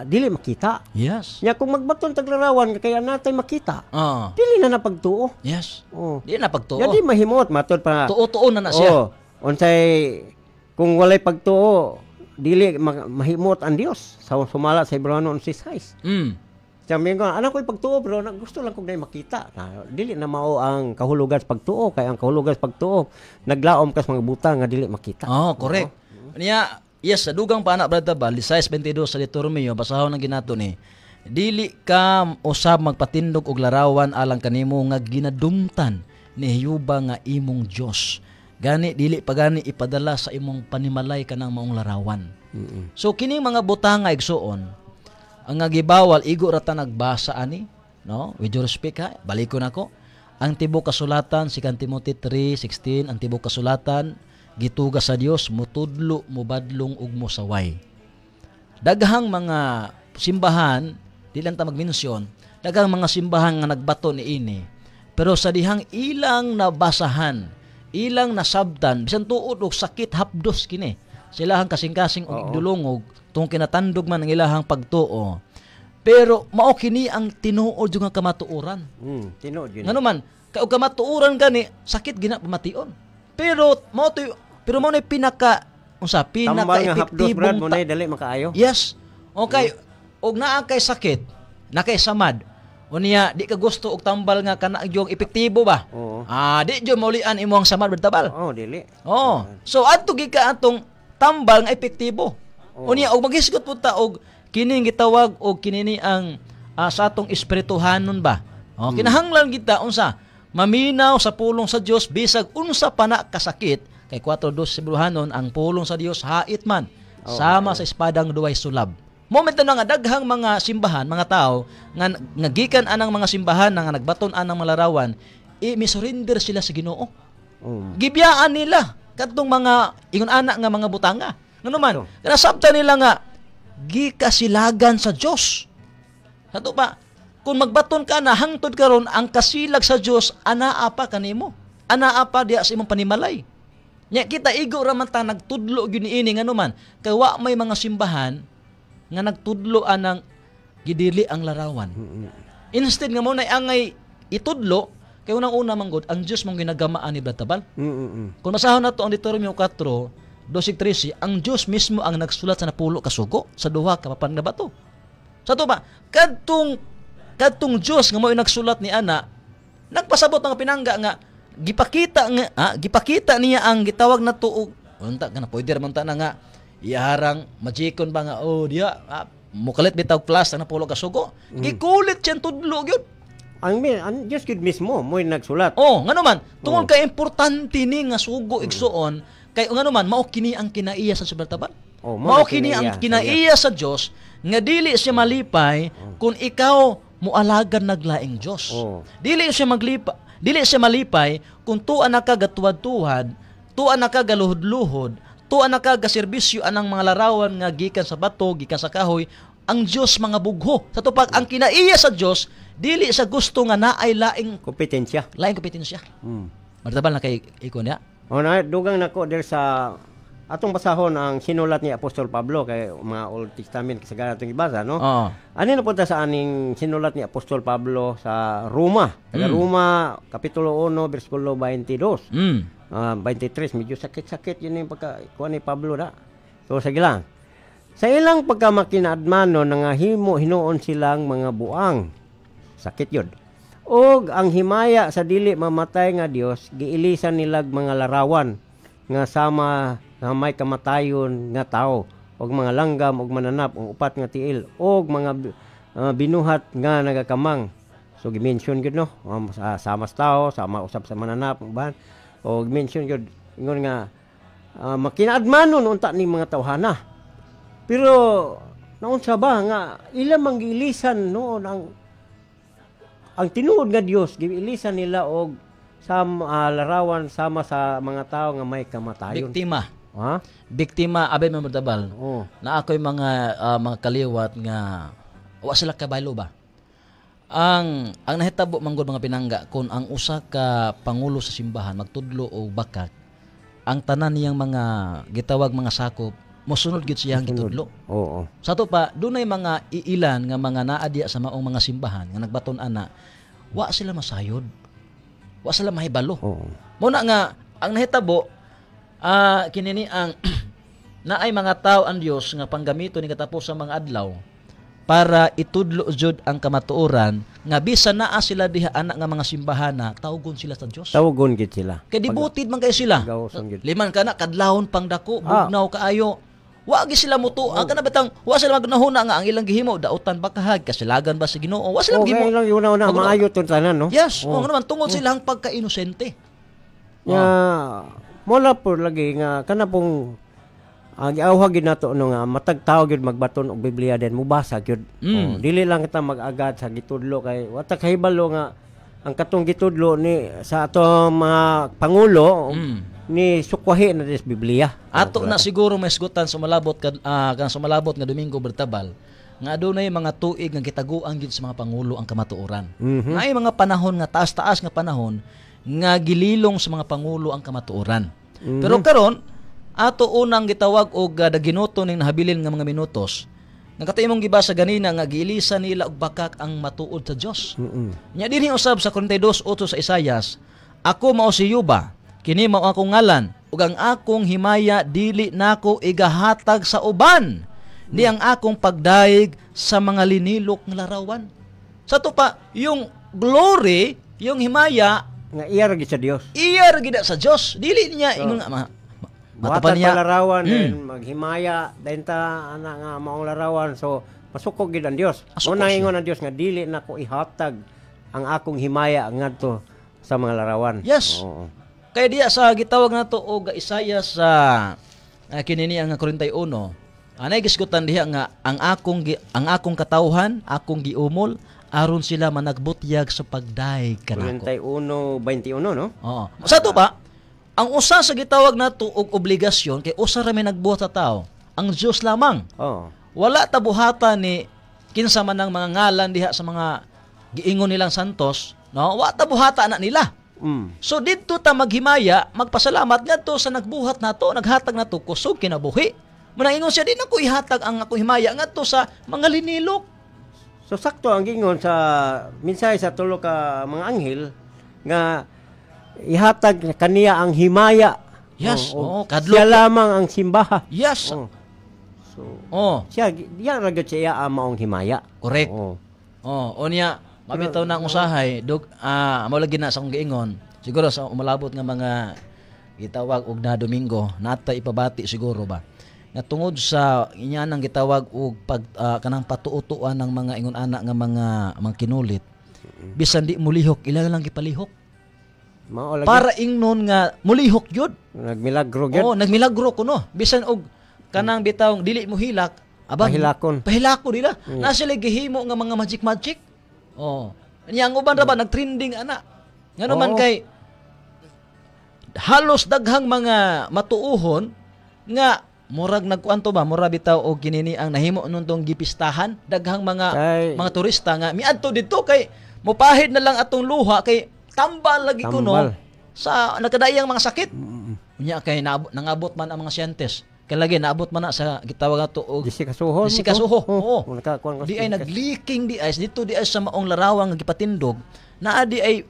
dili makita. Yes. Nya kung magbaton taglarawan kaya natay makita. Dili na pagtuo. Yes. Dili na pagtuo. Ya di mahimot matod pa. Tuo-tuo na siya. Unsay kung walay pagtuo dili mahimot ang Dios sa sumala sa Hebreonon 11:6. Sabi ko, anak ko'y pagtuo pero gusto lang kong na makita. Dili na mao ang kahulugan sa pagtuo kay ang kahulugan sa pagtuo naglaom ka sa mga butang nga dili makita. Correct. Niya yes, sa dugang pa anak brada ba, Lisayas 22 sa Deuteronomio, basahon ng ginato ni, dili ka usab magpatindog og larawan alang kanimo nga ginadumtan ni Jehova nga imong Dios. Gani dili pa gani ipadala sa imong panimalay kanang maong larawan. So kining mga butang nga igsuon, ang gibawal igo ra ta nagbasa ani, no? With your respect ha, balikon ako. Ang tibok kasulatan si Timothy 3:16, ang tibok kasulatan gituga sa Dios mutudlo mubadlong ug mosaway. Daghang mga simbahan, di lang ta magmensyon, daghang mga simbahan nga nagbato niini. Pero sa dihang ilang nabasahan, ilang nasabtan, bisan tuod og sakit hapdos kini. Silahang kasing-kasing og igdulongog tungod kinatandog man ang ilahang pagtuo. Pero mao kini ang tinuod nga kamatuoran. Tinuod yun. Ngano man, kay og kamatuoran gani sakit gina pamation. Pero mao na pinaka epektibo mo na dali makaayo. Yes. Okay, og naa kay sakit, na kay samad. Unya di ka gusto og tambal nga kana yung epektibo ba? Di jud maulian imong samad bertabal. Dili. So adto gi ka atong tambal nga epektibo. Unya og maghisgot pud ta og kining gitawag og kinini ang sa atong espirituhanon ba? Kinahanglan kita unsa maminaw sa pulong sa Dios bisag unsa pa na kasakit kay 4:2 sa Hebreonon ang pulong sa Dios hait man sama sa espadang duway sulab. Momento na nga daghang mga simbahan, mga tao nga gikan anang mga simbahan nga nagbaton anang malarawan, misurrender sila sa Ginoo. Gibiyaan nila kadtong mga ingon anak nga mga butanga. Ngano man, kana sabta nila nga gikasilagan sa Dios. Sato ba, kung magbaton ka na hangtod karon ang kasilag sa Dios anaa pa kanimo. Anaa pa diya sa imong panimalay. Nya kita igo ra man ta nagtudlo gyud niini ngano man, kay wa may mga simbahan nga nagtudlo anang gidili ang larawan. Instead nga mo na angay itudlo kay unang-una man gud ang Dios mong ginagamaan ni Blatabal. Kung masahon nato ang Deuteronomio 4:12-13, ang Dios mismo ang nagsulat sa napulo ka sugo sa duha ka papan nga bato. Sa to ba kadtong Dios nga mao nagsulat ni ana, nagpasabot ang pinangga nga gipakita niya ang gitawag na tuog. Unta kana pwede ra man ta na nga iharang magikon ba nga diya mukalit bitaw plus ang napulo ka sugo. Gikulit siya tudlo gyud. Ang Diyos gud mismo mo nagsulat. Ngano man tungod kay importante ni nga sugo igsuon kay ngano man mao kini ang kinaiya sa Subaltabal. Mao kini ang kinaiya sa Dios nga dili siya malipay kung ikaw mualagan naglaing Dios. Dili siya Dili siya malipay kung tuan na ka gatuwad-tuwad, tuan na ka galuhod-luhod, tuan na ka gaserbisyo anang mga larawan nga gikan sa bato, gikan sa kahoy, ang Dios mga bugho. Sa tupag ang kinaiya sa Dios dili sa gusto nga naay laing Kompetensya. kompetensya. Martabal na kay ikon ya. O na dugang nako der sa atong basahon ang sinulat ni Apostol Pablo kay mga Old Testament kasagaran atong ibasa, no? Oo. Ani na punta sa aning sinulat ni Apostol Pablo sa Roma. Taga Roma kapitulo 1 bersikulo 22. 23 medyo sakit-sakit yun yung pagkakuha ni Pablo da. So sige lang. Sa ilang pagkamakinaadmano nangahimo hinuon silang mga buang. Sakit yun. Og ang himaya sa dili mamatay nga Dios giilisan nilag mga larawan nga sama nga may kamatayon nga tao og mga langgam og mananap og upat nga tiil og mga binuhat nga nagakamang. So gi-mention gyud no, sama sa tao, sama usab sa mananap ban og mention gyud ingon nga makinaadmanon unta ni mga tawhana. Pero naunsa ba nga ilang manggilisan noon ang tinuod nga Dios giilisan nila og sa larawan sama sa mga tao nga may kamatayon. Biktima. Ha? Biktima abay mamerdabal. Oh. Na ako'y mga kaliwat nga wa sila kabaylo ba. Ang nahitabo manggod mga pinangga kung ang usa ka pangulo sa simbahan magtudlo o bakak, ang tanan niyang mga gitawag mga sakop mosunod gid siyang gitudlo. Oo. Sa to pa, dunay mga iilan nga mga naadya sa maong mga simbahan nga nagbaton ana, wa sila masayod. Wa sila mahibalo. Oo. Muna nga ang nahitabo kinini ang naay mga tao ang Dios nga panggamito ni katapos sa mga adlaw para itudlo jud ang kamatuoran nga bisan naa sila diha anak nga mga simbahana, tawgon sila sa Dios. Tawgon gid sila. Kay dibutid man kay sila. Gawson gid. Liman kana kadlawon pang dako, bugnaw kaayo. Wa gi sila muto, ang kana batang wa sila magnahuna nga ang ilang gihimo dautan ba kahag kasilagan ba sa Ginoo? Wa sila gihimo. Lang yun na maayo tong tanan, no? Yes, kung naman tungod silang pagka-inosente. Nga mola po lagi nga kana pong giawhag gid nato no nga matag tawo gid magbaton og Biblia den mubasa gyud. Dili lang kita mag-agad sa gitudlo kay wa ta kahibalo nga ang katong gitudlo ni sa atong mga pangulo ni sukwahi na des Biblia. Ato na siguro may isgutan sumalabot kan sumalabot nga Domingo Bertabal nga adunay mga tuig nga gitaguan gid sa mga pangulo ang kamatuoran. Naay mga panahon nga taas-taas nga panahon nga gililong sa mga pangulo ang kamatuoran. Pero karon ato unang gitawag og daginoto ning nahabilin nga mga minutos. Nagkataimong gibasa ganina nga giilisan nila og bakak ang matuod sa Dios. Nya dinhi usab sa 42:8 sa Isayas, ako mao si Yuba, kini mao akong ngalan, ug ang akong himaya dili nako igahatag sa uban. Di ang akong pagdaig sa mga linilok nga larawan. Sa to pa, yung glory, yung himaya Nga iya ra gid sa Dios. iya ra gid sa Dios. Dili niya ingon nga matapan niya larawan then maghimaya dayon ta ana nga maong larawan so masukog gid ang Dios. Una ingon ang Dios nga dili nako ihatag ang akong himaya ngadto sa mga larawan. Yes. Oo. Kaya diya sa gitawag nato og Isaiah sa kinini ang 41. Anay gisgutan diha nga ang akong katawhan, akong giumol aron sila managbutyag sa pagdaig kanako. 41:21 no? Oo. Sa to ba? Ang usa sa gitawag nato og obligasyon kay usa ra may nagbuhat sa tao, ang Dios lamang. Oo. Wala ta buhatan ni kinsa man ang mga ngalan diha sa mga giingon nilang santos, no? Wa ta buhata na nila. So didto ta maghimaya, magpasalamat ngadto sa nagbuhat nato, naghatag nato kusog kinabuhi. Muna ingon siya, di na ko ihatag ang ako himaya ngadto sa mga linilok. So sakto ang gingon sa mensahe sa tulo ka mga anghel nga ihatag kaniya ang himaya. Yes, kadlok. Siya lamang ang simbaha. Yes. So, siya diya ra gyud siya maong himaya. Correct. Oo. Onya mabitaw na ang usahay, amo lagi na sa akong giingon. Siguro sa umalabot nga mga gitawag og na Domingo, nata ipabati siguro ba. Nga tungod sa inyanang gitawag og kanang patuutuan ng mga ingon ana nga mga kinulit. Bisan di mulihok, ila lang gipalihok. Para ingnon nga mulihok yun. Nagmilagro yun. Nagmilagro kuno. Bisan og kanang bitawng dili mo hilak, pahilakon nila. Na sila gihimo nga mga magic. Niyang uban ra ba nagtrending ana. Ngano man Oo. kay halos daghang mga matuuhon nga murag nagkuanto ba mura bitaw og kinini ang nahimo nuntong gipistahan daghang mga turista nga miadto dito kay mopahid na lang atong luha kay tambal lagi kuno Tambal. sa nagkadaiyang mga sakit. Unya kay nangabot man ang mga siyentes. Kay lagi naabot man na sa gitawag ato og Disikasuhon. Disikasuho. Oo. Nakakuan Di ay nag-leaking di ay dito di ay sa maong larawang nga gipatindog naa di ay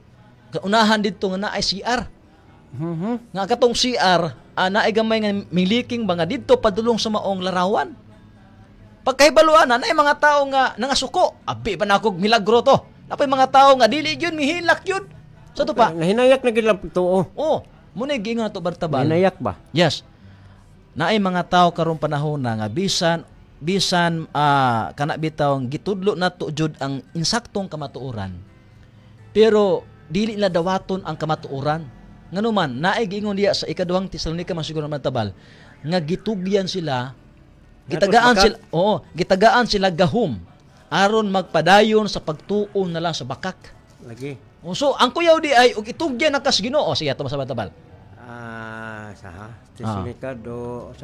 unahan dito nga naay CR. Nga katong CR naay gamay nga miliking ba nga dito padulong sa maong larawan. Pagkahibaluan na ay mga tao nga nangasuko. Abi pa na akong milagro to. Napay mga tao nga dili gyud mihilak gyud. Sa to pa. Nahinayak na gid lang tuo. Oh, muna gingon na to bartabal. Hinayak ba? Yes. Naay mga tao karong panahon na nga bisan kana bitaw gitudlo nato jud ang insaktong kamatuoran. Pero dili na dawaton ang kamatuoran. Ngano man naay giingon diya sa ikaduhang Tesalonika man siguro bartabal nga gitugyan sila gitagaan sila gahom aron magpadayon sa pagtuo na lang sa bakak. Lagi. So ang kuyaw di ay og itugyan na kas Ginoo siya to masabatabal. Saha. Tesalonika dos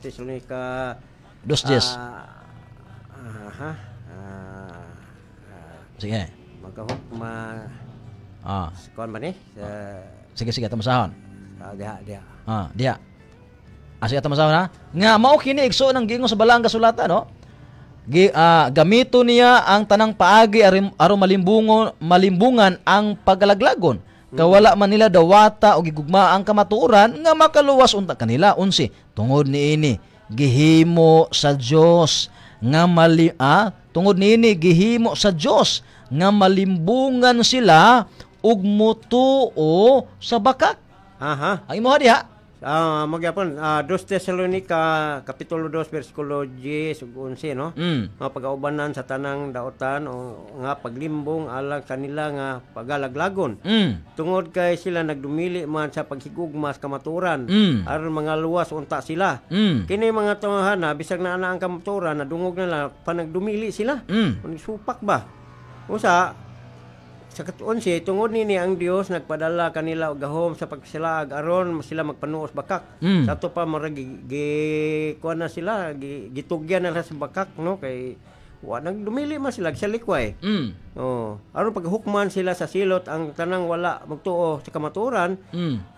Tesalonika 2:10. Sige. Magahok kuan man Sige tamasahon. Diha. Diya. Sige tamasahon ha. Nga mao kini igso nang giingon sa balaang kasulatan no. Gamito niya ang tanang paagi aron malimbungan ang pagalaglagon. Kawala man nila dawata o gigugma ang kamatuoran nga makaluwas unta kanila unsi. Tungod niini gihimo sa Dios nga tungod niini gihimo sa Dios nga malimbungan sila ug motuo sa bakak. Ang imo diha. Magyapon 2 Tesalonika kapitulo 2 bersikulo 10 ug 11 no. Pag-aubanan sa tanang daotan o nga paglimbong alang kanila nga pagalaglagon. Tungod kay sila nagdumili man sa paghigugma sa kamaturan aron mga luwas unta sila. Kini mga tawhana bisag na ana ang kamaturan nadungog na lang panagdumili sila. Supak ba? Usa sa katuon tungod nini ang Dios nagpadala kanila og gahom sa pagsilaag aron sila magpanuos bakak. Sa to pa murag kuan na sila gitugyan na sa bakak no kay wa nagdumili man sila sa likway. Aron paghukman sila sa silot ang tanang wala magtuo sa kamaturan.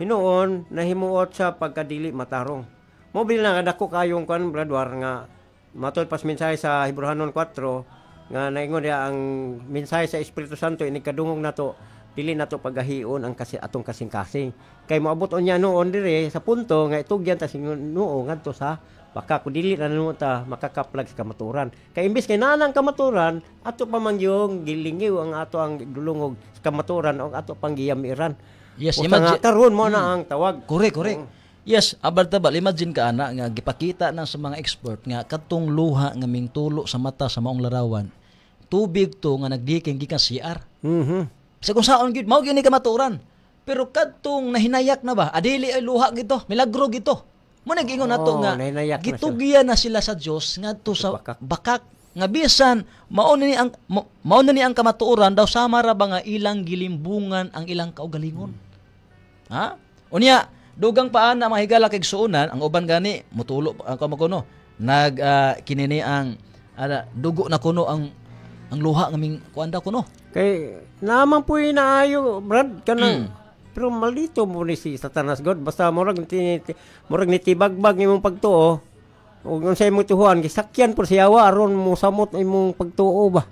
Hinuon nahimuot sa pagkadili matarong. Mobil na dako kayong kuan bradwar nga matod pas mensahe sa Hebrehanon 4 nga naingon dia ang mensahe sa Espiritu Santo ini kadungog nato dili nato pagahion ang atong kasing-kasing kay moabot unya noon dire sa punto nga itugyan ta Ginoo ngadto sa baka kun dili na ta makakaplag sa kamaturan kay imbis kay nanang kamaturan ato pa man yung gilingiw ang ato ang dulungog sa kamaturan o ato pang giyamiran. Yes, imagine karon mo na ang tawag. Correct. Yes, abartabal imagine ka ana nga gipakita na sa mga expert nga katong luha nga mingtulo sa mata sa maong larawan. Tubig to nga nagdiking gikan CR. Sa kung saon gyud mao gini kamaturan. Pero kadtong nahinayak na ba? Adili ay luha gito, milagro gito. Mo nagingon nato nga gitugyan na sila sa Dios ngadto sa bakak nga bisan mao na ni ang kamatuoran daw sama ra ba nga ilang gilimbungan ang ilang kaugalingon. Unya dugang paan na mahigala kay suunan ang uban gani mutulo ang kamakuno kinini ang dugo na kuno ang luha ngaming kuanda kuno kay naman po inaayo brad kanang pero malito mo ni si Satanas God basta murag nitibagbag imong pagtuo ug unsay mo tuhuan gisakyan por siyawa aron mo samot imong pagtuo ba.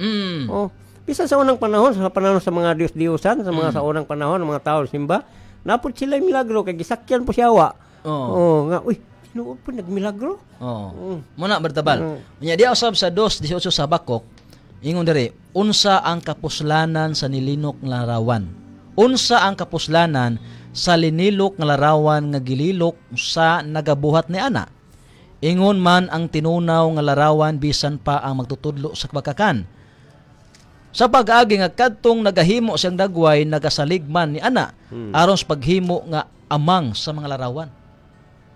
Bisan sa unang panahon sa mga Dios-Diosan sa mga sa unang panahon mga tao simba napud sila milagro kay gisakyan po siyawa. Nga uy sino po nagmilagro? Muna bartabal. Nya di usab sa 2:18 sa Habakuk ingon diri unsa ang kapuslanan sa nilinok nga larawan? Unsa ang kapuslanan sa linilok nga larawan nga gililok sa nagabuhat ni ana? Ingon man ang tinunaw nga larawan bisan pa ang magtutudlo sa bakakan. Sa pag-agi nga kadtong nagahimo siyang dagway nagasaligman ni ana aron sa paghimo nga amang sa mga larawan.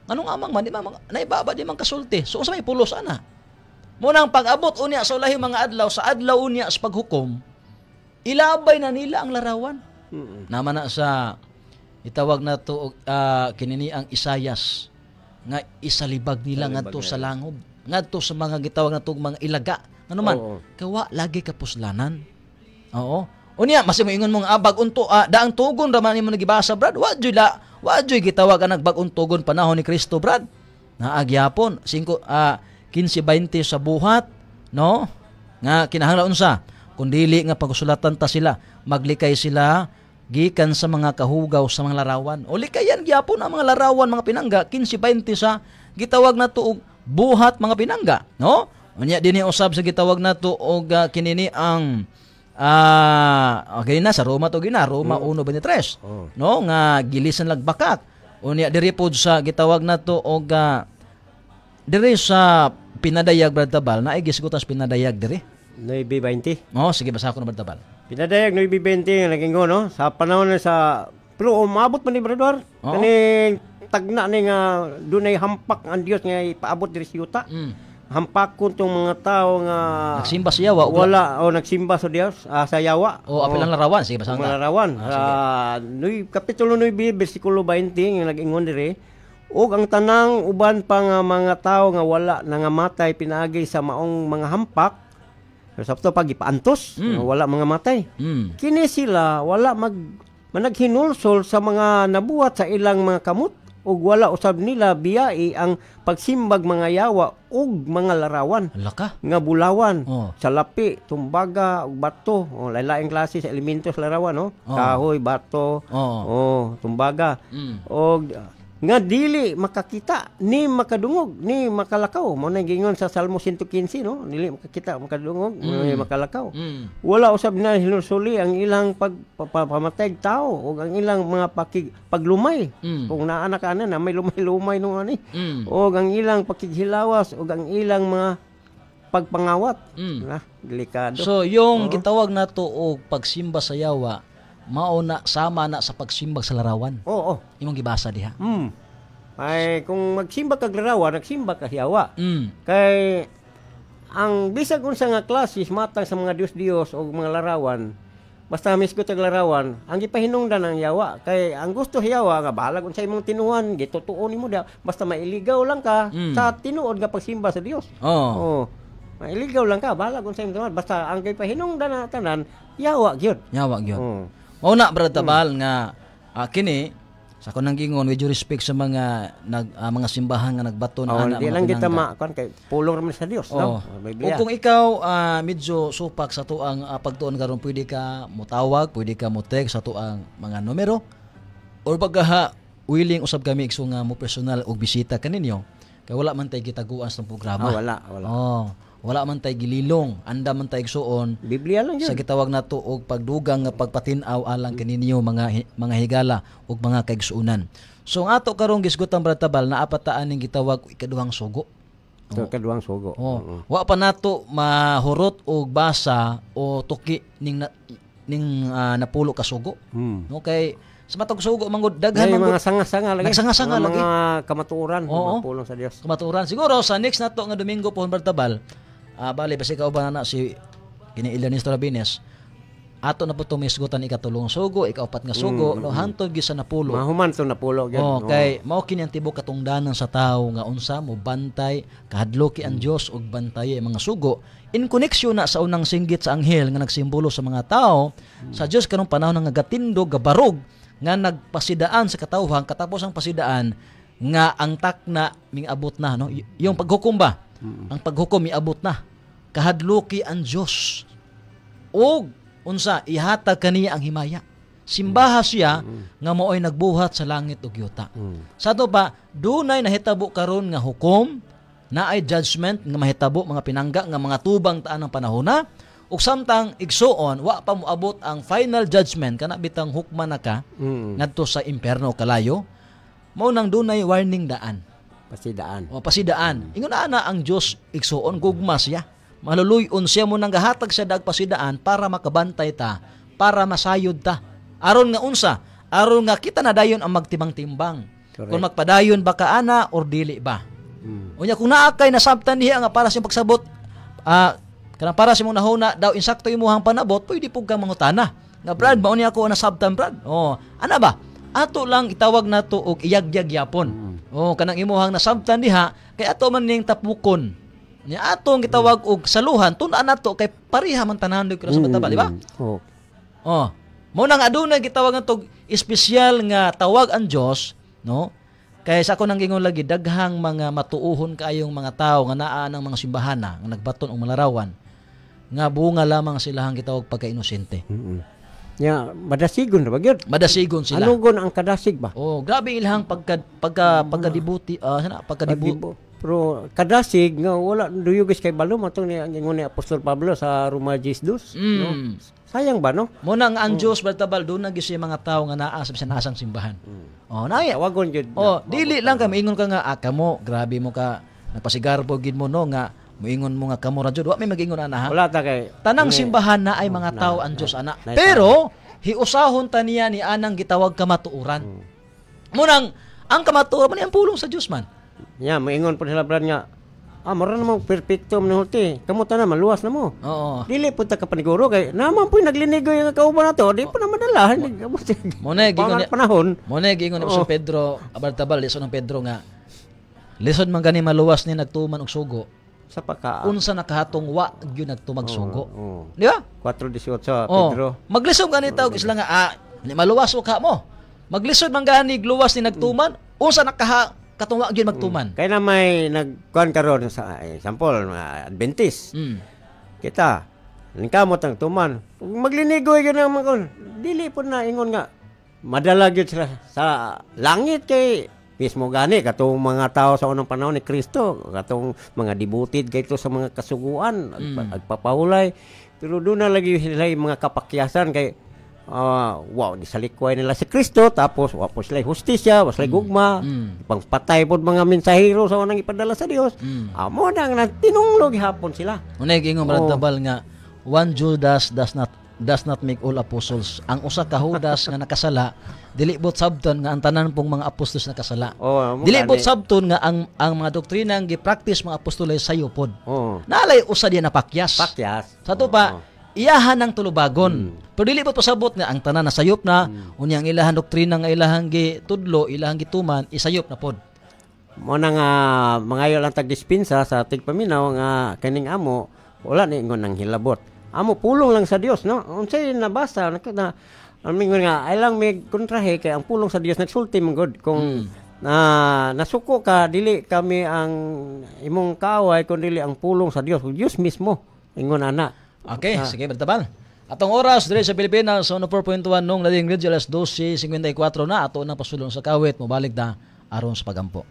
Anong amang man di man naibaba di man kasulti. So unsa may pulos ana? Munang pag-abot unya sa ulahing mga adlaw sa adlaw unya sa paghukom ilabay na nila ang larawan. Naman na sa itawag na to kinini ang Isayas nga isalibag nila ngadto sa langob, ngadto sa mga gitawag na tong mga ilaga. Ano man, kawa lagi ka puslanan. Oo. Unya mas moingon mo nga bag-unto daang tugon ra man nimo nagibasa brad. Wa joy gitawag ang nagbag-ong tugon panahon ni Kristo brad. Naagyapon 15-20 sa buhat, no? Nga kinahanglan unsa? Kun dili nga pagsulatan ta sila, maglikay sila gikan sa mga kahugaw sa mga larawan. O likayan gyapon ang mga larawan mga pinangga 15-20 sa gitawag na tuog buhat mga pinangga, no? Unya dinhi usab sa gitawag na tuog kinini ang na sa Roma to gina Roma 1:23, no? Nga gilisan lagbakak. Unya diri pod sa gitawag na tuog diri sa pinadayag Brad Tabal na igisgutas pinadayag diri. 9:20. Oh, sige basa ko na Brad Tabal. Pinadayag 9:20 naging no sa panahon na sa pero umabot man ni Brador. Kani tagna ni nga dunay hampak ang Dios nga ipaabot diri sa yuta. Hampak kun tong mga tao nga nagsimba sa yawa wala o nagsimba sa Dios sa yawa. O apilang larawan sige basa ta. Larawan. Kapitulo 9 bersikulo 20 nga nag-ingon diri. Og ang tanang uban pa nga mga tao nga wala nangamatay pinaagi sa maong mga hampak sabto pag ipaantos wala mga matay. Kini sila wala managhinulsol sa mga nabuhat sa ilang mga kamot ug wala usab nila biyai ang pagsimbag mga yawa ug mga larawan. Laka Nga bulawan, salapi, tumbaga ug bato. Lain-laing klase sa elemento sa larawan, no? Kahoy, bato, tumbaga. Og nga dili makakita ni makadungog ni makalakaw mo na gingon sa Salmo 115 no dili makakita makadungog ni makalakaw wala usab na hinusuli ang ilang pamatay tao o ang ilang mga paglumay kung naa na kana na may lumay no ani o ang ilang pakighilawas o ang ilang mga pagpangawat na delikado. So yung gitawag nato og pagsimba sa yawa mao na sama na sa pagsimbag sa larawan. Oo. Imong gibasa diha. Ay kung magsimba kag larawan, nagsimba ka yawa. Kay ang bisag unsa nga klase matang sa mga Dios o mga larawan, basta misgo tag larawan, ang gipahinungdan ang yawa. Kay ang gusto yawa nga bahala kung sa imong tinuan, gitutuon nimo da, basta mailigaw lang ka sa tinuod nga pagsimba sa Dios. Oo. Mailigaw lang ka, bahala kung sa imong tinuan, basta ang gipahinungdan na tanan, yawa gyud. Yawa gyud. Mao na Brad Tabal nga kini sa kunang gingon with due respect sa mga mga simbahan nga nagbato na ana mga lang kita kon kay pulong ra sa Dios no. O kung ikaw medyo supak sa tuang pagtuon karon pwede ka motawag, pwede ka mo text sa tuang mga numero or bagaha willing usab kami igso nga mo personal og bisita kaninyo kay wala man tay gitaguan sa programa. Wala. Wala man tay gililong, anda man tay igsuon. Biblia lang yun. Sa gitawag nato og pagdugang nga pagpatin-aw alang kaninyo mga higala ug mga kaigsuonan. So ang ato karong gisgutan Brad Tabal na apataan ning gitawag ikaduhang sugo. Ikaduhang sugo. Wa pa nato mahurot og basa o tuki ning napulo ka sugo. No kay sa matag sugo mangod daghan mga sanga-sanga lagi. Sanga-sanga lagi. Mga kamatuoran, mapulong sa Dios. Kamatuoran. Siguro sa next nato nga Domingo po Brad Tabal. Bali basi ka uban na si kini Ilanis Torabines. Ato na po tumisgutan ikatulong sugo, ikaapat nga sugo, no hantod gi sa napulo. Mahuman to napulo gyud. Kay mao kini ang tibok katungdanan sa tawo nga unsa mo bantay kahadloki ang Dios ug bantay ang mga sugo. In connection na sa unang singgit sa anghel nga nagsimbolo sa mga tao sa Dios kanong panahon nga gatindog gabarog nga nagpasidaan sa katawhan katapos ang pasidaan nga ang takna mingabot na no yung paghukom ba ang paghukom miabot na kahadloki ang Dios og unsa ihatag kaniya ang himaya simbaha siya nga maoy nagbuhat sa langit ug yuta sa to pa dunay nahitabo karon nga hukom naay judgment nga mahitabo mga pinangga nga mga tubang taan ng panahona ug samtang igsuon wa pa moabot ang final judgment kana bitang hukman na ka ngadto sa impierno kalayo mao nang dunay warning daan pasidaan ingon ana ang Dios igsuon gugma siya maluluyon siya mo nang gahatag sa dag pasidaan para makabantay ta para masayod ta aron nga unsa aron nga kita na dayon ang magtimbang-timbang kung magpadayon ba ka ana or dili ba unya kung naa kay nasabtan diha nga para sa pagsabot kanang para sa imong nahuna daw insakto imong panabot pwede pug ka mangutana Nga Brad, mao ni ako na sabtan Brad. Oh, ana ba? Ato lang itawag nato og iyagyag yapon. Oh, kanang imuhang nasabtan diha kay ato man ning tapukon. Nya atong gitawag og saluhan tun-an nato kay pareha man tanan sa mataba, di ba? Oh. Mao nang adunay gitawag nato espesyal nga tawag ang Dios, no? Kay sa ako nang gingon lagi daghang mga matuuhon kaayong mga tao nga naa ng mga simbahana nga nagbaton og malarawan nga bunga lamang silahang gitawag pagka-inosente. Ya, madasigon ra ba gyud? Madasigon sila. Anugon ang kadasig ba? Oh, grabe ilahang pagkadibuti, pagkadibo. Pero kadasig nga wala duyugis kay balo matong ni ingon ni Apostol Pablo sa Roma 10:2, no? Sayang ba no? Mo nang ang Dios baltabal do na gyud mga tawo nga naa sa bisan asang simbahan. Oh, naay. Tawagon jud. Oh, dili lang ka ingon ka nga kamo, grabe mo ka napasigarbo gid mo no nga moingon mo nga kamo ra jud wa may mag-ingon ana ha. Wala ta kay tanang simbahan na ay mga tawo ang Dios ana. Pero hiusahon ta niya ni anang gitawag kamatuoran. Mo nang ang kamatuoran man ang pulong sa Dios man. Ya, moingon po sila brad nga mara namang perpekto man hulti. Kamo tanan maluwas na mo. Oo. Dili pud ta ka paniguro kay naman po naglinigoy nga kauban nato, di pa na madala. Mo na gingon panahon. Mo na gingon ni Pedro, abartabal lison ng Pedro nga. Lisod man gani maluwas ni nagtuman og sugo. Sa pagka Unsa nakahatong wa gyud nagtumag sugo. Di ba? 4:18 sa Pedro. Maglisod gani tawag isla nga ni maluwas o ka mo. Maglisod man gani luwas ni nagtuman, unsa katong wa gyud magtuman. Kay na may nagkuan karon sa example Adventist. Kita ningkamot ang tuman. Maglinigoy gyud ang mga dili po na ingon nga madala gyud sila sa langit kay mismo gani katong mga tao sa unang panahon ni Kristo, katong mga devoted kayto sa mga kasuguan, agpapahulay. Pero doon na lagi sila mga kapakyasan kay wow, di sa likway nila si Kristo, tapos wa po sila hustisya, wa sila gugma, pangpatay po mga mensahero sa unang ipadala sa Dios. Amo nang tinunglog hapon sila. Unay gingon Brad Tabal nga one Judas does not make all apostles. Ang usa ka Judas nga nakasala, dili bot sabton nga ang tanan pong mga apostolos nakasala. Dili bot sabton nga ang mga doktrina nga gi-practice mga apostolos sayo pod. Nalay usa diya napakyas. Sa to pa iyahan ng tulubagon. Pero dili bot pasabot nga ang tanan nasayop na, unyang ilahan doktrina nga ilahang gitudlo, ilahang gituman, isayop na pod. Mo na nga mangayo lang tagdispensa sa tigpaminaw nga kaning amo, wala ni ingon nang hilabot. Amo pulong lang sa Dios, no? Unsay nabasa na mingon nga ay lang may kontrahe kay ang pulong sa Dios nagsulti man gud kung nasuko ka dili kami ang imong kaaway kun dili ang pulong sa Dios. Dios mismo ingon ana. Okay, sige Bertabal. Atong oras dire sa Pilipinas, 4.1 nung lading radio alas 12:54 na ato nang pasulong sa kawit, mobalik na aron sa pagampo.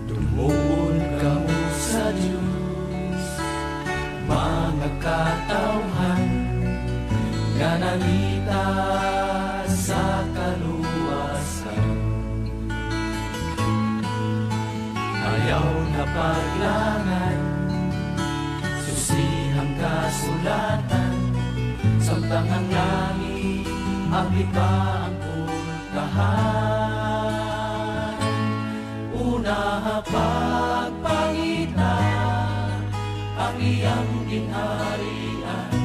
Tumuon kamo sa Diyos, mga katawhan nga nangita sa kaluwasan. Ayaw na paglangan, susihang kasulatan, samtang ang langit, abli pa ang puntahan. Una pagpangita ang iyang ginharian,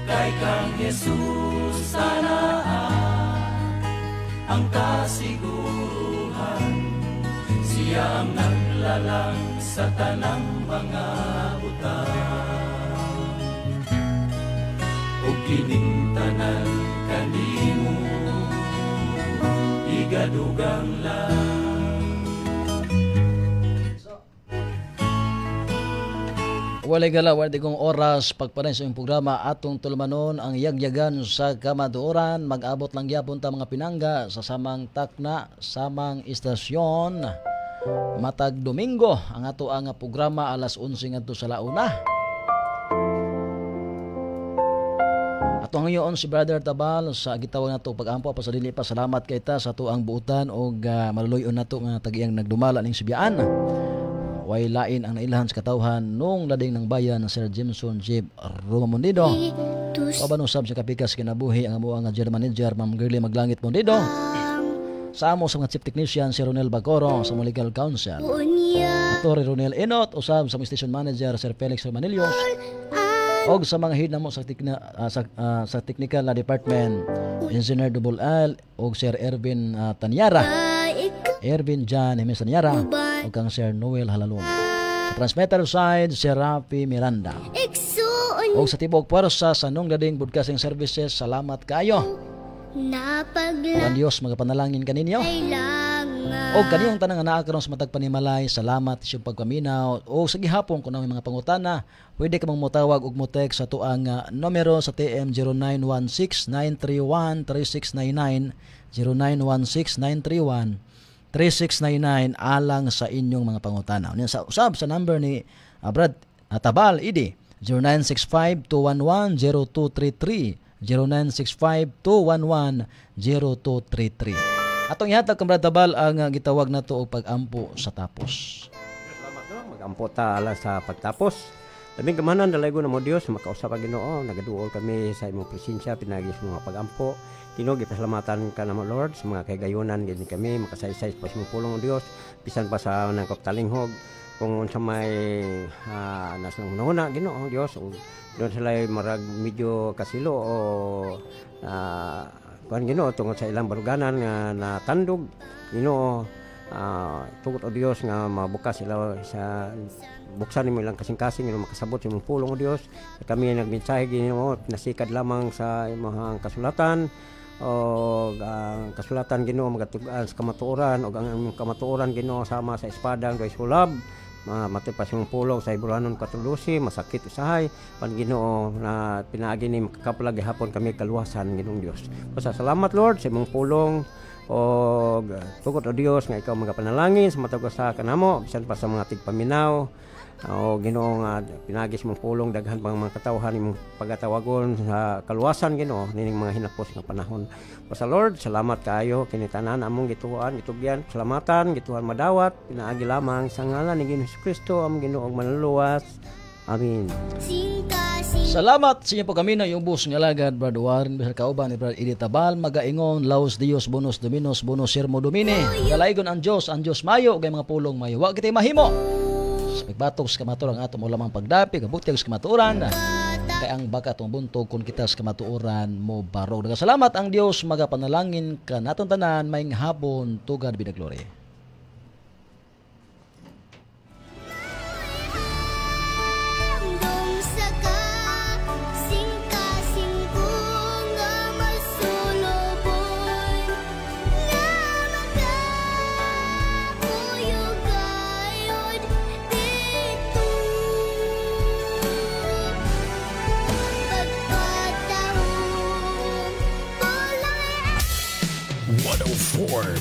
kay kang Jesus sanaan ang kasiguruhan. Siya ang naglalang sa tanang mga butang, o kining tanan kanimo igadugang lang. Walay gala, walay kong oras pagparin sa iyong programa atong tulmanon ang yagyagan sa kamaduoran. Mag-abot lang gyapon ta mga pinangga sa samang takna, samang istasyon. Matag Domingo ang ato ang programa alas 11 ngadto sa launa. Ato ngayon si Brother Tabal sa gitawag nato pag-ampo pa sa dili pa. Salamat kay ta sa tuang buutan og maluluyon nato nga tagiyang nagdumala ning Subian. Way lain ang nailahan sa katawhan nung lading ng bayan ng Sir Jimson Jeep Romamondido. Kauban usab sa kapikas kinabuhi ang amo nga general manager Ma'am Girly Maglangit Mondido. Sa amo sa mga chief technician si Ronel Bagoro sa mga legal counsel. Attorney Ronel Enot usab sa mga station manager Sir Felix Manilios. Og sa mga head namo sa technical na department Engineer Double L og Sir Ervin Tanyara. Ervin John Jimenez Tanyara og kang Sir Noel Halalum. Sa transmitter side si Rafi Miranda. O sa tibok puwersa sa Nung Lading Broadcasting Services, salamat kayo. O ang Diyos magapanalangin kaninyo. O kaniyong tanang naakaroon sa matag panimalay, salamat sa pagpaminaw. O sa gihapon kung may mga pangutana, pwede ka mong mutawag o mutek sa tuang numero sa TM 0916-931-3699 0916-931-3699 alang sa inyong mga pangutana. Sa usab sa number ni Brad Tabal Idi 0965-211-0233 0965-211-0233. Atong ihatag kang Brad Tabal ang gitawag na to og pag-ampo sa tapos. Salamat no, mag-ampo ta ala sa pagtapos. Labing kamanan dalaygo na mo Dios makausap ang Ginoo, nagaduol kami sa imong presensya pinagi sa mga pag-ampo. Tinog ipasalamatan ka namo Lord sa mga kaygayonan gid kami makasaysay pa sa imong pulong Dios bisan pa sa nangkop talinghog kung unsa may nasa una Ginoo Dios doon sila marag medyo kasilo o kuan Ginoo tungod sa ilang baruganan nga natandog Ginoo tugot o Dios nga mabukas sila sa buksan nimo ilang kasing-kasing nga makasabot sa imong pulong o Dios. Kami nagmensahe Ginoo nasikad lamang sa imong kasulatan o ang kasulatan Ginoo magatugan sa kamatuoran o ang kamatuoran Ginoo sama sa espadang doy sulab matipas yung pulong sa Iburanon 14 masakit usahay pan Ginoo na pinaagi ni makakaplag hapon kami kaluwasan Ginoong Dios. Basta salamat Lord sa imong pulong o tugot o Dios nga ikaw magapanalangin sa matag sa kanamo bisan pa sa mga tigpaminaw o Ginoo nga pinagi sa imong pulong daghan pang mga katawhan imong pagatawagon sa kaluwasan Ginoo nining mga hinapos nga panahon. Basta Lord, salamat kaayo kini tanan among gituan, gitugyan, salamatan, gituan madawat, pinaagi lamang sa ngalan ni Ginoong Kristo among Ginoong manluluwas. Amen. Salamat sa inyo po kami na yung bus ng alagad Brad Warren Bisar Kauban ni Brad Idi Tabal magaingon Laos Dios bonus dominos bonus sermo domine galaygon ang Dios mayo kay mga pulong mayo wa kitay mahimo sa pagbatok sa kamatuoran ang atom lamang pagdapi kabutyag sa kamatuoran kay ang baka tong buntog kun kita sa kamatuoran mo barog. Salamat ang Dios magapanalangin ka naton tanan maayong hapon to God be the glory. .1